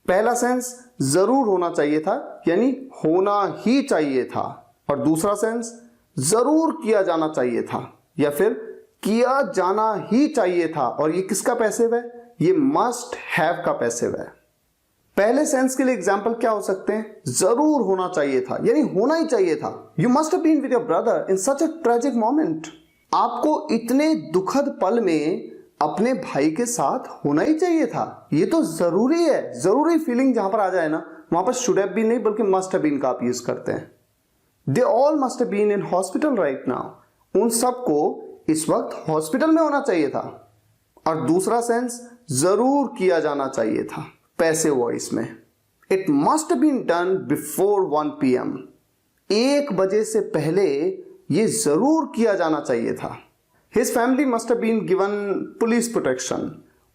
पहला सेंस जरूर होना चाहिए था, यानी होना ही चाहिए था। और दूसरा सेंस जरूर किया जाना चाहिए था या फिर किया जाना ही चाहिए था। और ये किसका पैसिव है? ये मस्ट हैव का पैसिव है। पहले सेंस के लिए एग्जाम्पल क्या हो सकते हैं? जरूर होना चाहिए था, यानी होना ही चाहिए था। You must have been with your brother in such a tragic moment. आपको इतने दुखद पल में अपने भाई के साथ होना ही चाहिए था। ये तो जरूरी है। जरूरी फीलिंग जहां पर आ जाए ना, वहां पर शुड हैव बीन नहीं बल्कि मस्ट हैव बीन का आप यूज करते हैं। They all must have been in hospital right now. उन सबको इस वक्त हॉस्पिटल में होना चाहिए था। और दूसरा सेंस जरूर किया जाना चाहिए था, पैसिव वॉइस में। It must have been done before 1 PM। 1 बजे से पहले ये जरूर किया जाना चाहिए था। His family must have been given police protection.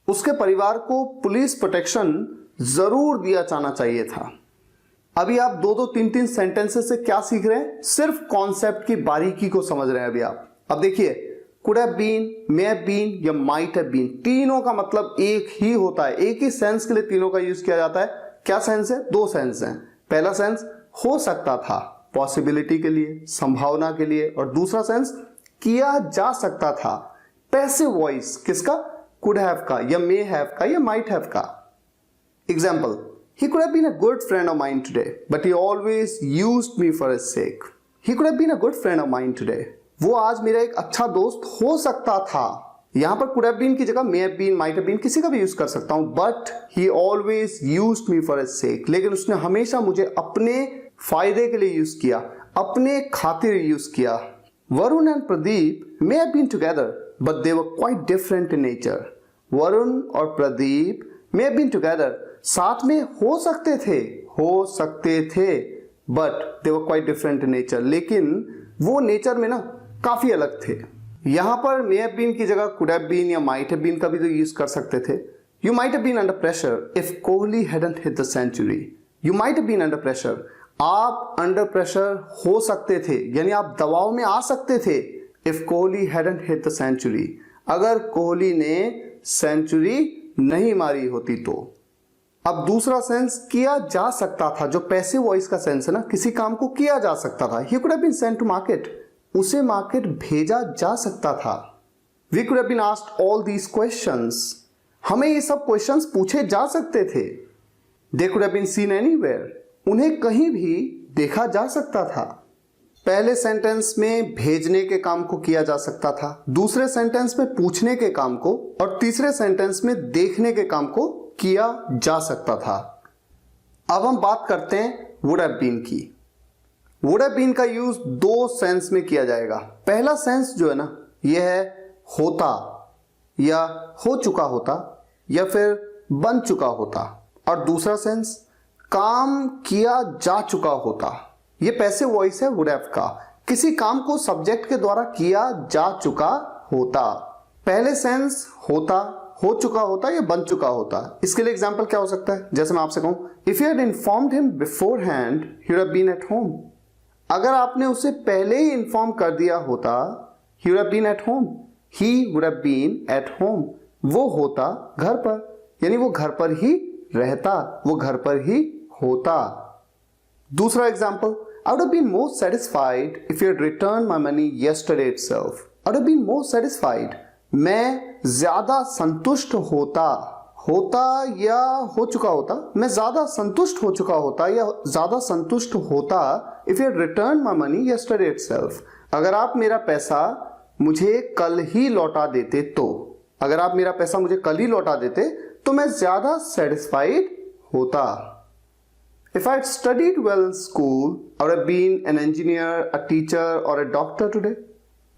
उसके परिवार को पुलिस प्रोटेक्शन जरूर दिया जाना चाहिए था। अभी आप 2-2, 3-3 सेंटेंसेस से क्या सीख रहे हैं? सिर्फ कॉन्सेप्ट की बारीकी को समझ रहे हैं अभी आप। अब देखिए, could have been, may have been या माइट हैव बीन, तीनों का मतलब एक ही होता है। एक ही सेंस के लिए तीनों का यूज किया जाता है। क्या सेंस है? 2 सेंस हैं। पहला सेंस हो सकता था, पॉसिबिलिटी के लिए, संभावना के लिए। और दूसरा सेंस किया जा सकता था, पैसिव वॉइस किसका? कुड हैव का या मे हैव का या माइट हैव का। Example, he could have been a good friend of mine today but he always used me for his sake. He could have been a good friend of mine today. वो आज मेरा एक अच्छा दोस्त हो सकता था। यहां पर could have been की जगह may have been, might have been किसी का भी यूज कर सकता हूं। but he always used me for his sake. लेकिन उसने हमेशा मुझे अपने फायदे के लिए यूज किया, अपने खातिर यूज किया। Varun and Pradeep may have been together, but they were quite different in nature. Varun और Pradeep may have been together, साथ में हो सकते थे, but they were quite different in nature. लेकिन वो नेचर में ना काफी अलग थे। यहां पर may have been की जगह could have been या might have been का भी तो यूज कर सकते थे। You might have been under pressure if Kohli hadn't hit the century. You might have been under pressure. आप अंडर प्रेशर हो सकते थे, यानी आप दबाव में आ सकते थे। If Kohli hadn't hit the century, अगर कोहली ने सेंचुरी नहीं मारी होती तो। अब दूसरा सेंस किया जा सकता था, जो पैसिव वॉइस का सेंस है ना, किसी काम को किया जा सकता था। He could have been sent to market, उसे मार्केट भेजा जा सकता था। We could have been asked all these questions, हमें ये सब क्वेश्चंस पूछे जा सकते थे। They could have been seen anywhere, उन्हें कहीं भी देखा जा सकता था। पहले सेंटेंस में भेजने के काम को किया जा सकता था, दूसरे सेंटेंस में पूछने के काम को, और तीसरे सेंटेंस में देखने के काम को किया जा सकता था। अब हम बात करते हैं वुड हैव बीन की। वुड हैव बीन का यूज 2 सेंस में किया जाएगा। पहला सेंस जो है ना, यह है होता या हो चुका होता या फिर बन चुका होता। और दूसरा सेंस काम किया जा चुका होता। ये पैसिव वॉइस है वुड हैव का। किसी काम को सब्जेक्ट के द्वारा किया जा चुका होता। पहले सेंस होता, हो चुका होता या बन चुका होता। इसके लिए एग्जांपल क्या हो सकता है? जैसे मैं आपसे कहूं, if you had informed him beforehand he would have been at home. अगर आपने उसे पहले ही इन्फॉर्म कर दिया होता, he would have been at home, he would have been at home. वो होता घर पर, यानी वो घर पर ही रहता, वो घर पर ही होता। दूसरा example, I would have been more satisfied if you had returned my money yesterday itself. I would have been more satisfied. मैं ज्यादा संतुष्ट होता या हो चुका होता, मैं ज्यादा संतुष्ट हो चुका होता या ज्यादा संतुष्ट होता if you had returned my money yesterday itself. अगर आप मेरा पैसा मुझे कल ही लौटा देते तो, अगर आप मेरा पैसा मुझे कल ही लौटा देते तो मैं ज्यादा सेटिस्फाइड होता। If I had studied well in school, I would have been an engineer, a teacher or a doctor today.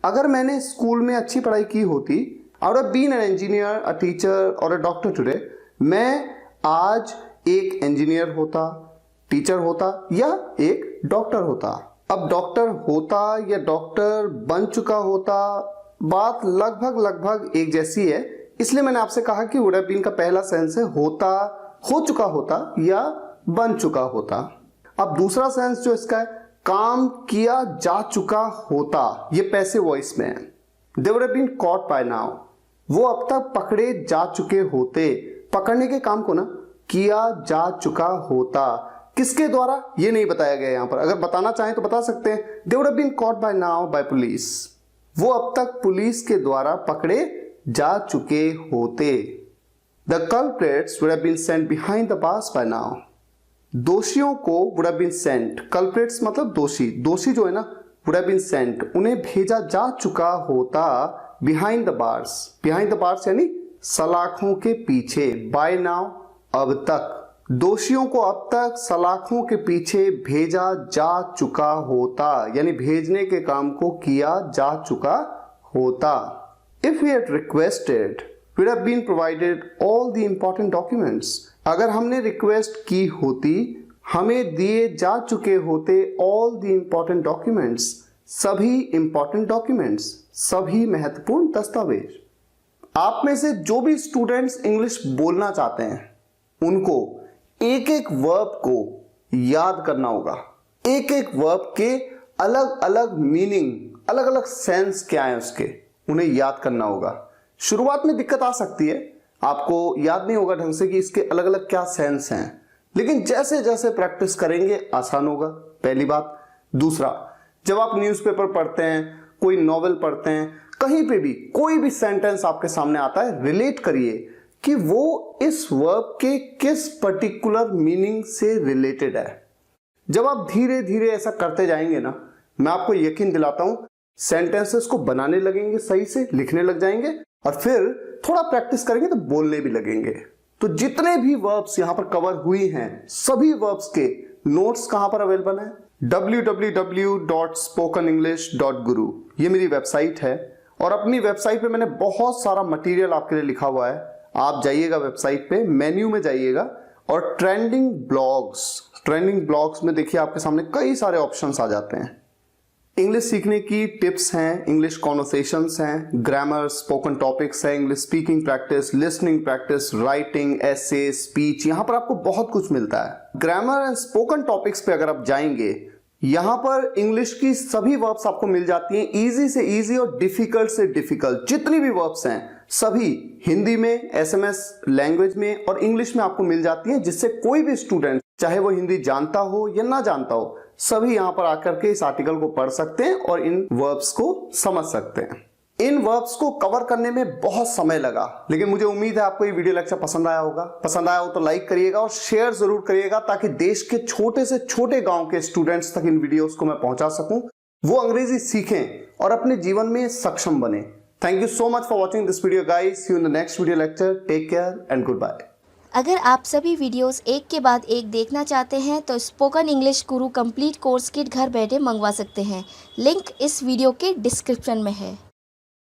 अगर मैंने स्कूल में अच्छी पढ़ाई की होती, I would have been an engineer, a teacher or a doctor today. मैं आज एक इंजीनियर होता, टीचर होता या एक डॉक्टर होता। अब डॉक्टर होता या डॉक्टर बन चुका होता, बात लगभग एक जैसी है, इसलिए मैंने आपसे कहा कि वुड हैव बीन का पहला सेंस है होता, हो चुका होता या बन चुका होता। अब दूसरा सेंस जो इसका है, काम किया जा चुका होता, ये पैसिव वॉइस में है। They would have been caught by now, वो अब तक पकड़े जा चुके होते। पकड़ने के काम को ना किया जा चुका होता, किसके द्वारा ये नहीं बताया गया यहां पर। अगर बताना चाहें तो बता सकते हैं, they would have been caught by now by police, वो अब तक पुलिस के द्वारा पकड़े जा चुके होते। The culprits would have been sent behind the bars by now, दोषियों को would have been sent, culprits मतलब दोषी, दोषी जो है ना वुड हैव बीन सेंट, उन्हें भेजा जा चुका होता behind the bars, behind the bars यानी सलाखों के पीछे, बाय नाउ अब तक, दोषियों को अब तक सलाखों के पीछे भेजा जा चुका होता, यानी भेजने के काम को किया जा चुका होता। If we had requested we have been provided all the important documents, अगर हमने रिक्वेस्ट की होती हमें दिए जा चुके होते ऑल द इंपॉर्टेंट डॉक्यूमेंट्स, सभी इंपॉर्टेंट डॉक्यूमेंट्स, सभी महत्वपूर्ण दस्तावेज। आप में से जो भी स्टूडेंट्स इंग्लिश बोलना चाहते हैं उनको एक एक वर्ब को याद करना होगा, एक एक वर्ब के अलग अलग मीनिंग, अलग अलग सेंस क्या है उसके, उन्हें याद करना होगा। शुरुआत में दिक्कत आ सकती है, आपको याद नहीं होगा ढंग से कि इसके अलग अलग क्या सेंस हैं, लेकिन जैसे जैसे प्रैक्टिस करेंगे आसान होगा, पहली बात। दूसरा, जब आप न्यूज़पेपर पढ़ते हैं, कोई नॉवेल पढ़ते हैं, कहीं पे भी कोई भी सेंटेंस आपके सामने आता है, रिलेट करिए कि वो इस वर्ब के किस पर्टिकुलर मीनिंग से रिलेटेड है। जब आप धीरे धीरे ऐसा करते जाएंगे ना, मैं आपको यकीन दिलाता हूं सेंटेंसेस को बनाने लगेंगे, सही से लिखने लग जाएंगे, और फिर थोड़ा प्रैक्टिस करेंगे तो बोलने भी लगेंगे। तो जितने भी वर्ब्स यहां पर कवर हुई हैं, सभी वर्ब्स के नोट्स कहां पर अवेलेबल हैं? www.spokenenglish.guru, ये मेरी वेबसाइट है, और अपनी वेबसाइट पे मैंने बहुत सारा मटेरियल आपके लिए लिखा हुआ है। आप जाइएगा वेबसाइट पे, मेन्यू में जाइएगा और ट्रेंडिंग ब्लॉग्स में देखिए आपके सामने कई सारे ऑप्शंस आ जाते हैं। इंग्लिश सीखने की टिप्स हैं, इंग्लिश कॉन्वर्सेशंस हैं, ग्रामर, स्पोकन टॉपिक्स हैं, English speaking practice, listening practice, writing, essay, speech, यहां पर आपको बहुत कुछ मिलता है। ग्रामर एंड स्पोकन टॉपिक्स पे अगर आप जाएंगे, यहां पर इंग्लिश की सभी वर्ब्स आपको मिल जाती हैं, इजी से इजी और डिफिकल्ट से डिफिकल्ट, जितनी भी वर्ब्स हैं सभी हिंदी में, एसएमएस लैंग्वेज में और इंग्लिश में आपको मिल जाती हैं, जिससे कोई भी स्टूडेंट चाहे वो हिंदी जानता हो या ना जानता हो, सभी यहां पर आकर के इस आर्टिकल को पढ़ सकते हैं और इन वर्ब्स को समझ सकते हैं। इन वर्ब्स को कवर करने में बहुत समय लगा, लेकिन मुझे उम्मीद है आपको ये वीडियो लेक्चर पसंद आया होगा। पसंद आया हो तो लाइक करिएगा और शेयर जरूर करिएगा, ताकि देश के छोटे से छोटे गांव के स्टूडेंट्स तक इन वीडियोस को मैं पहुंचा सकूं, वो अंग्रेजी सीखें और अपने जीवन में सक्षम बने। Thank you so much for watching this video guys. See you in the next video lecture. Take care and goodbye. अगर आप सभी वीडियोस एक के बाद एक देखना चाहते हैं तो स्पोकन इंग्लिश गुरु कंप्लीट कोर्स किट घर बैठे मंगवा सकते हैं। लिंक इस वीडियो के डिस्क्रिप्शन में है।